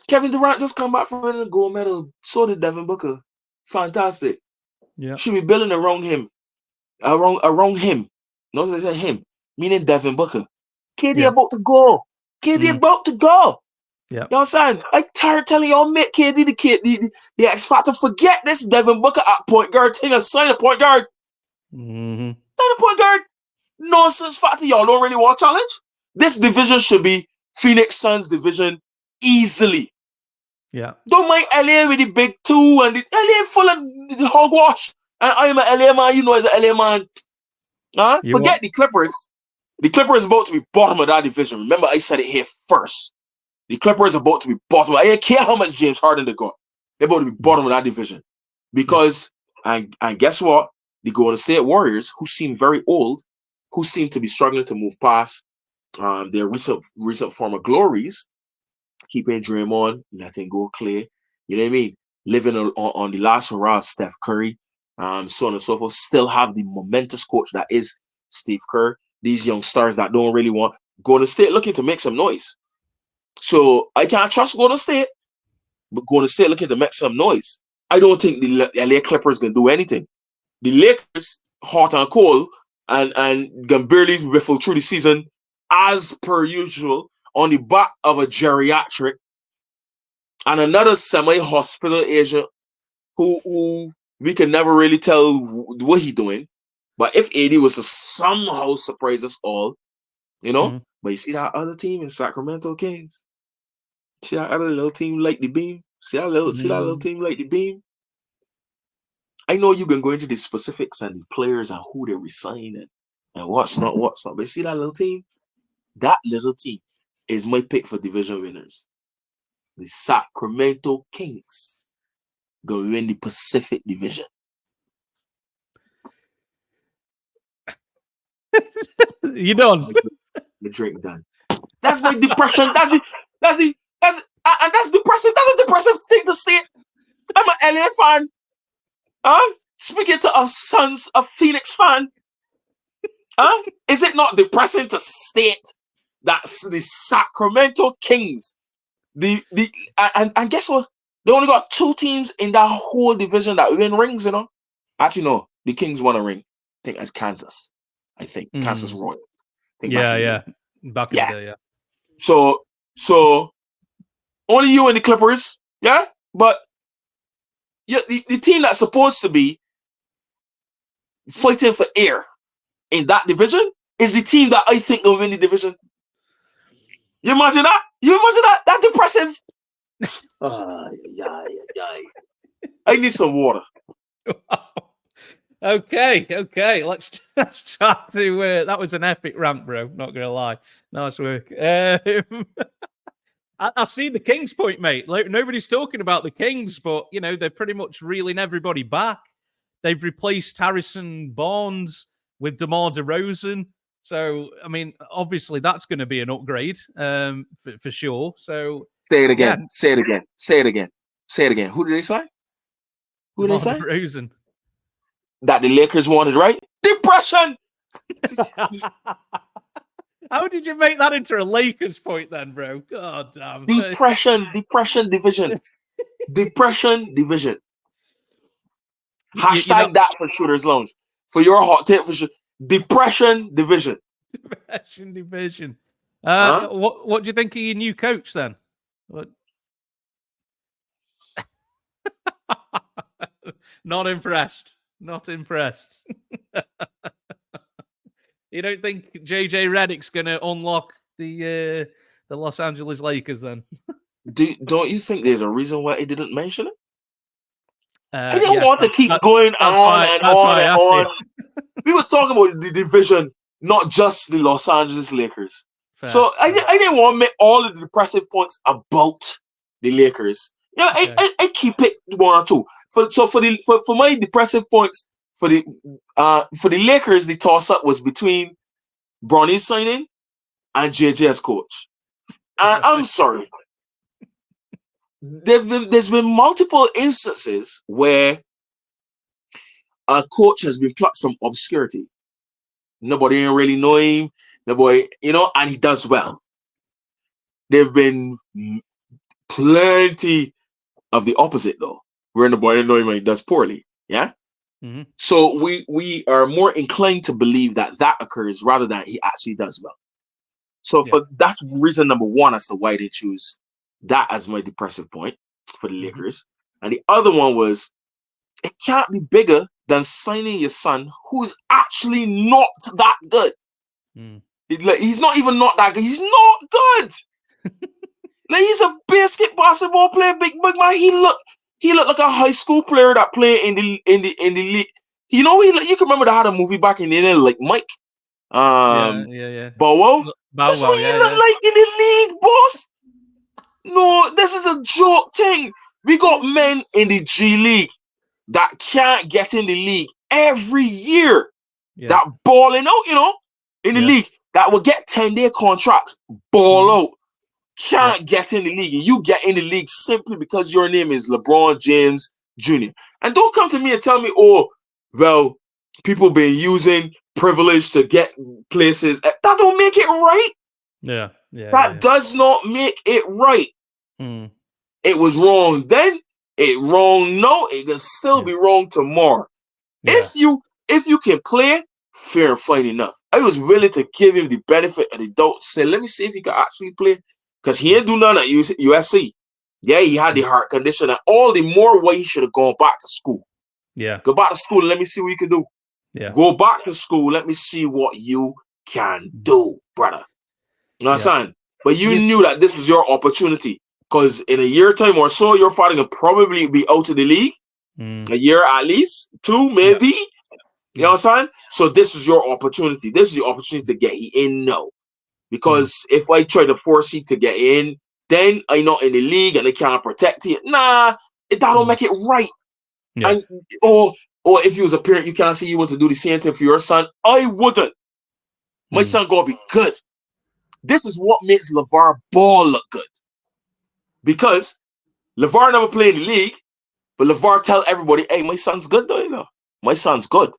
Kevin Durant just come back from winning a gold medal. So did Devin Booker. Fantastic. Yeah. Should be building around him. Around him. Notice I said him. Meaning Devin Booker. KD about to go. KD about to go. Yeah. You know what I'm saying? I tired telling y'all, make KD the X Factor. Forget this Devin Booker at point guard thing and sign a point guard. Mm-hmm. Sign a point guard. Nonsense factor. Y'all don't really want challenge. This division should be Phoenix Suns division easily. Yeah. Don't mind LA with the big 2 and the LA full of the hogwash. And I'm an LA man, you know, as an LA man. Forget the Clippers. The Clippers are about to be bottom of that division. Remember, I said it here first. The Clippers are about to be bottom. I don't care how much James Harden they got. They're about to be bottom of that division. Because, and guess what? The Golden State Warriors, who seem very old, who seem to be struggling to move past their recent former glories, keeping Draymond, letting go Clay, you know what I mean? Living on the last hurrah of Steph Curry, so on and so forth, still have the momentous coach that is Steve Kerr. These young stars that don't really want Golden State looking to make some noise. So I can't trust Golden State, but Golden State looking to make some noise. I don't think the LA Clippers can do anything. The Lakers, hot and cold, and can barely riffle through the season as per usual on the back of a geriatric and another semi-hospital agent who we can never really tell what he doing. But if AD was to somehow surprise us all, you know, but you see that other team in Sacramento Kings? See that other little team like the Beam? See that little team like the Beam? I know you can go into the specifics and the players and who they resign and what's not. But see that little team? That little team is my pick for division winners. The Sacramento Kings go win the Pacific Division. You done? The drink done. That's my depression. That's depressive. That's a depressive thing to say. I'm an LA fan. Speaking to a Phoenix fan. Is it not depressing to state that the Sacramento Kings, and guess what? They only got 2 teams in that whole division that win rings, you know? Actually, no. The Kings won a ring. I think as Kansas. Kansas Royals. Back in the day, yeah. So only you and the Clippers, yeah? But the team that's supposed to be fighting for air in that division is the team that I think will win the division. You imagine that? That's depressive. I need some water. Okay. Let's start to. That was an epic rant, bro. Not gonna lie. Nice work. I see the Kings point, mate. Like, nobody's talking about the Kings, but you know they're pretty much reeling everybody back. They've replaced Harrison Barnes with DeMar DeRozan. So, I mean, obviously that's going to be an upgrade for sure. So say it again. Yeah. Say it again. Who did they sign? Who did they sign? DeRozan. That the Lakers wanted, right? Depression. How did you make that into a Lakers point then, bro? God damn. Depression division. Depression division. Hashtag that for Shooters Lounge. For your hot take for sure. Depression division. Depression division. What do you think of your new coach then? What? Not impressed. You don't think JJ Redick's going to unlock the Los Angeles Lakers then? Don't you think there's a reason why he didn't mention it? I didn't want to keep going on. We was talking about the division, not just the Los Angeles Lakers. Fair. So I didn't want to make all of the depressive points about the Lakers. Yeah, okay. I keep it 1 or 2. For my depressive points for the Lakers, the toss up was between Bronny's signing and JJ as coach. And I'm sorry. There's been multiple instances where a coach has been plucked from obscurity. Nobody didn't really know him. Nobody, and he does well. There've been plenty of the opposite though, where nobody didn't know him and he does poorly. Yeah. Mm-hmm. So we are more inclined to believe that occurs rather than he actually does well. So that's reason number 1 as to why they choose that as my depressive point for the Lakers. And the other one was, it can't be bigger than signing your son who's actually not that good. He's not even not that good. He's not good. He's a basic basketball player, big man. He looked like a high school player that played in the league. You can remember they had a movie back in the day, like Mike. Yeah. Bow Wow. That's what he looked like in the league, boss. No, this is a joke thing. We got men in the G League that can't get in the league every year. That balling out, in the league, that will get 10-day contracts, ball out, can't get in the league. And you get in the league simply because your name is LeBron James Jr. And don't come to me and tell me, people been using privilege to get places. That don't make it right. That does not make it right. It was wrong then. It wrong now. It can still be wrong tomorrow. If you can play, fair and fine enough. I was willing to give him the benefit of the doubt. Say, let me see if he can actually play. Because he ain't do none at USC. Yeah, he had the heart condition. And all the more why he should have gone back to school. Yeah. Go back to school and let me see what you can do. Yeah. Go back to school. Let me see what you can do, brother. You know what I'm saying? But you knew that this was your opportunity. Because in a year time or so, your father can probably be out of the league. A year at least. 2, maybe. You know what I'm saying? So this is your opportunity. This is the opportunity to get in now. Because if I try to force you to get in, then I'm not in the league and they can't protect you. Nah, that don't make it right. Yeah. And or if you was a parent, you can't see you want to do the same thing for your son. I wouldn't. My son gonna be good. This is what makes LeVar Ball look good. Because LeVar never played in the league, but LeVar tell everybody, hey, my son's good though, you know. My son's good.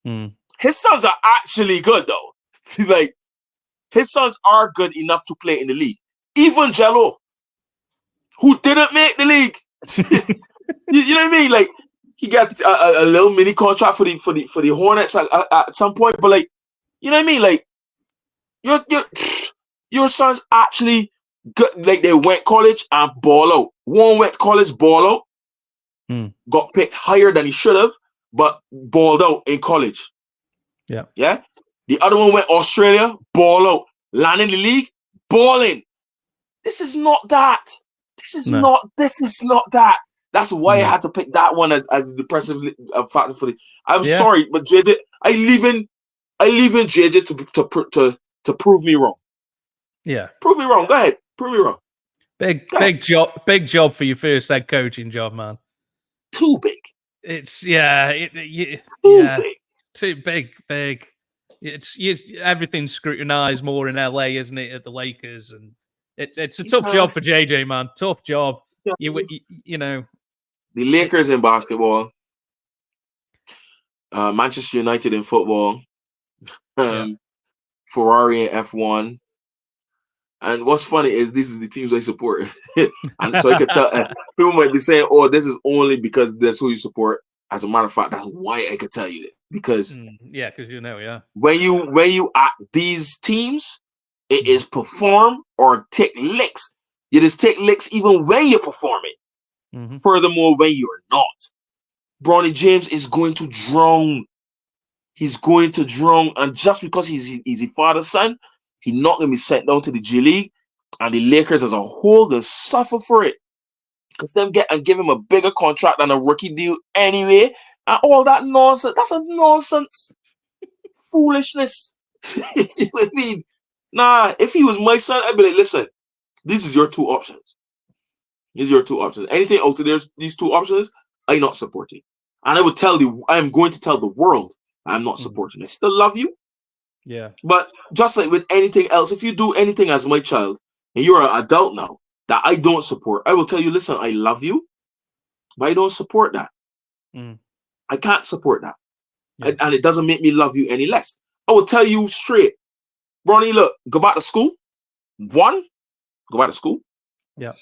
His sons are actually good though. Like, his sons are good enough to play in the league. Even Jello, who didn't make the league. you know what I mean? Like, he got a little mini contract for the Hornets at some point, but like, you know what I mean? Like, your sons actually good. Like, they went college and ball out. One went college, ball out, got picked higher than he should have, but balled out in college. Yeah. The other one went Australia, ball out, land in the league, balling. This is not that. This is not that. That's why I had to pick that one as a depressive factor for the. I'm sorry, but JJ, I leave in JJ to prove me wrong. Yeah, prove me wrong. Go ahead, prove me wrong. Big job for your first head coaching job, man. Too big. It's big. Too big. It's everything's scrutinized more in LA, isn't it? At the Lakers, and it's a tough job for JJ, man. Tough job. You know, the Lakers in basketball, Manchester United in football, Ferrari in F1. And what's funny is this is the teams I support, and so I could tell people might be saying, "Oh, this is only because that's who you support." As a matter of fact, that's why I could tell you that, because because when you at these teams, it is perform or take licks. You just take licks even when you're performing. Furthermore, when you're not, Bronny James is going to drown. He's going to drown, and just because he's his father's son, he's not going to be sent down to the G League, and the Lakers as a whole will suffer for it. Because them give him a bigger contract than a rookie deal anyway, and all that nonsense. That's a nonsense. Foolishness. You know what I mean? Nah, if he was my son, I'd be like, listen, these is your two options. These are your two options. Anything out there, these two options, I'm not supporting. And I'm going to tell the world I'm not supporting. I still love you. Yeah. But just like with anything else, if you do anything as my child, and you're an adult now, that I don't support, I will tell you, listen, I love you, but I don't support that. I can't support that. Yeah. And it doesn't make me love you any less. I will tell you straight, Bronny, look, go back to school. 1, go back to school. Yeah.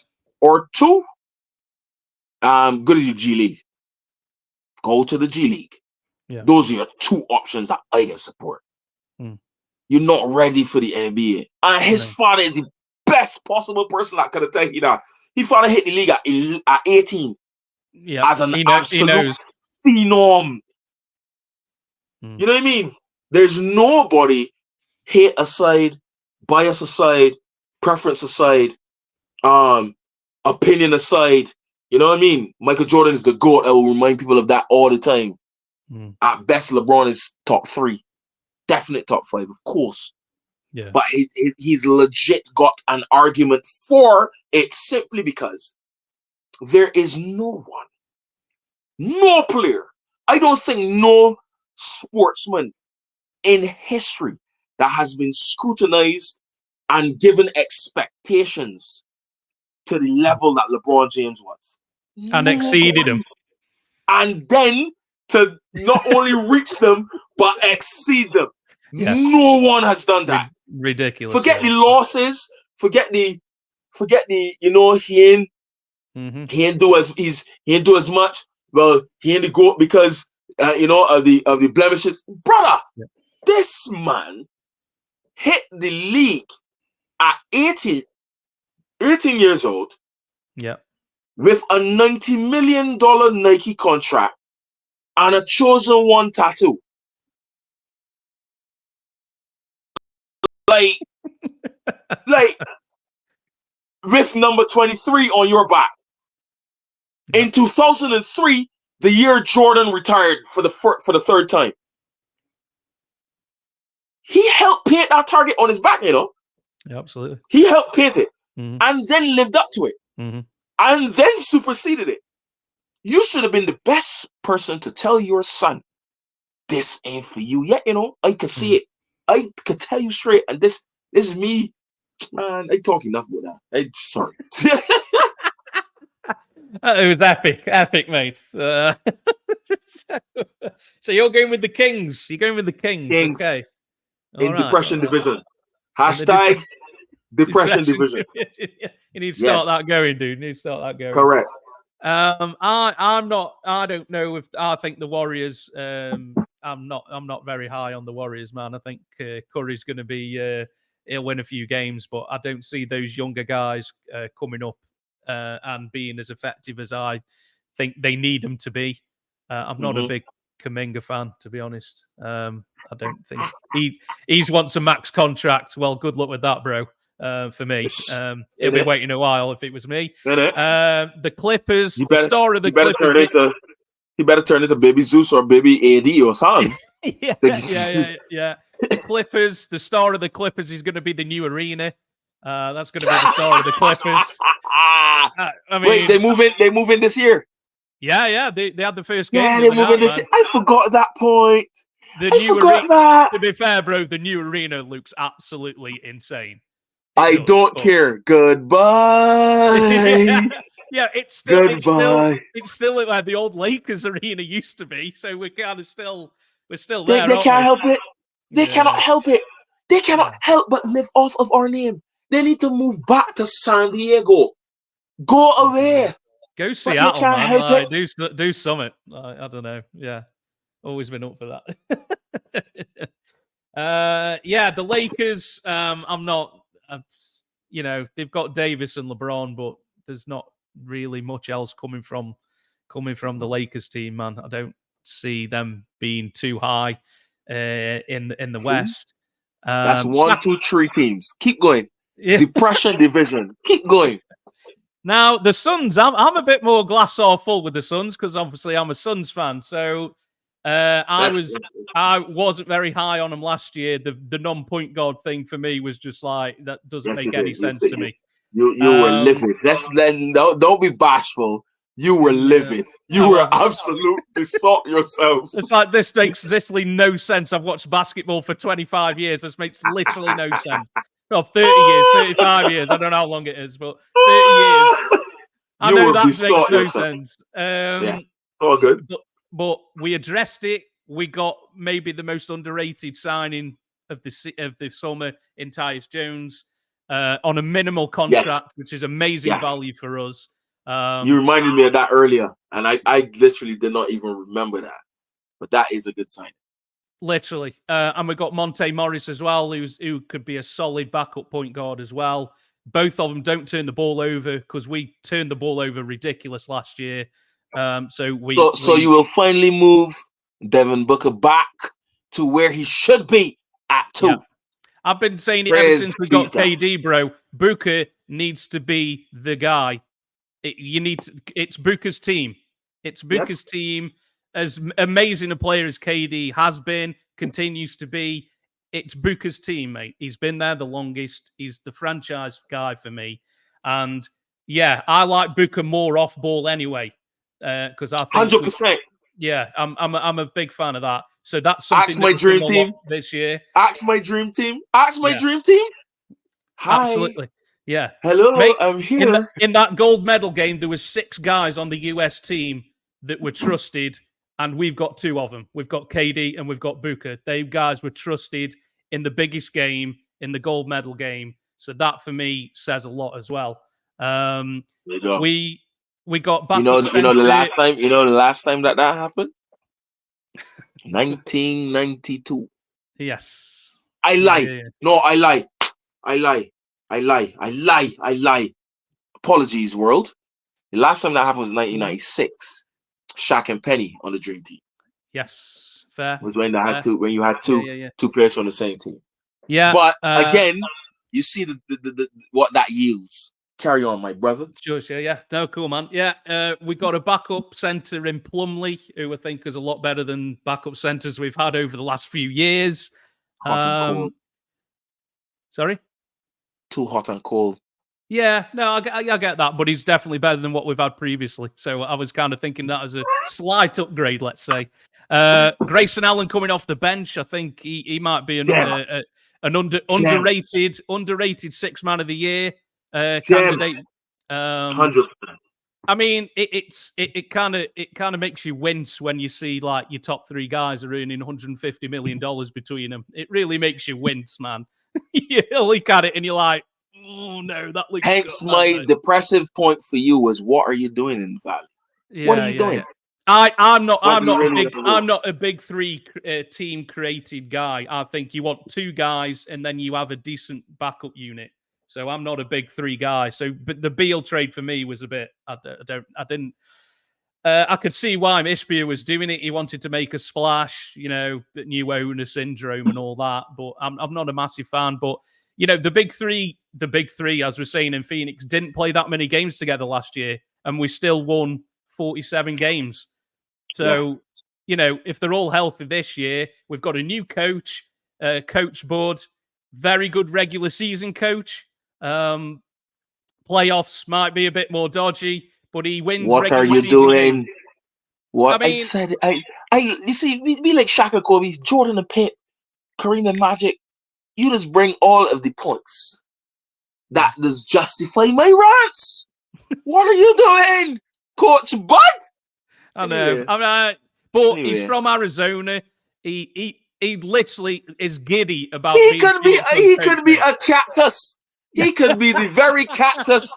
Or 2, go to the G League. Go to the G League. Yeah. Those are your 2 options that I can support. You're not ready for the NBA. And his father is the best possible person that could have taken you that. His father hit the league at 18. Yeah. As an absolute phenom. You know what I mean? There's nobody, hate aside, bias aside, preference aside, opinion aside. You know what I mean? Michael Jordan is the GOAT. I will remind people of that all the time. At best, LeBron is top 3. Definite top 5, of course. Yeah. But he's legit got an argument for it simply because there is no player, I don't think no sportsman in history that has been scrutinized and given expectations to the level that LeBron James was. And exceeded him. And then to not only reach them, but exceed them. Yeah. No one has done that. Ridiculous. Forget the losses. Forget the. You know, he ain't do as much. Well, he ain't go because of the blemishes, brother. Yeah. This man hit the league at 18 years old. Yeah. With a $90 million Nike contract and a chosen one tattoo. Like with number 23 on your back. Yeah. In 2003, the year Jordan retired for the third time. He helped paint that target on his back, Yeah, absolutely. He helped paint it and then lived up to it and then superseded it. You should have been the best person to tell your son, this ain't for you yet, I could see it. I could tell you straight, and this is me. Man, I talk enough about that. Sorry. It was epic, mate. So you're going with the Kings. You're going with the Kings. Okay. In Depression Division. Hashtag Depression Division. You need to start that going, dude. You need to start that going. Correct. I'm not. I don't know if I think the Warriors. I'm not very high on the Warriors, man. I think Curry's going to be. He'll win a few games, but I don't see those younger guys coming up and being as effective as I think they need them to be. I'm not a big Kuminga fan, to be honest. I don't think he's wants a max contract. Well, good luck with that, bro. For me, he'll be waiting a while if it was me. The Clippers, the star of the Clippers. He better turn into Baby Zeus or Baby AD or something. Yeah. The Clippers, the star of the Clippers is going to be the new arena. That's going to be the star of the Clippers. Wait, they move in this year. Yeah, they had the first game. Yeah, they move in this year. I forgot that point. To be fair, bro, the new arena looks absolutely insane. I don't care. Goodbye. Yeah, it's still like the old Lakers arena used to be. So we're kind of we're still there. They can't help it. They cannot help it. They cannot help but live off of our name. They need to move back to San Diego. Go away. Go Seattle, man. Like, do summit. I don't know. Yeah, always been up for that. The Lakers. I'm not. They've got Davis and LeBron, but there's not really much else coming from the Lakers team, man. I don't see them being too high in the West. That's 1, 2, 3 teams. Keep going. Yeah. Depression Division. Keep going. Now the Suns. I'm a bit more glass half full with the Suns because obviously I'm a Suns fan. So I wasn't very high on them last year. The non-point guard thing for me was just like that doesn't make any sense to me. You were livid. Don't be bashful. You were livid. You were absolute besought yourself. It's like this makes literally no sense. I've watched basketball for 25 years. This makes literally no sense. Well, 30 years, 35 years. I don't know how long it is, but 30 years. I know that makes no sense. All good. But we addressed it. We got maybe the most underrated signing of the summer in Tyus Jones on a minimal contract, which is amazing value for us. You reminded me of that earlier, and I literally did not even remember that. But that is a good sign. Literally. And we got Monte Morris as well, who could be a solid backup point guard as well. Both of them don't turn the ball over because we turned the ball over ridiculous last year. So you will finally move Devin Booker back to where he should be at 2. Yeah. I've been saying it ever since we got KD, bro. Booker needs to be the guy. It's Booker's team. It's Booker's team. As amazing a player as KD has been, continues to be, it's Booker's team, mate. He's been there the longest. He's the franchise guy for me. And yeah, I like Booker more off ball anyway. Because I think 100%. I'm a big fan of that. So that's something. Ask my dream team this year. Ask my dream team. Ask my dream team. Hi. Absolutely. Yeah. Hello, mate, I'm here. In that gold medal game, there was 6 guys on the US team that were trusted. And we've got 2 of them. We've got KD and we've got Booker. They guys were trusted in the biggest game, in the gold medal game. So that for me says a lot as well. There you go. We got back. You know the last time that happened? 1992. Yes. I lie. Yeah. No, I lie. I lie. Apologies, world. The last time that happened was 1996. Shaq and Penny on the Dream Team. Yes. Fair. Was when you had Yeah. two players from the same team. Yeah. But again, you see the what that yields. Carry on, my brother. Sure. Yeah. No, cool, man. Yeah. We got a backup centre in Plumley, who I think is a lot better than backup centres we've had over the last few years. Hot and cold. Sorry? Too hot and cold. Yeah, no, I get that, but he's definitely better than what we've had previously. So I was kind of thinking that as a slight upgrade, let's say. Grayson Allen coming off the bench, I think he might be an underrated six man of the year candidate. 100%. I mean, it kind of makes you wince when you see like your top three guys are earning $150 million between them. It really makes you wince, man. You look at it and you're like, oh no, that looks Hence, good, my depressive point for you was, what are you doing in the Valley? What are you doing? Yeah. I'm not a big three team created guy. I think you want two guys and then you have a decent backup unit. So I'm not a big three guy. So, but the Beal trade for me was a bit. I could see why Ishbia was doing it. He wanted to make a splash, new owner syndrome and all that. But I'm not a massive fan. But the big three, as we're saying in Phoenix, didn't play that many games together last year, and we still won 47 games. So, if they're all healthy this year, we've got a new coach, Coach Bud, very good regular season coach. Playoffs might be a bit more dodgy, but he wins. What are you doing? What I said, you see, we like Shaka Kobe, Jordan and Pitt, Kareem and Magic. You just bring all of the points that does justify my rants. What are you doing, Coach Bud? I know. But he's from Arizona. He literally is giddy about. He could be a cactus. He could be the very cactus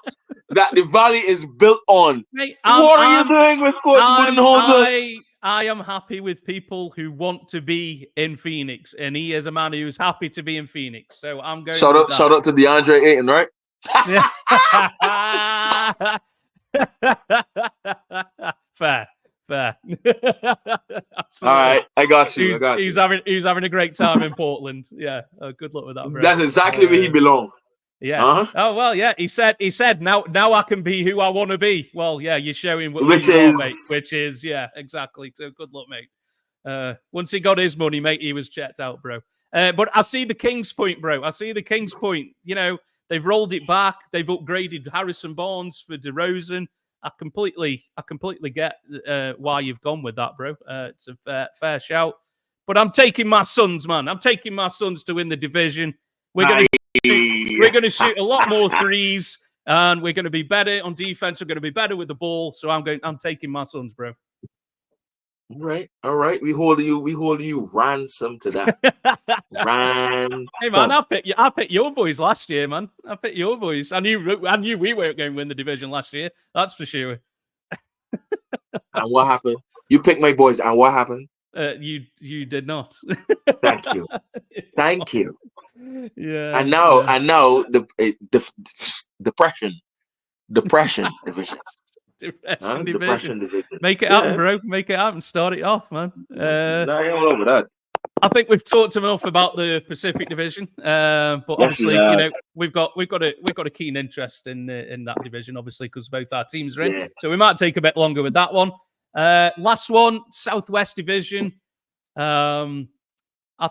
that the Valley is built on. Mate, what are you doing with Coach Budenholzer? I am happy with people who want to be in Phoenix, and he is a man who's happy to be in Phoenix. So I'm going. Shout out to DeAndre Ayton, right? Fair. All right, I got you. He's having a great time in Portland. Yeah, good luck with that, bro. That's exactly where he belongs. Yeah. Uh-huh. Oh well, yeah. He said now I can be who I want to be. Well, yeah, you're showing which is yeah, exactly. So good luck, mate. Once he got his money, mate, he was checked out, bro. But I see the King's point, bro. I see the King's point. They've rolled it back. They've upgraded Harrison Barnes for DeRozan. I completely get why you've gone with that, bro. It's a fair shout. But I'm taking my Suns, man. I'm taking my Suns to win the division. We're going to shoot a lot more threes, and we're going to be better on defense. We're going to be better with the ball. So I'm taking my Suns, bro. All right. We hold you ransom to that. Ransom. Hey man, I picked your boys last year, man. I picked your boys. I knew we weren't going to win the division last year. That's for sure. And what happened? You picked my boys, and what happened? You did not. Thank you. Yeah. And now the depression division. Depression division. Make it happen, bro. Make it happen. Start it off, man. I ain't all over that. I think we've talked enough about the Pacific Division, but obviously, we've got a keen interest in that division, obviously, because both our teams are in. Yeah. So we might take a bit longer with that one. Last one, Southwest Division. I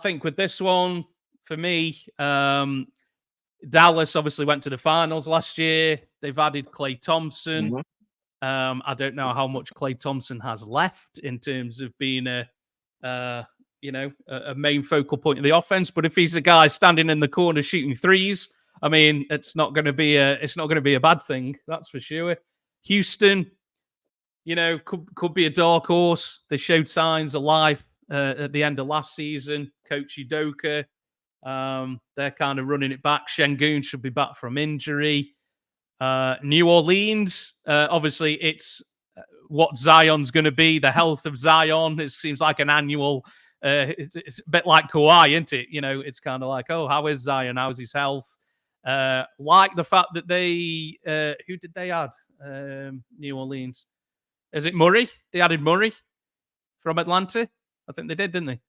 think with this one, for me, Dallas obviously went to the finals last year. They've added Klay Thompson. Mm-hmm. I don't know how much Klay Thompson has left in terms of being a main focal point of the offense. But if he's a guy standing in the corner shooting threes, I mean, it's not going to be a bad thing. That's for sure. Houston, could be a dark horse. They showed signs of life at the end of last season. Coach Udoka, they're kind of running it back. Şengün should be back from injury. New Orleans, obviously, it's what Zion's going to be, the health of Zion. It seems like an annual it's a bit like Kawhi, isn't it? You know, it's kind of like, oh, how is Zion? How's his health? Like the fact that they, who did they add? New Orleans. Is it Murray? They added Murray from Atlanta. I think they did, didn't they?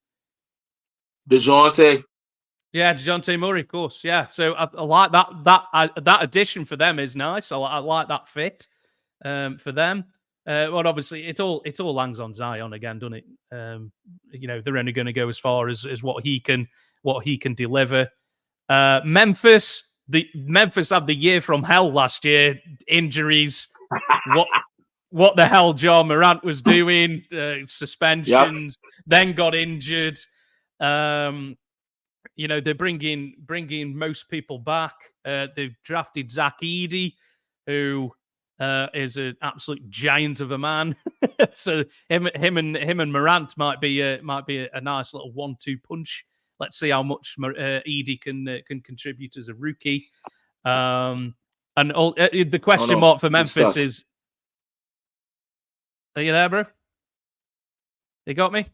DeJounte. Yeah, DeJounte Murray, of course. Yeah, so I like that addition for them is nice. I like that fit for them. Well, obviously, it all hangs on Zion again, doesn't it? You know, they're only going to go as far as what he can deliver. Memphis had the year from hell last year. Injuries. What the hell John Morant was doing? Suspensions. Yep. Then got injured. You know, they're bringing most people back. They've drafted Zach Edey, who is an absolute giant of a man. So him and Morant might be a nice little 1-2 punch. Let's see how much Edey can contribute as a rookie. And the question mark for Memphis is: are you there, bro? You got me?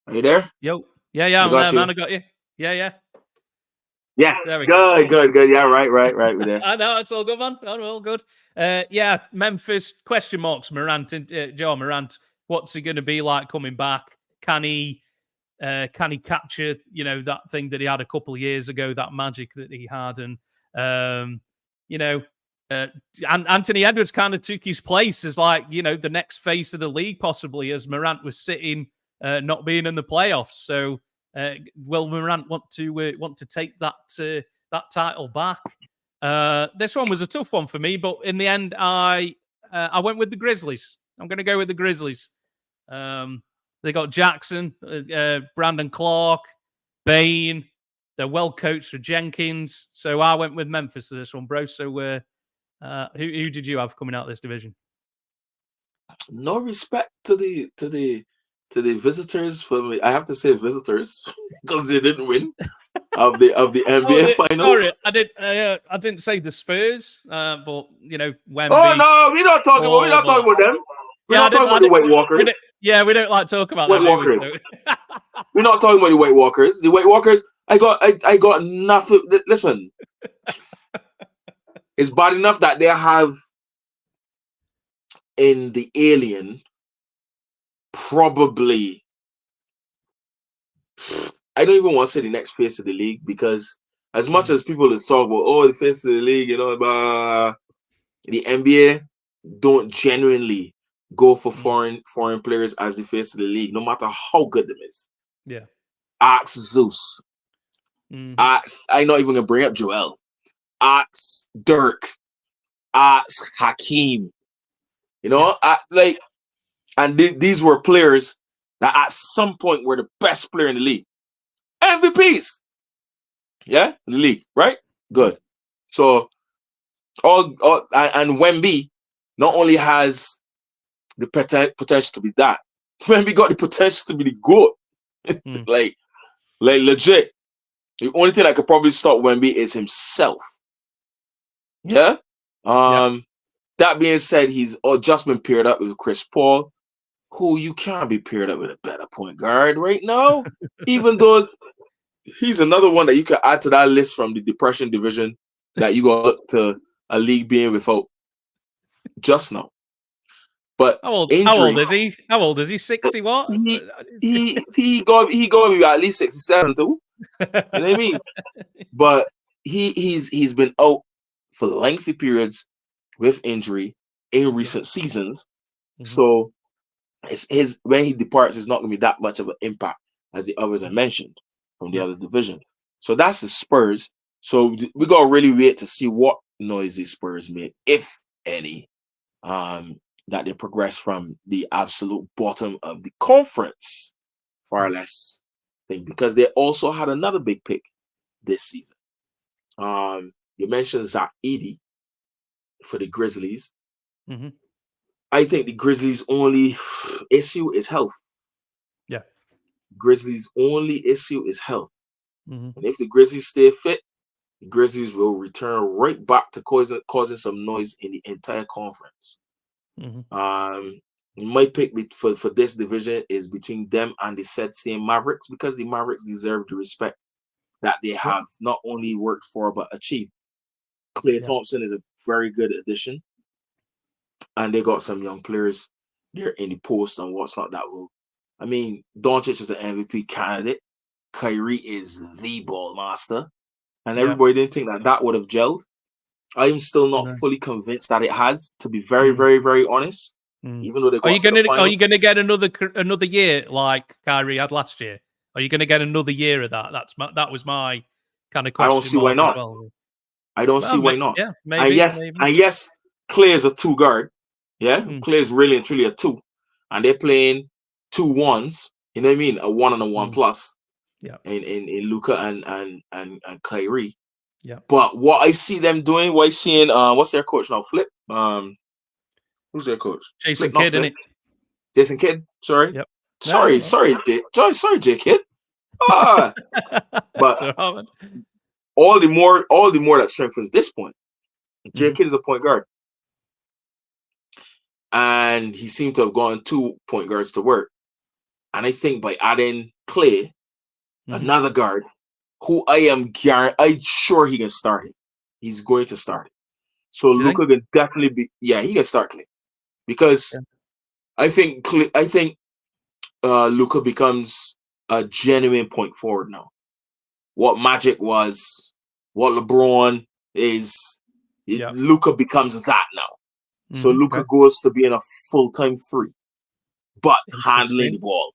Are you there? Yo. Yeah, I'm there, man. I got you. Yeah. Yeah, there we go. Good. Yeah, right. We're there. I know, it's all good, man. All good. Yeah, Memphis, question marks, Morant, John Morant. What's he going to be like coming back? Can he capture, you know, that thing that he had a couple of years ago, that magic that he had? And, you know, and Anthony Edwards kind of took his place as, like, you know, the next face of the league, possibly, as Morant was sitting, not being in the playoffs. So, will Morant want to take that title back? This one was a tough one for me, but in the end, I went with the Grizzlies. I'm going to go with the Grizzlies. They got Jackson, Brandon Clark, Bain. They're well coached for Jenkins, so I went with Memphis for this one, bro. So, who did you have coming out of this division? No respect to the visitors for me. I have to say visitors because they didn't win of the NBA finals. Sorry, I didn't say the Spurs, but you know, Wemby. Oh no, we're not talking about them. We're not talking about the White Walkers. We don't like talking about White Walkers. We're not talking about the White Walkers. The White Walkers. I got nothing. Listen, it's bad enough that they have in the Alien probably. I don't even want to say the next face of the league, because as much as people is talk about, the face of the league, you know, the NBA don't genuinely go for foreign players as the face of the league, no matter how good them is. Yeah. Ask Zeus. Ask, I'm not even gonna bring up Joel. Ask Dirk. Ask Hakeem. You know, these were players that at some point were the best player in the league. MVPs. Yeah, in the league, right? Good. So and Wemby not only has the potential to be that, Wemby got the potential to be the GOAT. like legit. The only thing that could probably stop Wemby is himself. Yeah. That being said, he's just been paired up with Chris Paul, who you can't be paired up with a better point guard right now. Even though he's another one that you could add to that list from the depression division that you got to a league being without just now. But how old is he? How old is he? 60 what? He got to be at least 67 too. You know what I mean? But he's been out for lengthy periods with injury in recent seasons. So when he departs, it's not going to be that much of an impact as the others I mentioned from the other division. So that's the Spurs. So we got to really wait to see what noise the Spurs made, if any, that they progress from the absolute bottom of the conference, far less thing, because they also had another big pick this season. You mentioned Zach Edey for the Grizzlies. I think the Grizzlies' only issue is health. Yeah. Grizzlies' only issue is health. And if the Grizzlies stay fit, the Grizzlies will return right back to causing some noise in the entire conference. My pick for this division is between them and the said same Mavericks, because the Mavericks deserve the respect that they have not only worked for but achieved. Klay Thompson is a very good addition, and they got some young players there in the post and what's not that will. I mean, Doncic is an MVP candidate. Kyrie is the ball master, and everybody didn't think that would have gelled. I am still not fully convinced that it has, to be very, very, very honest. Even though they got to the final. Are you gonna get another year like Kyrie had last year? Are you gonna get another year of that? That was my kind of question. I don't see why not. I don't see why not. Yeah, maybe. And yes, Klay is a 2 guard. Yeah, Klay is really and truly a 2, and they're playing 2 1s. You know what I mean? A 1 and a 1 plus. Yeah. In Luka and Kyrie. Yeah. But what I see them doing, what I seeing, what's their coach now? Flip. Who's their coach? Jason Kidd, isn't it? Jason Kidd. Sorry. Yep. Sorry, J Kidd. But all the more that strengthens this point. J Kidd is a point guard, and he seemed to have gotten 2 point guards to work. And I think by adding Klay, another guard, who I'm sure he can start it. He's going to start it. So Luka can definitely be. Yeah, he can start Klay, because I think Luka becomes a genuine point forward now. What Magic was, what LeBron is, Luka becomes that now. So Luka goes to being a full-time 3, but handling the ball.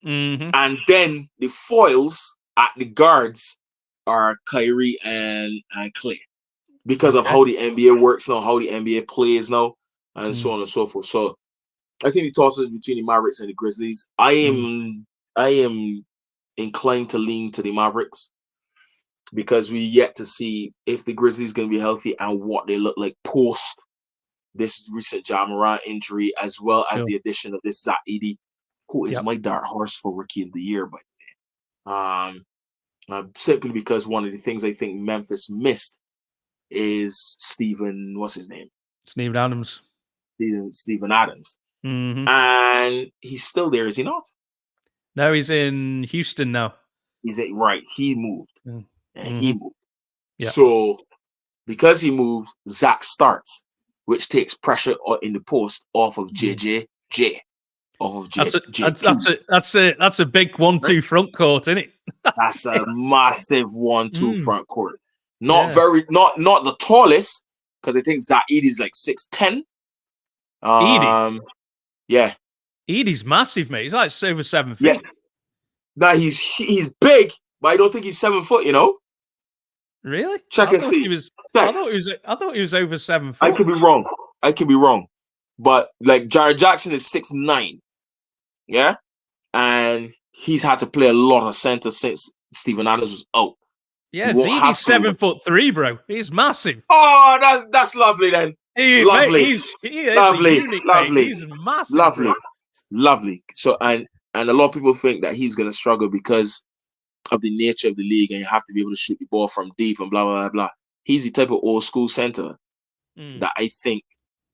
And then the foils at the guards are Kyrie and Klay, because of how the NBA works now, how the NBA plays now, and so on and so forth. So I think the tosses between the Mavericks and the Grizzlies. I am inclined to lean to the Mavericks, because we yet to see if the Grizzlies going to be healthy and what they look like post this recent Ja Morant injury, as well as the addition of this Zach Edey, who is my dark horse for Rookie of the Year, by the way. Simply because one of the things I think Memphis missed is what's his name? Steven Adams. Steven Adams. And he's still there, is he not? No, he's in Houston now. Right? He moved. He moved. Yeah. So because he moved, Zach starts, which takes pressure in the post off of JJJ. That's a big 1-2 front court, isn't it? That's a massive 1-2 front court. Not the tallest, because I think Zach Edey's like 6'10". Edey? Yeah. Edey's massive, mate. He's like over 7 feet. Yeah. Nah, he's big, but I don't think he's 7 foot, you know? Really? Check and see. I thought he was over 7 foot. I could be wrong. But like Jared Jackson is 6'9". Yeah? And he's had to play a lot of center since Steven Adams was out. Yeah, Edey's 7'3", bro. He's massive. Oh, that's lovely then. Lovely. He is lovely. A unit, lovely. He's massive. Lovely. So and a lot of people think that he's gonna struggle because of the nature of the league, and you have to be able to shoot the ball from deep and blah blah blah blah. He's the type of old school center that I think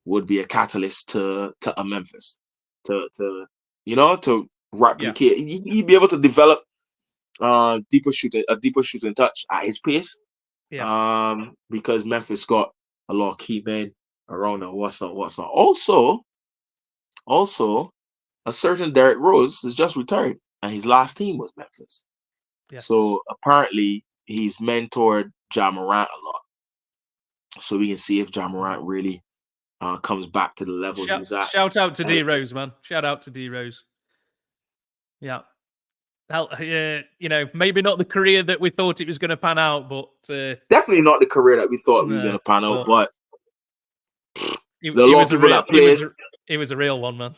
would be a catalyst to a Memphis to replicate. He'd be able to develop a deeper shooting touch at his pace. Yeah. Because Memphis got a lot of key men around and what's not. Also, a certain Derrick Rose has just retired, and his last team was Memphis. Yes. So apparently he's mentored Ja Morant a lot. So we can see if Ja Morant really comes back to the level he was at. Shout out to D Rose, man. Shout out to D Rose. Yeah. Maybe not the career that we thought it was going to pan out, but definitely not the career that we thought it was going to pan out. But it was a real one, man.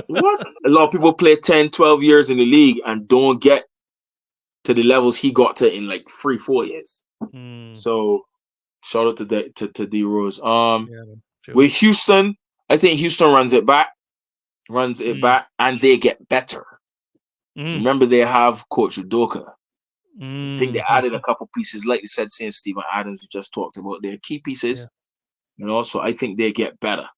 What? A lot of people play 10, 12 years in the league and don't get to the levels he got to in like 3-4 years. So shout out to D Rose. With Houston, I think Houston runs it back, and they get better. Remember, they have Coach Udoka. I think they added a couple pieces, like you said, saying Steven Adams, we just talked about their key pieces. So I think they get better.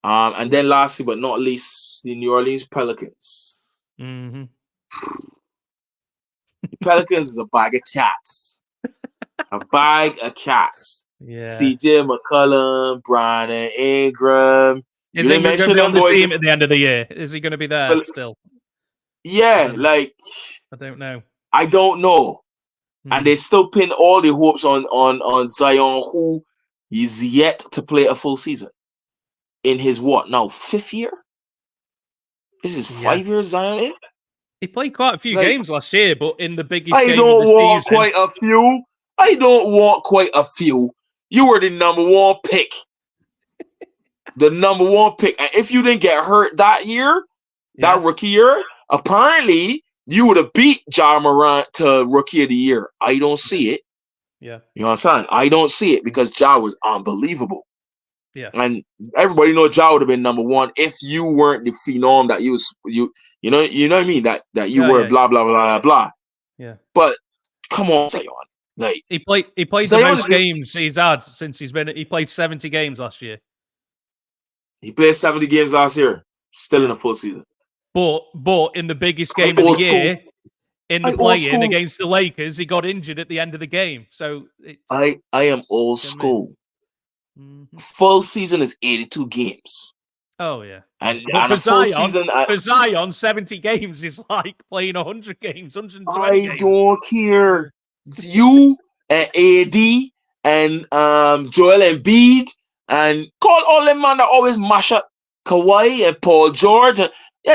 And then lastly but not least, the New Orleans Pelicans. Mm-hmm. The Pelicans is a bag of cats. A bag of cats. Yeah. CJ McCollum, Brandon Ingram. Is You didn't Ingram going mention to be on them the boys. team at the end of the year? Is he going to be there still? Yeah, like I don't know. I don't know. And they Mm. still pin all the hopes on Zion, who is yet to play a full season. In his what now? 5th year? This is 5 years Zion in? He played quite a few Like, games last year, but in the biggest I game of don't the want season. quite a few. I don't want quite a few. You were the number one pick. The number one pick. And if you didn't get hurt that year, that rookie year, apparently you would have beat Ja Morant to rookie of the year. I don't see it. Yeah. You know what I'm saying? I don't see it because Ja was unbelievable. Yeah. And everybody knows Ja would have been number one if you weren't the phenom that you know what I mean? That you were blah blah blah blah blah. Yeah. But come on, Zion. Like he played the most games he's had since he played 70 games last year. He played 70 games last year, still in a full season. But in the biggest game of the year, in the play-in against the Lakers, he got injured at the end of the game. So I am old school. Mm-hmm. Full season is 82 games. Oh yeah. And for Zion, 70 games is like playing 100 games, 120 games. I don't care. It's you and AD and Joel Embiid and call all them man that always mash up Kawhi and Paul George. And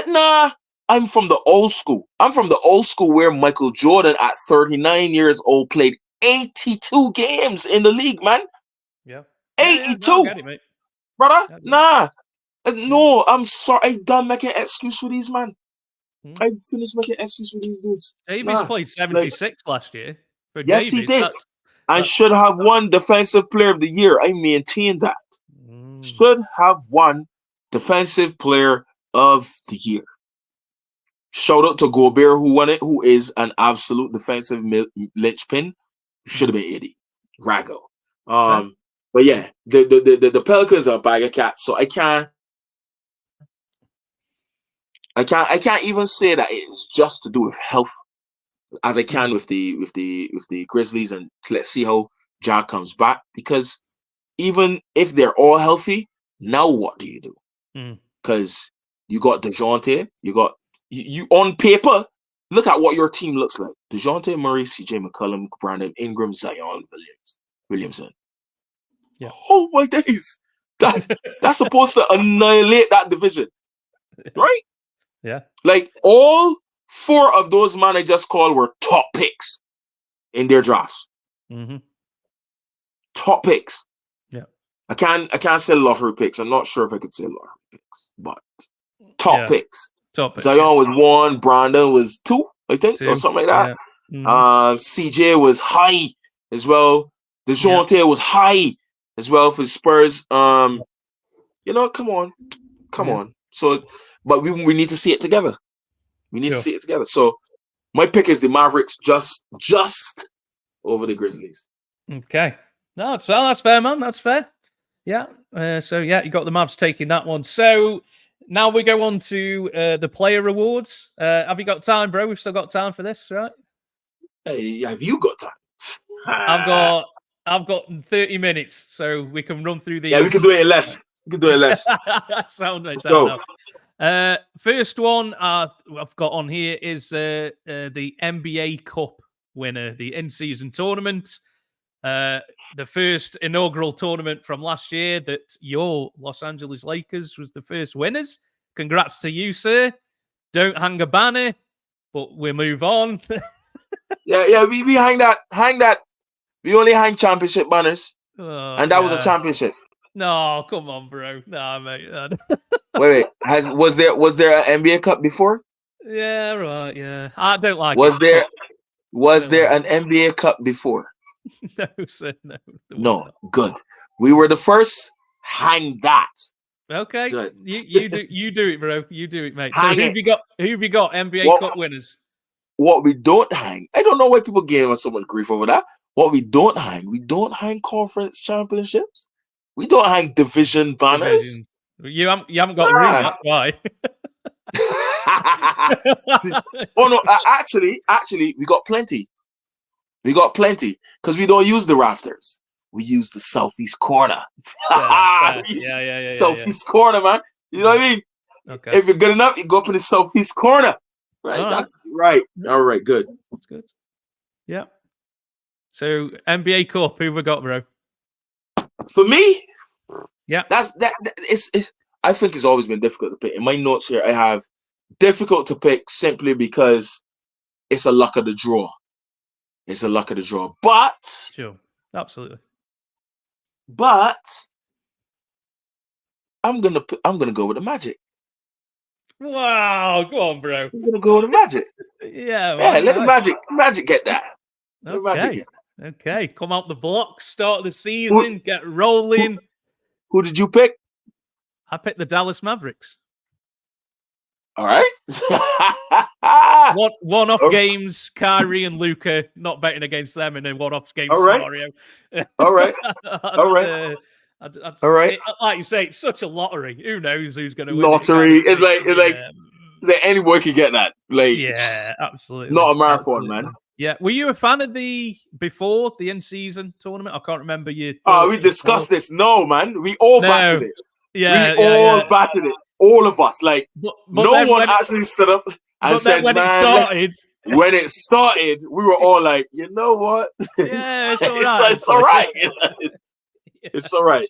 nah, I'm from the old school. I'm from the old school where Michael Jordan at 39 years old played 82 games in the league, man. Yeah. 82. No, I get it, mate. Brother, nah. No, I'm sorry. I done making an excuse for these, man. I finished making an excuse for these dudes. Davies played 76 last year. Yes, he did. And should have won Defensive Player of the Year. I maintain that. Should have won Defensive Player of the Year. Shout out to Gobert who won it, who is an absolute defensive linchpin. Should have been Eddie Rago. But yeah, the Pelicans are a bag of cats, so I can't even say that it's just to do with health, as I can with the Grizzlies, and let's see how Ja comes back. Because even if they're all healthy, now what do you do? Because you got DeJounte, you on paper, look at what your team looks like: DeJounte Murray, CJ McCollum, Brandon Ingram, Zion Williamson. Yeah. Oh my days! That's supposed to annihilate that division, right? Yeah. Like all 4 of those men I just called were top picks in their drafts. Mm-hmm. Top picks. Yeah. I can't say lottery picks. I'm not sure if I could say lottery picks, but top picks. Top picks. Zion was 1, Brandon was 2, I think, 2. Or something like that. Yeah. Mm-hmm. CJ was high as well. DeJounte was high as well for the Spurs. Come on. So, but we need to see it together. We need to see it together. So, my pick is the Mavericks just over the Grizzlies. Okay. No, that's fair, man. That's fair. Yeah. So, you got the Mavs taking that one. So, now we go on to the player awards. Have you got time, bro? We've still got time for this, right? Hey, have you got time? I've got 30 minutes, so we can run through these. Yeah, we can do it in less. Sound enough. First one I've got on here is the NBA Cup winner, the in-season tournament. The first inaugural tournament from last year that your Los Angeles Lakers was the first winners. Congrats to you, sir. Don't hang a banner, but we move on. Yeah, we hang that. We only hang championship banners. And that was a championship. No, come on, bro. Nah, mate. Wait. Was there an NBA Cup before? Yeah, right. Yeah, I don't like. Was there an NBA Cup before? No, sir. No. No. Good. We were the first. Hang that. Okay. Good. You do it, bro. You do it, mate. So who have you got? NBA Cup winners. What we don't hang. I don't know why people gave us so much grief over that. What we don't hang. We don't hang conference championships. We don't hang division banners. You haven't got the ring. That's why. Oh no! Actually, we got plenty. We got plenty because we don't use the rafters. We use the southeast corner. Yeah. Southeast corner, man. You know what I mean? Okay. If you're good enough, you go up in the southeast corner. Right. That's right. All right. Good. That's good. Yeah. So NBA Cup, who we got, bro? For me, yeah, that's that. I think it's always been difficult to pick. In my notes here, I have difficult to pick simply because it's a luck of the draw. It's a luck of the draw. But sure, absolutely. But I'm gonna go with the Magic. Wow, go on, bro. I'm gonna go with the Magic. Yeah, let the Magic get that. Okay, come out the blocks, start the season, get rolling. Who did you pick? I picked the Dallas Mavericks. All right. One-off games, Kyrie and Luka, not betting against them in a one-off game scenario. All right. All right. All right. Like you say, it's such a lottery. Who knows who's going to win? Lottery. It's like anyone can get that. Like, yeah, absolutely. Not a marathon, man. Yeah. Were you a fan of before the in-season tournament? I can't remember you. We discussed this. No, man. We all batted it. Yeah. We all batted it. All of us. Like, but no one actually stood up and said, when it started, we were all like, you know what? Yeah, it's all right. It's all right. It's all right.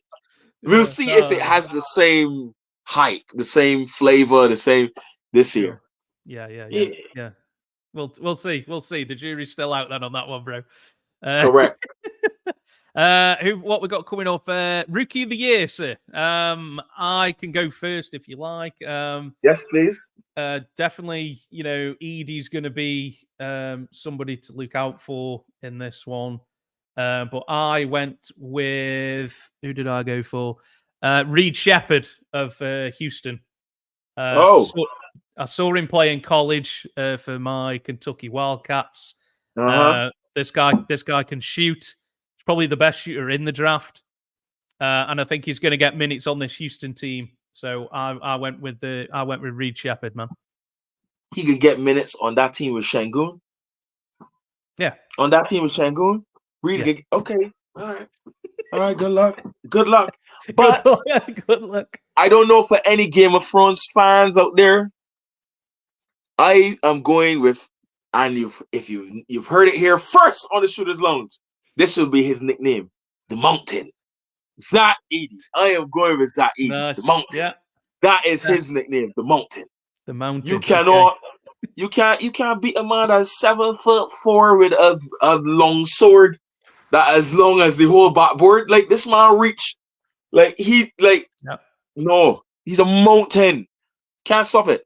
We'll see if it has the same hype, the same flavor, the same this year. Yeah. We'll see. We'll see. The jury's still out then on that one, bro. Correct. What we got coming up? Rookie of the Year, sir. I can go first if you like. Yes, please. Definitely, Edie's going to be somebody to look out for in this one. But I went with, who did I go for? Reed Shepherd of Houston. I saw him play in college for my Kentucky Wildcats. This guy can shoot. He's probably the best shooter in the draft, and I think he's going to get minutes on this Houston team. So I went with Reed Shepherd, man. He could get minutes on that team with Şengün. Yeah, on that team with Şengün. Reed, okay, all right. Good luck. But good luck. I don't know for any Game of Thrones fans out there. I am going with, and you've heard it here first on the Shooters Lounge. This will be his nickname, the Mountain. Zach Edey. I am going with Zach Edey, nice. the Mountain. Yeah. That is his nickname, the Mountain. The Mountain. You cannot, you can't beat a man that's 7'4" with a long sword that as long as the whole backboard. Like this man reach, no, he's a mountain. Can't stop it.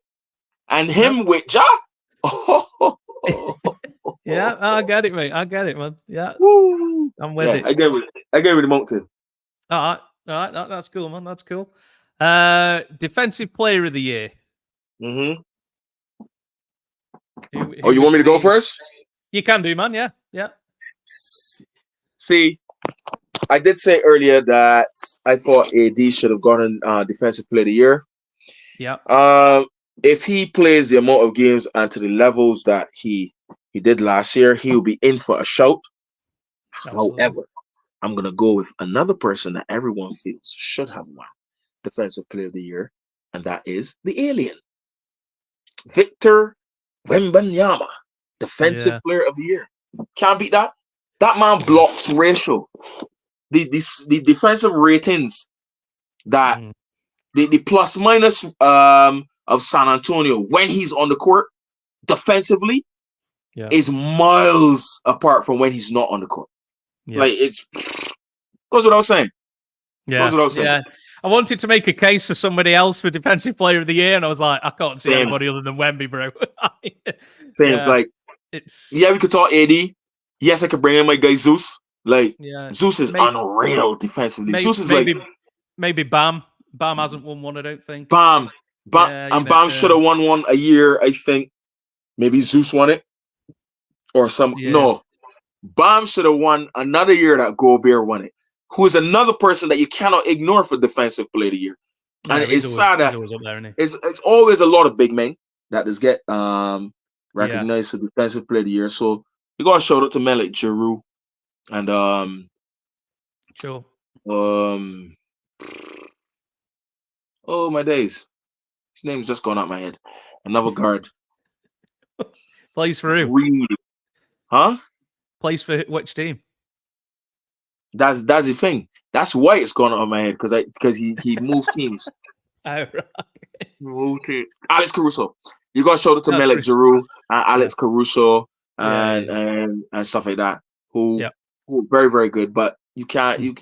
And him with Ja. Yeah, I get it, mate. I get it, man. Yeah, woo. I'm with it. I get with the Mountain. All right. That's cool, man. That's cool. Defensive Player of the Year. Mm-hmm. Who you want me to go first? You can do, man. Yeah. See, I did say earlier that I thought AD should have gotten Defensive Player of the Year. Yeah. If he plays the amount of games and to the levels that he did last year, he will be in for a shout. Absolutely. However, I'm going to go with another person that everyone feels should have won Defensive Player of the Year, and that is the Alien. Victor Wembanyama, Defensive Player of the Year. Can't beat that. That man blocks ratio. The defensive ratings that the plus minus of San Antonio when he's on the court defensively is miles apart from when he's not on the court. Yeah. Like it's goes without saying. Yeah. I wanted to make a case for somebody else for Defensive Player of the Year, and I was like, I can't see anybody other than Wemby, bro. We could talk AD. Yes, I could bring in my guy Zeus. Zeus is unreal defensively. Zeus is maybe Bam. Bam hasn't won one, I don't think. Bam should have won one a year, I think. Maybe Zeus won it. Or no. Bam should have won another year that Gobert won it. Who is another person that you cannot ignore for Defensive Player of the Year. And No, it's sad he's that always up there, isn't it's always a lot of big men that just get he? Yeah, recognized for defensive player of the year. So you got to shout out to men like Giroud and sure. um oh my days. His name's just gone out my head. Another guard. Plays for who? Really? Huh? Plays for which team? That's the thing. That's why it's gone out of my head because he moved teams. Oh, right. Moved teams. Alex Caruso. You got to shout out to That's men like Chris. Giroud and Yeah. Alex Caruso Yeah. and stuff like that. Who Yeah. who are very, very good, but you can't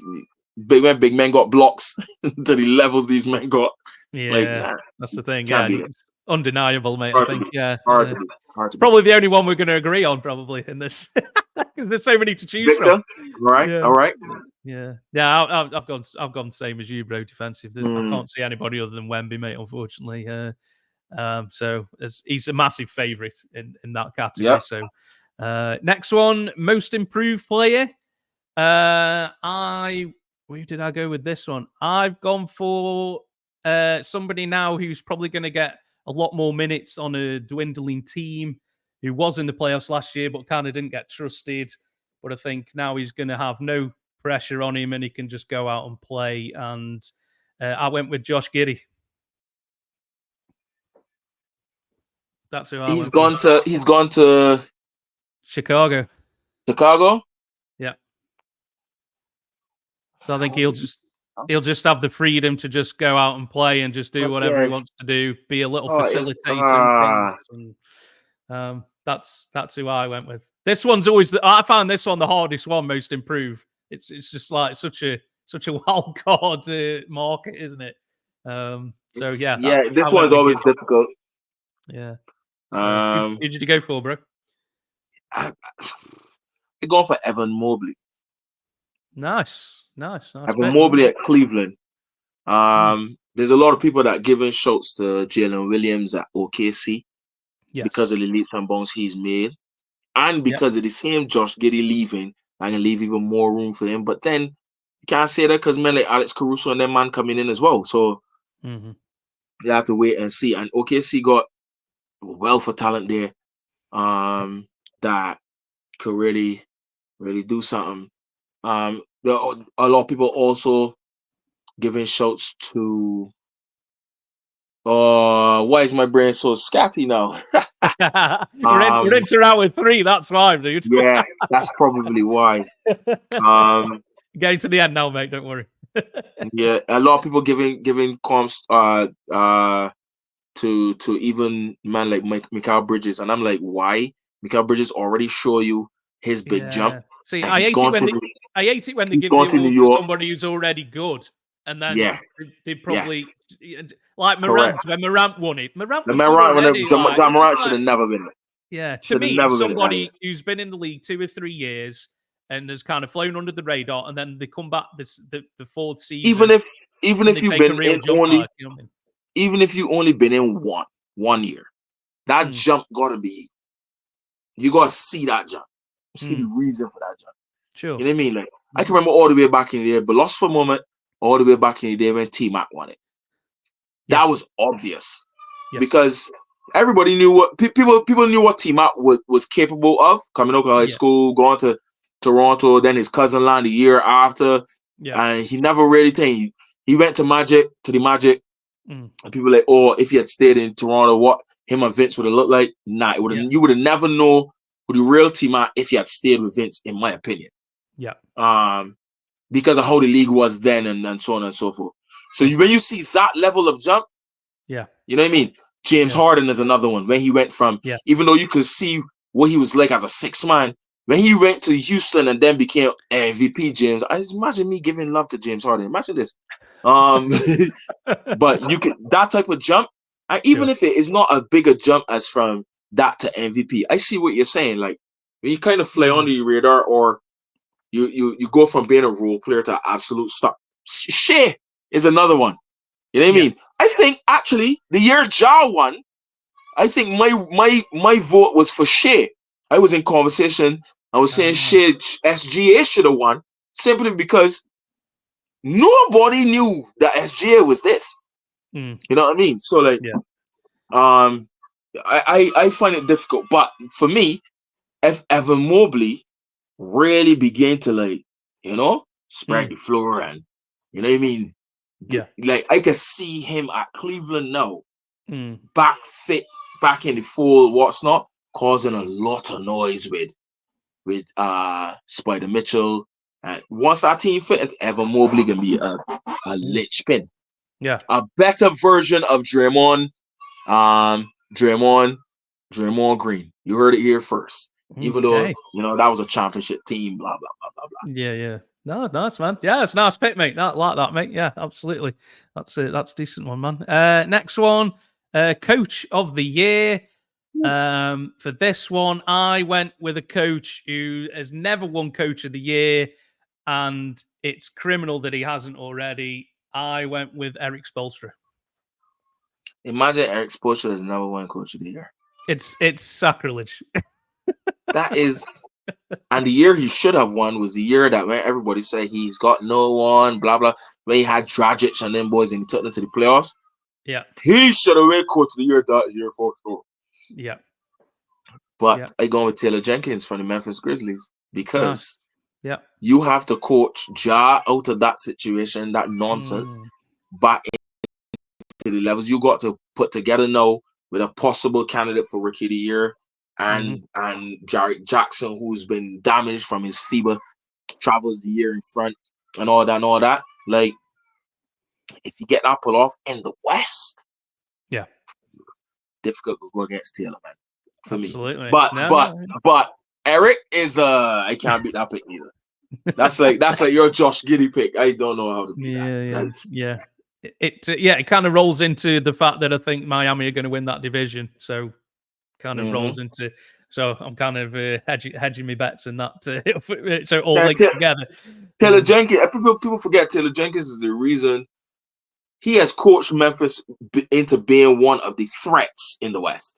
big men got blocks to the levels these men got. Like, Yeah, nah, that's the thing. can't Yeah, be it's undeniable, mate. I hard to think. be. Yeah, Hard yeah. to be. Hard to be. Probably the only one we're going to agree on, probably in this, because there's so many to choose Victor, from. all right, Yeah. all right. Yeah. I've gone the same as you, bro. Defensive. I can't see anybody other than Wemby, mate. Unfortunately. So he's a massive favourite in that category. Yep. So next one, most improved player. Where did I go with this one? I've gone for somebody now who's probably going to get a lot more minutes on a dwindling team, who was in the playoffs last year but kind of didn't get trusted. But I think now he's going to have no pressure on him and he can just go out and play. And I went with Josh Giddey. That's who I He's went gone for. to Chicago. Chicago. Yeah. So I think he'll just have the freedom to just go out and play and just do whatever he wants to do, be a little facilitating things, and that's who I went with. This one's always I found this one the hardest one, most improved. It's just like such a wild card market, isn't it? So yeah, this one's always difficult. Yeah. So, who did you go for, bro? I going for Evan Mobley. Nice. Evan Mobley at Cleveland. There's a lot of people that giving shots to Jalen Williams at OKC because of the leaps and bounds he's made, and because of the same Josh Giddey leaving, I can leave even more room for him. But then you can't say that because men like Alex Caruso and them man coming in as well. So you have to wait and see. And OKC got a wealth of talent there that could really, really do something. There are a lot of people also giving shouts to why is my brain so scatty now? We're into round 3, that's why, dude. Yeah, that's probably why. Getting to the end now, mate, don't worry. Yeah, a lot of people giving comps to even man like Mikal Bridges, and I'm like, why? Mikal Bridges already show you his big jump. See, I hate it when they give the award to somebody who's already good, and then they probably like Morant when Morant won it. Morant was John Morant should have never been it. Yeah, to me, it's somebody who's been in the league 2 or 3 years and has kind of flown under the radar, and then they come back the 4th season. Even if you've been in only, even if you only been in one year, that jump gotta be. You gotta see that jump. See the reason for that jump. Sure. You know what I mean? Like I can remember all the way back in the day, but lost for a moment, all the way back in the day when T-Mac won it. That was obvious because everybody knew what people knew what T-Mac was capable of coming out of high school, going to Toronto, then his cousin landed the year after, and he never really he went to the Magic, and people like, oh, if he had stayed in Toronto, what him and Vince would have looked like? Nah, you would have never know who the real T-Mac if he had stayed with Vince, in my opinion. Yeah. Because of how the league was then and so on and so forth. So when you see that level of jump, you know what I mean? James Harden is another one. When he went from, even though you could see what he was like as a 6th man, when he went to Houston and then became MVP, James, I just imagine me giving love to James Harden. Imagine this. But you could that type of jump, and even if it is not a bigger jump as from that to MVP, I see what you're saying. Like when you kind of fly under your radar, or you go from being a role player to absolute star. Shea is another one. You know what I mean? I think actually the year Ja won, I think my vote was for Shea. I was in conversation. I was saying Shea SGA should have won simply because nobody knew that SGA was this. Mm. You know what I mean? So like, Yeah. I find it difficult. But for me, if Evan Mobley really began to like, spread the floor and you know what I mean? Yeah. Like I can see him at Cleveland now, Mm. back fit, back in the full what's not, causing a lot of noise with Spider Mitchell. And once that team fit, Evan Mobley can be a linchpin. Yeah. A better version of Draymond, Draymond Green. You heard it here first. Even though, that was a championship team, blah, blah, blah, blah, blah. Yeah, yeah. No, nice, man. Yeah, it's a nice pick, mate. Not like that, mate. Yeah, absolutely. That's a decent one, man. Next one, coach of the year. For this one, I went with a coach who has never won coach of the year, and it's criminal that he hasn't already. I went with Eric Spoelstra. Imagine Eric Spoelstra has never won coach of the year. It's sacrilege. That is, and the year he should have won was the year that when everybody said he's got no one, blah blah. When he had Dragic and them boys and he took them to the playoffs. Yeah, he should have won coach of the year that year for sure. Yeah, but I go with Taylor Jenkins from the Memphis Grizzlies because you have to coach Ja out of that situation, that nonsense, back into the levels you got to put together now with a possible candidate for Rookie of the Year. And Jarrett Jackson, who's been damaged from his FIBA travels the year in front and all that. Like, if you get that pull off in the West, difficult to go against Taylor, man. For absolutely. me, but Eric is I can't beat that pick either. That's like your Josh Giddey pick. I don't know how to beat that. It kind of rolls into the fact that I think Miami are going to win that division. So kind of rolls into. So I'm kind of hedging my bets in that. So it all links together. Taylor Jenkins. People forget Taylor Jenkins is the reason he has coached Memphis into being one of the threats in the West.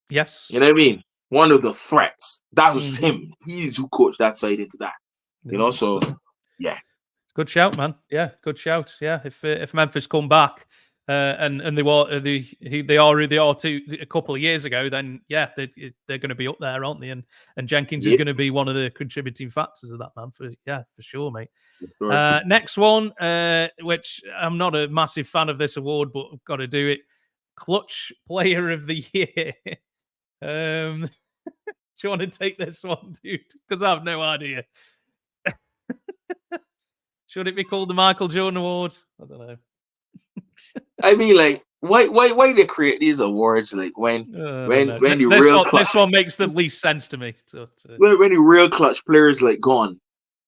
Yes. You know what I mean? One of the threats. That was him. He's who coached that side into that. So yeah. Good shout, man. Yeah, good shout. Yeah, if Memphis come back and they are who they are a couple of years ago, then yeah, they're going to be up there, aren't they? And Jenkins is going to be one of the contributing factors of that, man. For sure, mate. Sure. Next one, which I'm not a massive fan of this award, but I've got to do it. Clutch Player of the Year. Do you want to take this one, dude? Because I have no idea. Should it be called the Michael Jordan Award? I don't know. I mean, like, why they create these awards? Like when this one makes the least sense to me. So, when the real clutch players like gone,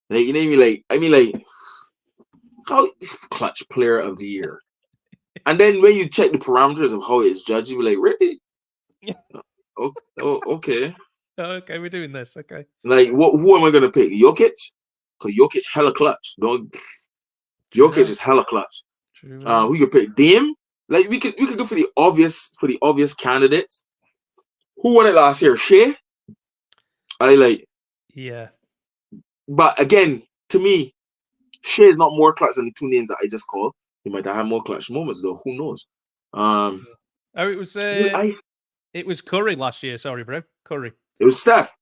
like you know what I mean? Like how clutch player of the year, and then when you check the parameters of how it's judged, you be like, really? Okay. Okay, we're doing this. Okay. Like, who am I gonna pick? Jokic? Because Jokic hella clutch. Jokic is hella clutch. We could pick Dame. Like we could go for the obvious candidates. Who won it last year? Shea? Yeah. But again, to me, Shea is not more clutch than the two names that I just called. He might have had more clutch moments though. Who knows? It was Curry last year. Sorry, bro. Curry. It was Steph.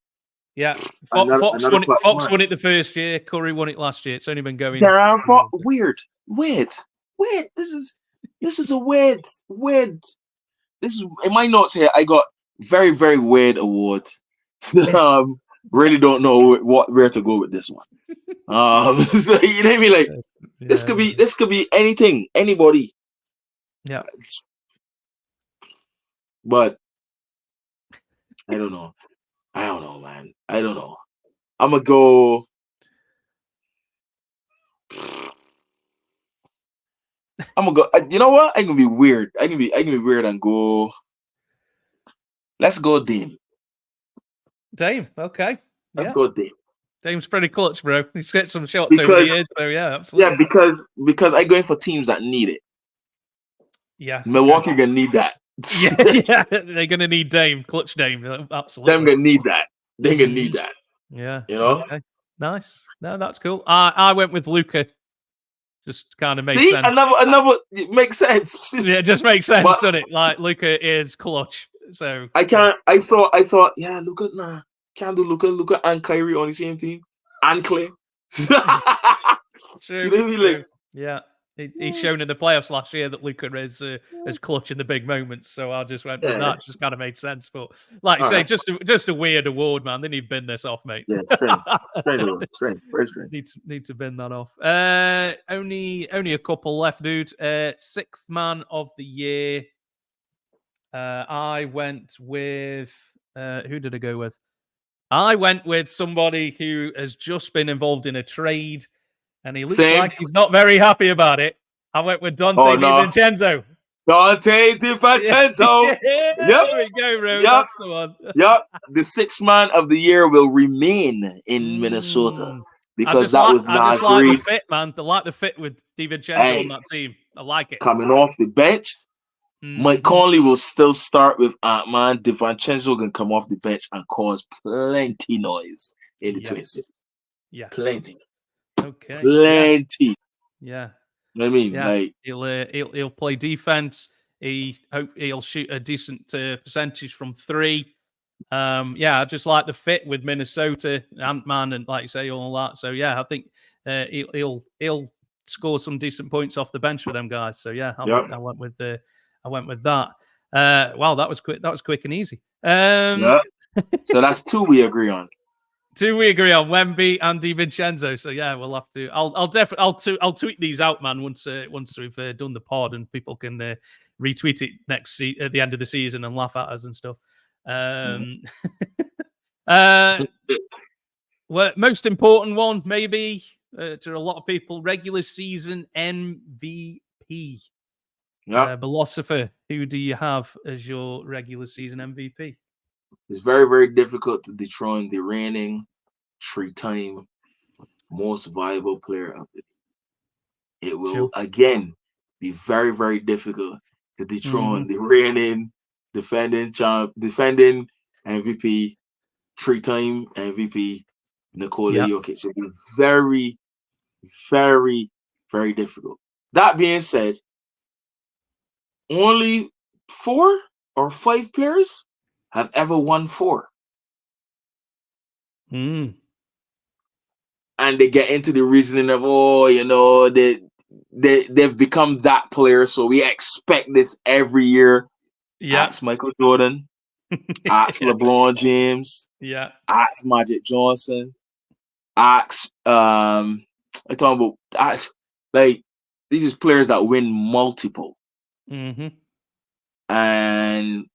Yeah, Fox won it the first year. Curry won it last year. It's only been going. Weird. This is a weird. This is in my notes here. I got very, very weird awards. Really don't know where to go with this one. So, you know what I mean? Like this could be anything, anybody. Yeah. But I don't know, man. I don't know. I'm gonna go. You know what? I can be weird. I can be weird and go. Let's go Dame. Dame, okay. Let's go Dame. Dame's pretty clutch, bro. He's got some shots over the years, so yeah, absolutely. Yeah, because I going for teams that need it. Yeah. Milwaukee gonna need that. Yeah, they're gonna need Dame, clutch Dame. Absolutely. Them gonna need that. They're gonna need that. Yeah. You know? Okay. Nice. No, that's cool. I went with Luka. Just kind of made See, sense. another. It makes sense. Yeah, it just makes sense, But doesn't it? Like Luka is clutch. So I can't. I thought. Yeah, Luka. Nah, can't do Luka. Luka and Kyrie on the same team, and Clay. True. You know what I mean? Like, Yeah. He's shown in the playoffs last year that Luka is clutch in the big moments. So I just went with yeah. that. Just kind of made sense. But like you All say, right. just a weird award, man. They need to bin this off, mate. Yeah, strange, very strange. Need to bin that off. Only a couple left, dude. Sixth man of the year. I went with who did I go with? I went with somebody who has just been involved in a trade, and he looks Same. like he's not very happy about it. I went with Dante Oh no, DiVincenzo. Dante DiVincenzo. Yeah, Yep. there we go, bro. Yep. That's the one. Yep. The sixth man of the year will remain in Minnesota because that was I not just like the agreed. fit, man. I like the fit with DiVincenzo on Hey, that team. I like it. coming off the bench, Mike Conley will still start with Ant-Man. DiVincenzo can come off the bench and cause plenty noise in the Twin City. Yes. Plenty. Okay. Plenty. Yeah. You know what I mean? Yeah. Like, He'll play defense. He'll shoot a decent percentage from three. I just like the fit with Minnesota, Ant-Man, and like you say, all that. So yeah, I think he'll score some decent points off the bench for them guys. So yeah, I went with that. Wow, that was quick. That was quick and easy. yeah. So that's two we agree on. Two we agree on, Wemby and DiVincenzo. So yeah, we'll have to. I'll tweet these out, man. Once we've done the pod and people can retweet it at the end of the season and laugh at us and stuff. Well, most important one, maybe to a lot of people, regular season MVP. Yeah, Ballosopher, who do you have as your regular season MVP? it's very, very difficult to dethrone the reigning three-time most valuable player of the day. It will again be very, very difficult to dethrone the reigning defending MVP, three-time MVP, Nikola Jokic. It'll be very, very, very difficult. That being said, only 4 or 5 players have ever won 4. And they get into the reasoning of, they've become that player, so we expect this every year. Yeah. Ask Michael Jordan. Ask LeBron James. Yeah. Ask Magic Johnson. Ask I'm talking about like these is players that win multiple. And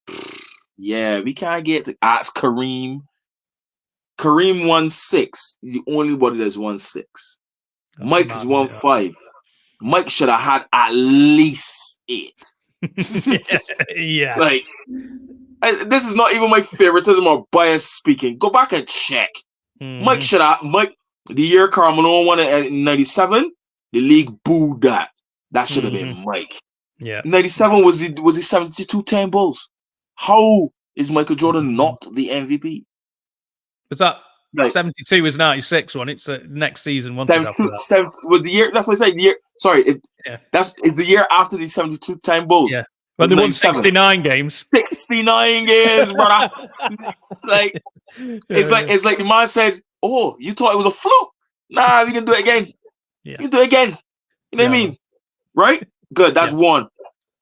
yeah, we can't get to ask Kareem. Kareem won 6. The only body that's won 6. Mike's won 5. Mike should have had at least 8. Yeah. Like, this is not even my favoritism or bias speaking. Go back and check. Mike, the year Carmelo won it in 97, the league booed that. That should have been Mike. Yeah. 97 was the 72-10 Bulls. How is Michael Jordan not the MVP? Was that 72 was 96 one? It's next season. Once 72 was the year. That's what I say. The year. Sorry, it's the year after the 72-10 Bulls. Yeah, but they won 69 games. 69 games, brother. It's like the man said, "Oh, you thought it was a fluke? Nah, we can do it again. You can do it again. You know what I mean? Right? Good. That's one.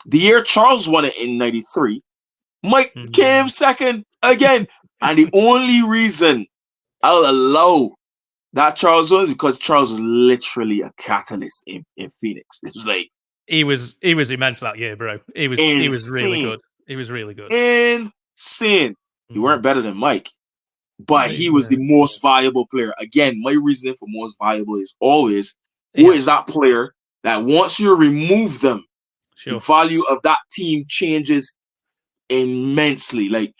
The year Charles won it in 93, Mike came second again. And the only reason I'll allow that Charles won is because Charles was literally a catalyst in Phoenix. It was like he was immense that year, bro. He was really good. He was really good. Insane. He weren't better than Mike, but he was the most valuable player. Again, my reasoning for most valuable is always who is that player that once you remove them, the value of that team changes immensely. Like,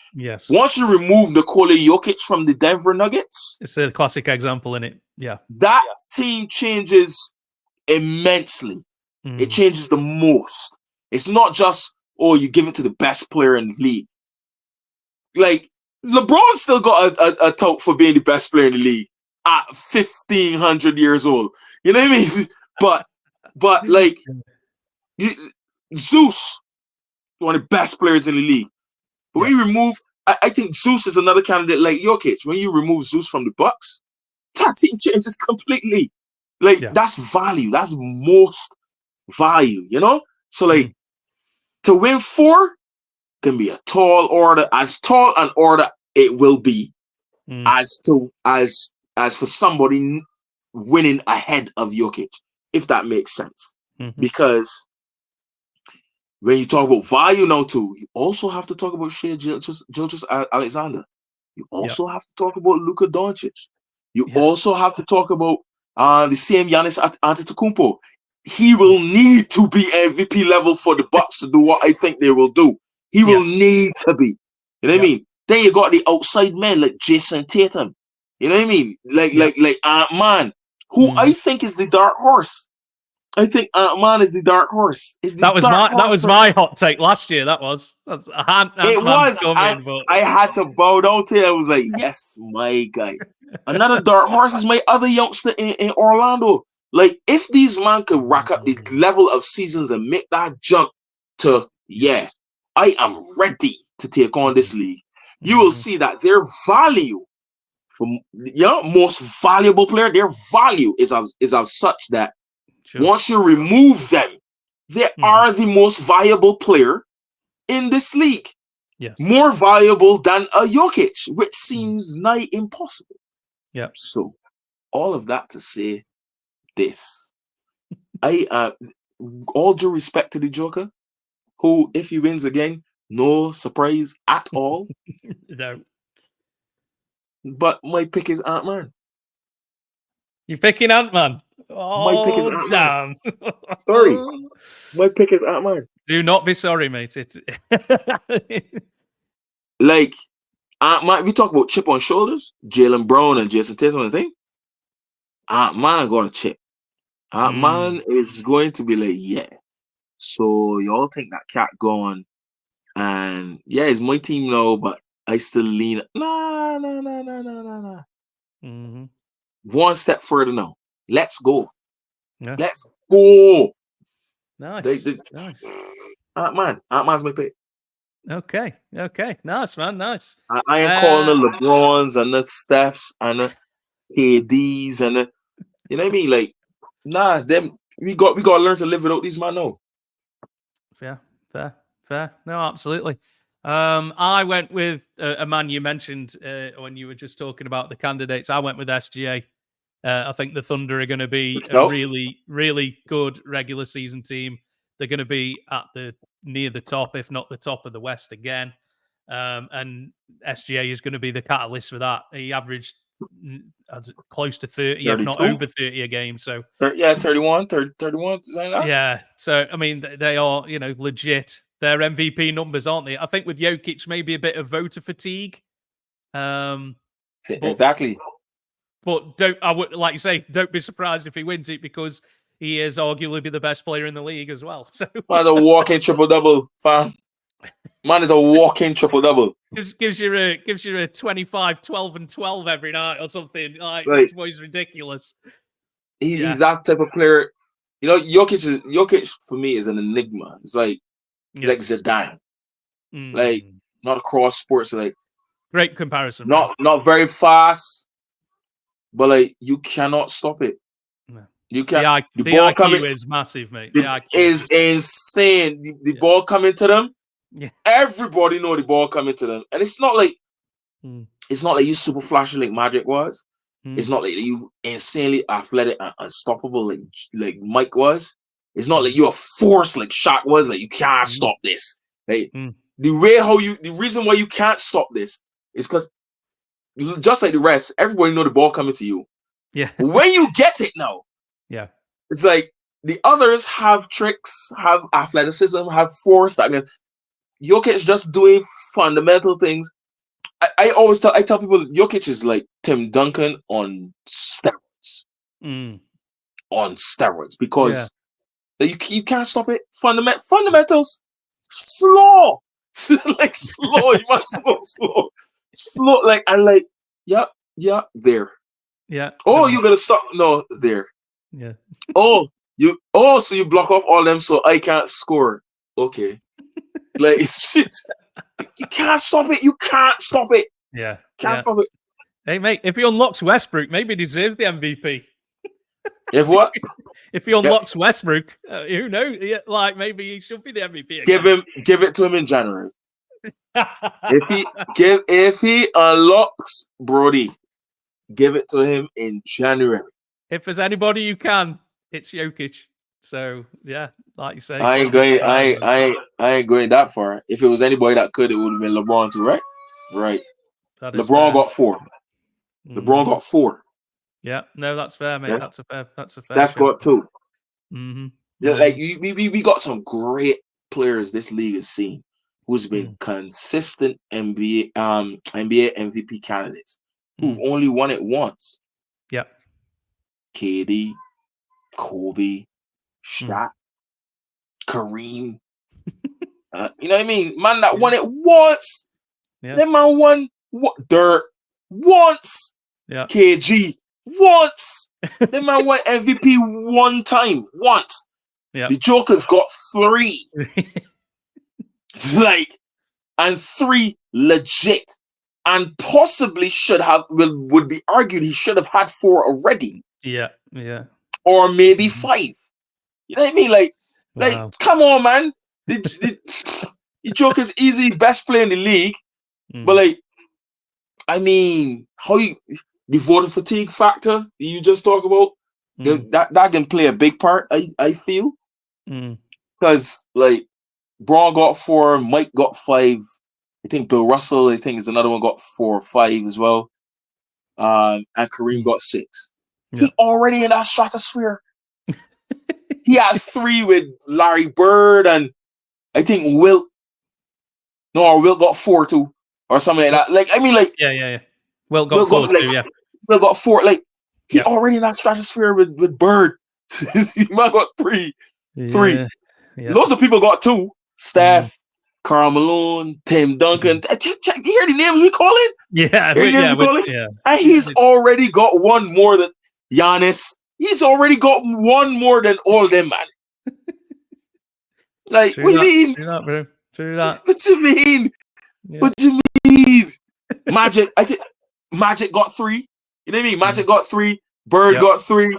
once you remove Nikola Jokic from the Denver Nuggets, it's a classic example in it. Yeah, that team changes immensely. It changes the most. It's not just, you give it to the best player in the league. Like, LeBron still got a tout for being the best player in the league at 1,500 years old. You know what I mean? But But like Zeus, one of the best players in the league. But when you remove, I think Zeus is another candidate like Jokic. When you remove Zeus from the Bucks, that team changes completely. Like that's value. That's most value, you know? So like to win 4 can be a tall order, as tall an order it will be as for somebody winning ahead of Jokic, if that makes sense. Because when you talk about value now too, you also have to talk about Shea Alexander. You also have to talk about Luka Doncic. You also have to talk about the same Giannis Antetokounmpo. He will need to be MVP level for the Bucks to do what I think they will do. He will need to be. You know what I mean? Then you got the outside men like Jason Tatum. You know what I mean? Like Ant-Man, who I think is the dark horse. I think Ant-Man is the dark horse. That was my hot take last year. That's Ant-Man's coming, but I had to bow down to it. I was like, yes, my guy. Another dark horse is my other youngster in Orlando. Like, if these man could rack up the level of seasons and make that jump to, I am ready to take on this league, you will see that their value from most valuable player, their value is of such that once you remove them, they are the most valuable player in this league. More valuable than a Jokic, which seems nigh impossible. So, all of that to say this. All due respect to the Joker, who, if he wins again, no surprise at all. No. But my pick is Ant-Man. You're picking Ant-Man? Oh, my pick is Ant-Man. Damn. Sorry. My pick is Ant-Man. Do not be sorry, mate. Like, Ant-Man, we talk about chip on shoulders, Jaylen Brown and Jason Tatum and thing. Ant-Man got a chip. Ant-Man is going to be like, so y'all think that cat gone, and it's my team now, but I still lean. Nah. One step further now. Let's go. Let's go. Nice. Nice. Ant-Man's my pick. Okay. Nice, man. Nice. I ain't calling the LeBrons and the Stephs and the KDs and the, you know what I mean? Like, them. We got to learn to live without these man now. Yeah, fair. No, absolutely. I went with a man you mentioned when you were just talking about the candidates. I went with SGA. I think the Thunder are going to be a really, really good regular season team. They're going to be near the top, if not the top of the West again. And SGA is going to be the catalyst for that. He averaged close to 30, 32? If not over 30 a game. So 31. Yeah. So I mean, they are legit. They're MVP numbers, aren't they? I think with Jokic, maybe a bit of voter fatigue. Exactly. But like you say, don't be surprised if he wins it, because he is arguably the best player in the league as well. So man's a walking triple-double, fam. Man is a walking triple-double. Gives you a 25, 12, and 12 every night or something. Like, this boy's ridiculous. He's that type of player. You know, Jokic for me is an enigma. It's like like Zidane. Like, not across sports, like great comparison. Not very fast, but like you cannot stop it. No. You can't. The ball IQ is massive, mate. The IQ is insane. The ball coming to them. Yeah. Everybody know the ball coming to them, and it's not like you super flashy like Magic was. It's not like you insanely athletic and unstoppable like Mike was. It's not like you're a force like Shaq was. Like, you can't stop this. Like the reason why you can't stop this is because, just like the rest, everybody know the ball coming to you. Yeah. When you get it now, it's like the others have tricks, have athleticism, have force. Jokic just doing fundamental things. I always tell people Jokic is like Tim Duncan on steroids. On steroids, because you can't stop it. Fundamentals slow. Like slow. You must so slow. Slow, like, and like, there. Yeah. Oh, you're gonna stop. No, there. Yeah. Oh, So you block off all them so I can't score. Okay. Like it's shit. You can't stop it. You can't stop it. Yeah. Can't stop it. Hey mate, if he unlocks Westbrook, maybe he deserves the MVP. If what? If he unlocks Westbrook, who knows? Yeah, like maybe he should be the MVP again. Give it to him in January. if he unlocks Brody, give it to him in January. If there's anybody you can, it's Jokic. So yeah, like you say, I ain't going that far. If it was anybody that could, it would have been LeBron too, right? Right. LeBron got 4. LeBron got 4. Yeah, no, that's fair, mate. Yeah. That's a fair. Steph got 2. Mm-hmm. Yeah, like we got some great players this league has seen who's been consistent NBA MVP candidates who've only won it once. Yeah. KD, Kobe, Shaq, Kareem. You know what I mean? Man that won it once. Yeah. That man won Dirt once. Yeah. KG once. That man won MVP one time. Once. Yeah. The Joker's got 3. And 3 legit. And possibly would be argued he should have had 4 already. Yeah. Yeah. Or maybe 5. You know what I mean? Like, come on, man. The Joker's easily best player in the league. But like, I mean, the voter fatigue factor that you just talk about, that can play a big part, I feel. Because like Braun got 4, Mike got 5. I think Bill Russell, is another one, got 4 or 5 as well. And Kareem got 6. Yeah. He already in that stratosphere. He had 3 with Larry Bird, and I think Wilt got 4 too, or something like that. Like, I mean, like, yeah. Wilt got 4 too, yeah. Wilt got 4. Like, he already in that stratosphere with Bird. He might got 3. Yeah. 3. Yeah. Loads of people got 2. Steph, Karl Malone, Tim Duncan. Just check. You hear the names we call it? Yeah. And he's already got 1 more than Giannis. He's already got 1 more than all them, man. Like, what do you mean? True that, bro. True that. What do you mean? Yeah. What do you mean? Magic, Magic got 3. You know what I mean? Magic got 3. Bird got 3.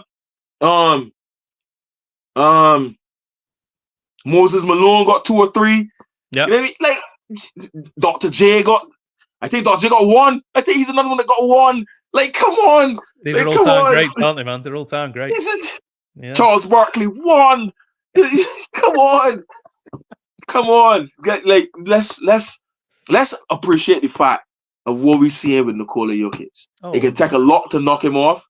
Moses Malone got 2 or 3. Yeah. You know what I mean? Like, Dr. J got 1. I think he's another one that got 1. Like, come on. These are all-time greats, aren't they, man? They're all-time greats. Charles Barkley 1. Come on. Come on. Like, let's appreciate the fact of what we see with Nikola Jokic. It can take a lot to knock him off.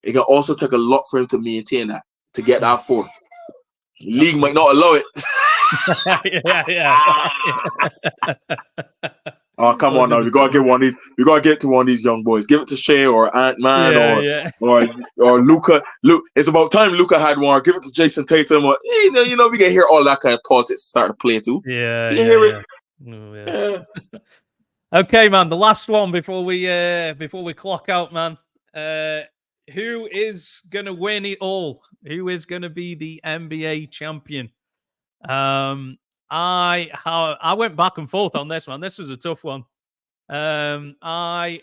It can also take a lot for him to maintain that, to get that 4. The league might not allow it. yeah. Oh, come on now. We gotta get one of these. We gotta get to one of these young boys. Give it to Shea or Ant-Man or Luka. It's about time Luka had one. Give it to Jason Tatum. Or, you know, we can hear all that kind of politics start to play too. Yeah. Okay, man. The last one before we clock out, man. Who is gonna win it all? Who is gonna be the NBA champion? I went back and forth on this one. This was a tough one. I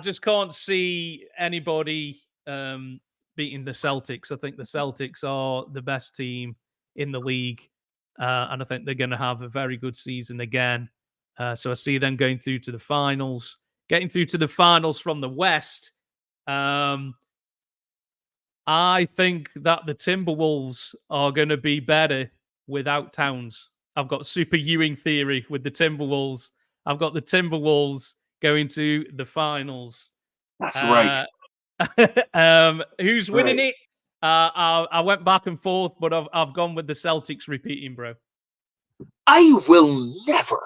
just can't see anybody beating the Celtics. I think the Celtics are the best team in the league, and I think they're going to have a very good season again. So I see them going through to the finals, getting through to the finals from the West. I think that the Timberwolves are going to be better without Towns. I've got Super Ewing theory with the Timberwolves. I've got the Timberwolves going to the finals. That's right. Who's winning it? I went back and forth, but I've gone with the Celtics repeating, bro. I will never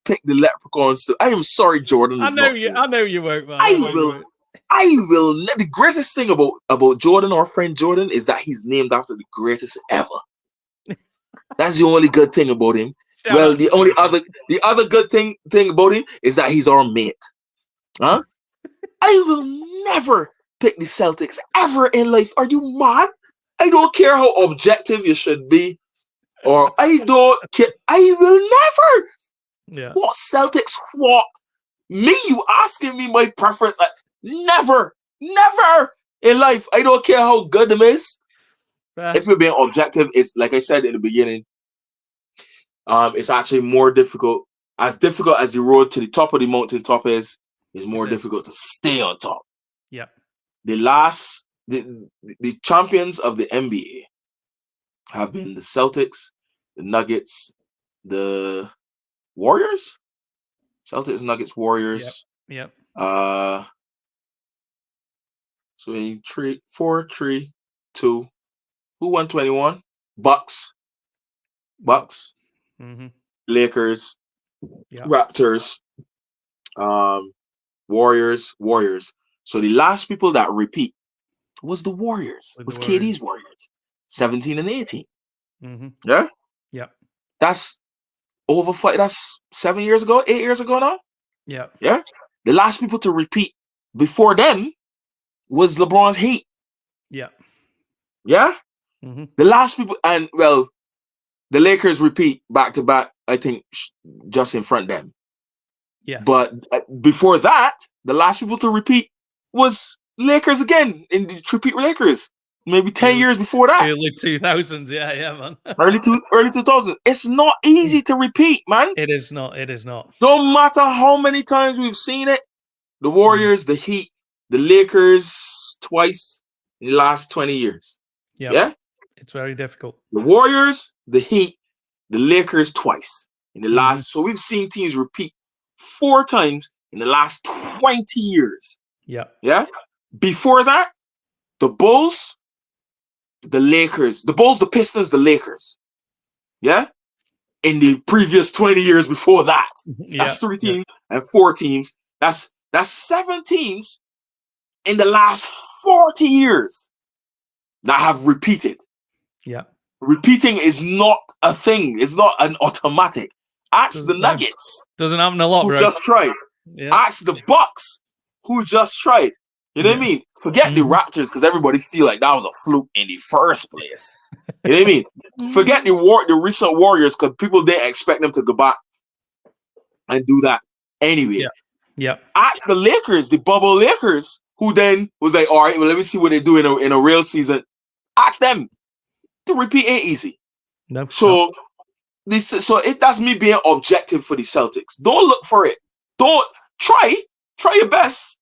pick the Leprechauns. I am sorry, Jordan. I know you won't, man. I will. The greatest thing about Jordan, our friend Jordan, is that he's named after the greatest ever. That's the only good thing about him. The other good thing about him is that he's our mate. Huh? I will never pick the Celtics ever in life. Are you mad? I don't care how objective you should be, or I don't care. I will never. Yeah. What Celtics? What? Me? You asking me my preference? Never in life. I don't care how good them is. If you're being objective, it's like I said in the beginning. It's actually more difficult. As difficult as the road to the top of the mountaintop is more difficult to stay on top. Yeah. The champions of the NBA have been the Celtics, the Nuggets, the Warriors. Celtics, Nuggets, Warriors. Yep. So in 4, 3, 2. Who won 21? Bucks. Mm-hmm. Lakers. Yep. Raptors. Warriors. So the last people that repeat was the Warriors. Was KD's Warriors. 17 and 18. Mm-hmm. Yeah? Yep. That's over 5. That's 7 years ago, 8 years ago now. Yeah. Yeah. The last people to repeat before them was LeBron's Heat. Yeah. Yeah. Mm-hmm. The last people, and well, the Lakers repeat back to back. I think just in front of them. Yeah. But before that, the last people to repeat was Lakers again in the repeat Lakers. Maybe 10 years before that. Early 2000s, yeah, man. early 2000s. It's not easy to repeat, man. It is not. No matter how many times we've seen it, the Warriors, the Heat, the Lakers twice in the last 20 years. Yep. Yeah? It's very difficult. The Warriors, the Heat, the Lakers twice in the last. So we've seen teams repeat 4 times in the last 20 years. Yeah. Yeah? Before that, the Bulls, the Lakers, the Bulls, the Pistons, the Lakers. Yeah? In the previous 20 years before that. That's 3 teams and 4 teams. That's 7 teams in the last 40 years that have repeated. Yeah. Repeating is not a thing. It's not an automatic. Ask the Nuggets. Doesn't happen a lot, who bro. Just tried. Yeah. Ask the Bucks who just tried. You know what I mean? Forget the Raptors because everybody feel like that was a fluke in the first place. You know what I mean? Forget the recent Warriors because people didn't expect them to go back and do that anyway. Yeah. Ask the Lakers, the bubble Lakers, who then was like, all right, well, let me see what they do in a real season. Ask them. To repeat ain't easy. No. So that's me being objective for the Celtics. Don't look for it. Don't try your best.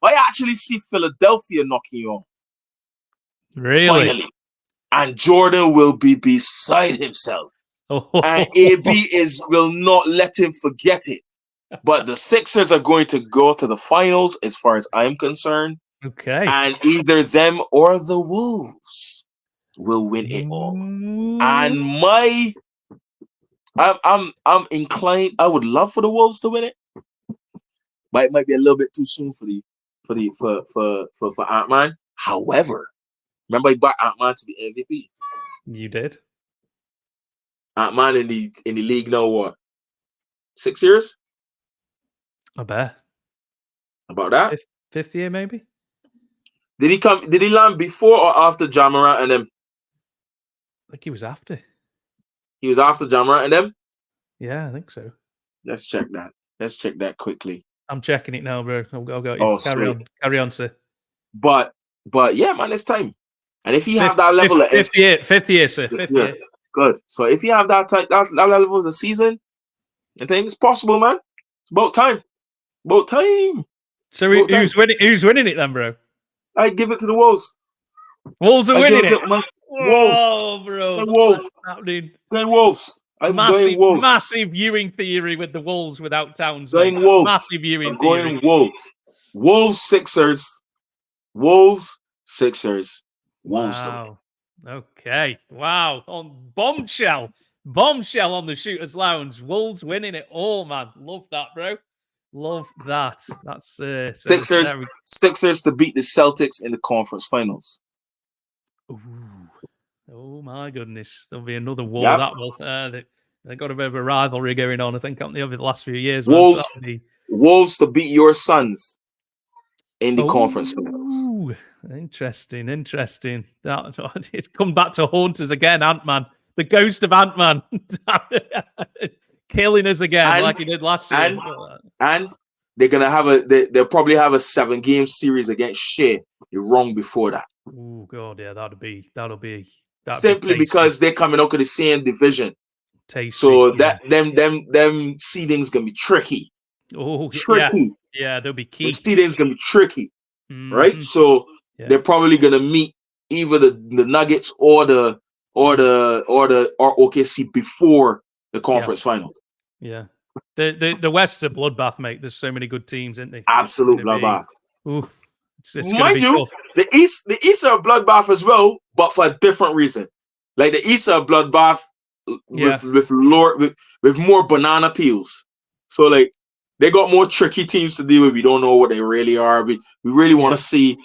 I actually see Philadelphia knocking you on. Really? Finally. And Jordan will be beside himself. And AB will not let him forget it. But the Sixers are going to go to the finals as far as I'm concerned. Okay. And either them or the Wolves will win it all. And I'm inclined. I would love for the Wolves to win it, but it might be a little bit too soon for Ant-Man. However, remember I backed Ant-Man to be MVP. You did. Ant-Man in the league now what? 6 years? I bet. About that? Fifth year maybe. Did he land before or after Ja Morant and them? I think he was after. He was after Ja Morant and them? Yeah, I think so. Let's check that. Let's check that quickly. I'm checking it now, bro. I'll go. Oh, Carry on, sir. But yeah, man, it's time. And if you have that level of fifth year, sir. Fifth year. Good. So if you have that level of the season, I think it's possible, man. It's about time. So who's winning? Who's winning it then, bro? I give it to the Wolves. Wolves are winning it. Wolves. Oh, bro. Wolves. Wolves. Massive viewing theory with the Wolves without Towns. Wolves. Massive viewing theory. Wolves. Wolves, Sixers. Wolves, Sixers. Wolves. Wow. Okay. Wow. On bombshell on the Shooters Lounge. Wolves winning it all, man. Love that, bro. Love that. That's Sixers to beat the Celtics in the conference finals. Ooh. Oh my goodness. There'll be another war that will. They got a bit of a rivalry going on, I think, over the last few years. Wolves to beat your Suns. in the conference finals. Ooh, interesting. That it come back to haunt us again, Ant-Man. The ghost of Ant-Man killing us again, like he did last year. And they're gonna have they'll probably have a 7-game series against Shea. You're wrong before that. Oh god, yeah, that'd be Simply tasty. because they're coming out of the same division. Tasty. So that them seedings gonna be tricky. Oh, tricky. Yeah, they'll be key. Them seedings gonna be tricky, right? So Yeah. they're probably gonna meet either the Nuggets or OKC before the conference finals. Yeah. The West's a bloodbath, mate. There's so many good teams, isn't there? Absolute bloodbath. Oof. It's Mind you, tough. the East are a bloodbath as well, but for a different reason. Like the East are a bloodbath with more banana peels. So like they got more tricky teams to deal with. We don't know what they really are. We really want to see.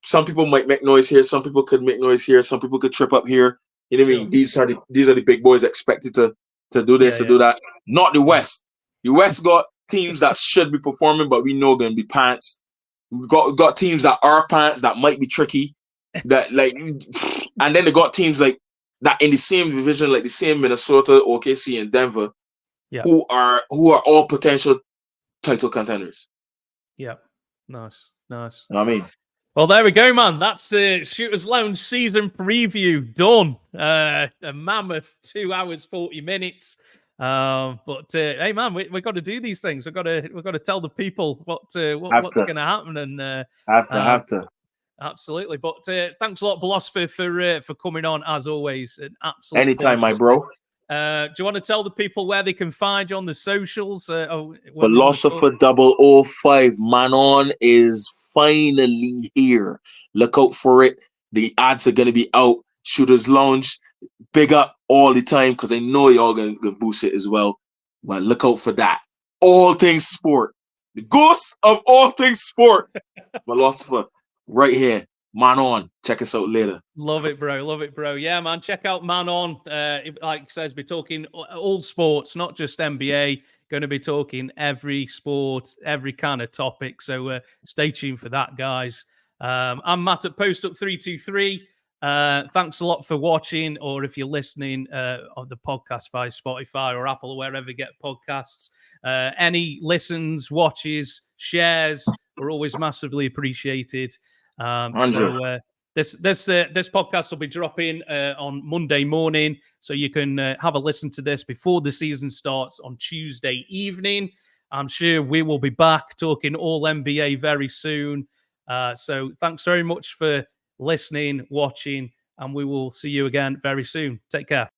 Some people might make noise here. Some people could make noise here. Some people could trip up here. You know what I mean? These are the big boys expected to do this, to do that. Not the West. The West got teams that should be performing, but we know going to be pants. We've got teams that are pants that might be tricky. That like, and then they got teams like that in the same division, like the same Minnesota, OKC, and Denver, who are all potential title contenders. Yep. Nice. You know what I mean? Well, there we go, man. That's the Shooters Lounge season preview done. A mammoth 2 hours 40 minutes. But hey, man, we got to do these things. We've got to tell the people what's going to happen, and have to. Absolutely. But thanks a lot, Ballosopher, for coming on as always. An absolute anytime, pleasure. my bro. Do you want to tell the people where they can find you on the socials? Ballosopher 005 Manon is finally here. Look out for it. The ads are gonna be out. Shooters Lounge, big up all the time because I know y'all gonna boost it as well. But look out for that. All things sport. The ghost of all things sport. Ballosopher, right here. Manon. Check us out later. Love it, bro. Yeah, man. Check out Manon. Like it says, we're talking all sports, not just NBA. Going to be talking every sport, every kind of topic. So stay tuned for that, guys. I'm Matt at Post Up 323. Thanks a lot for watching, or if you're listening on the podcast via Spotify or Apple or wherever you get podcasts. Any listens, watches, shares are always massively appreciated. This podcast will be dropping on Monday morning, so you can have a listen to this before the season starts on Tuesday evening. I'm sure we will be back talking all NBA very soon. So thanks very much for listening, watching, and we will see you again very soon. Take care.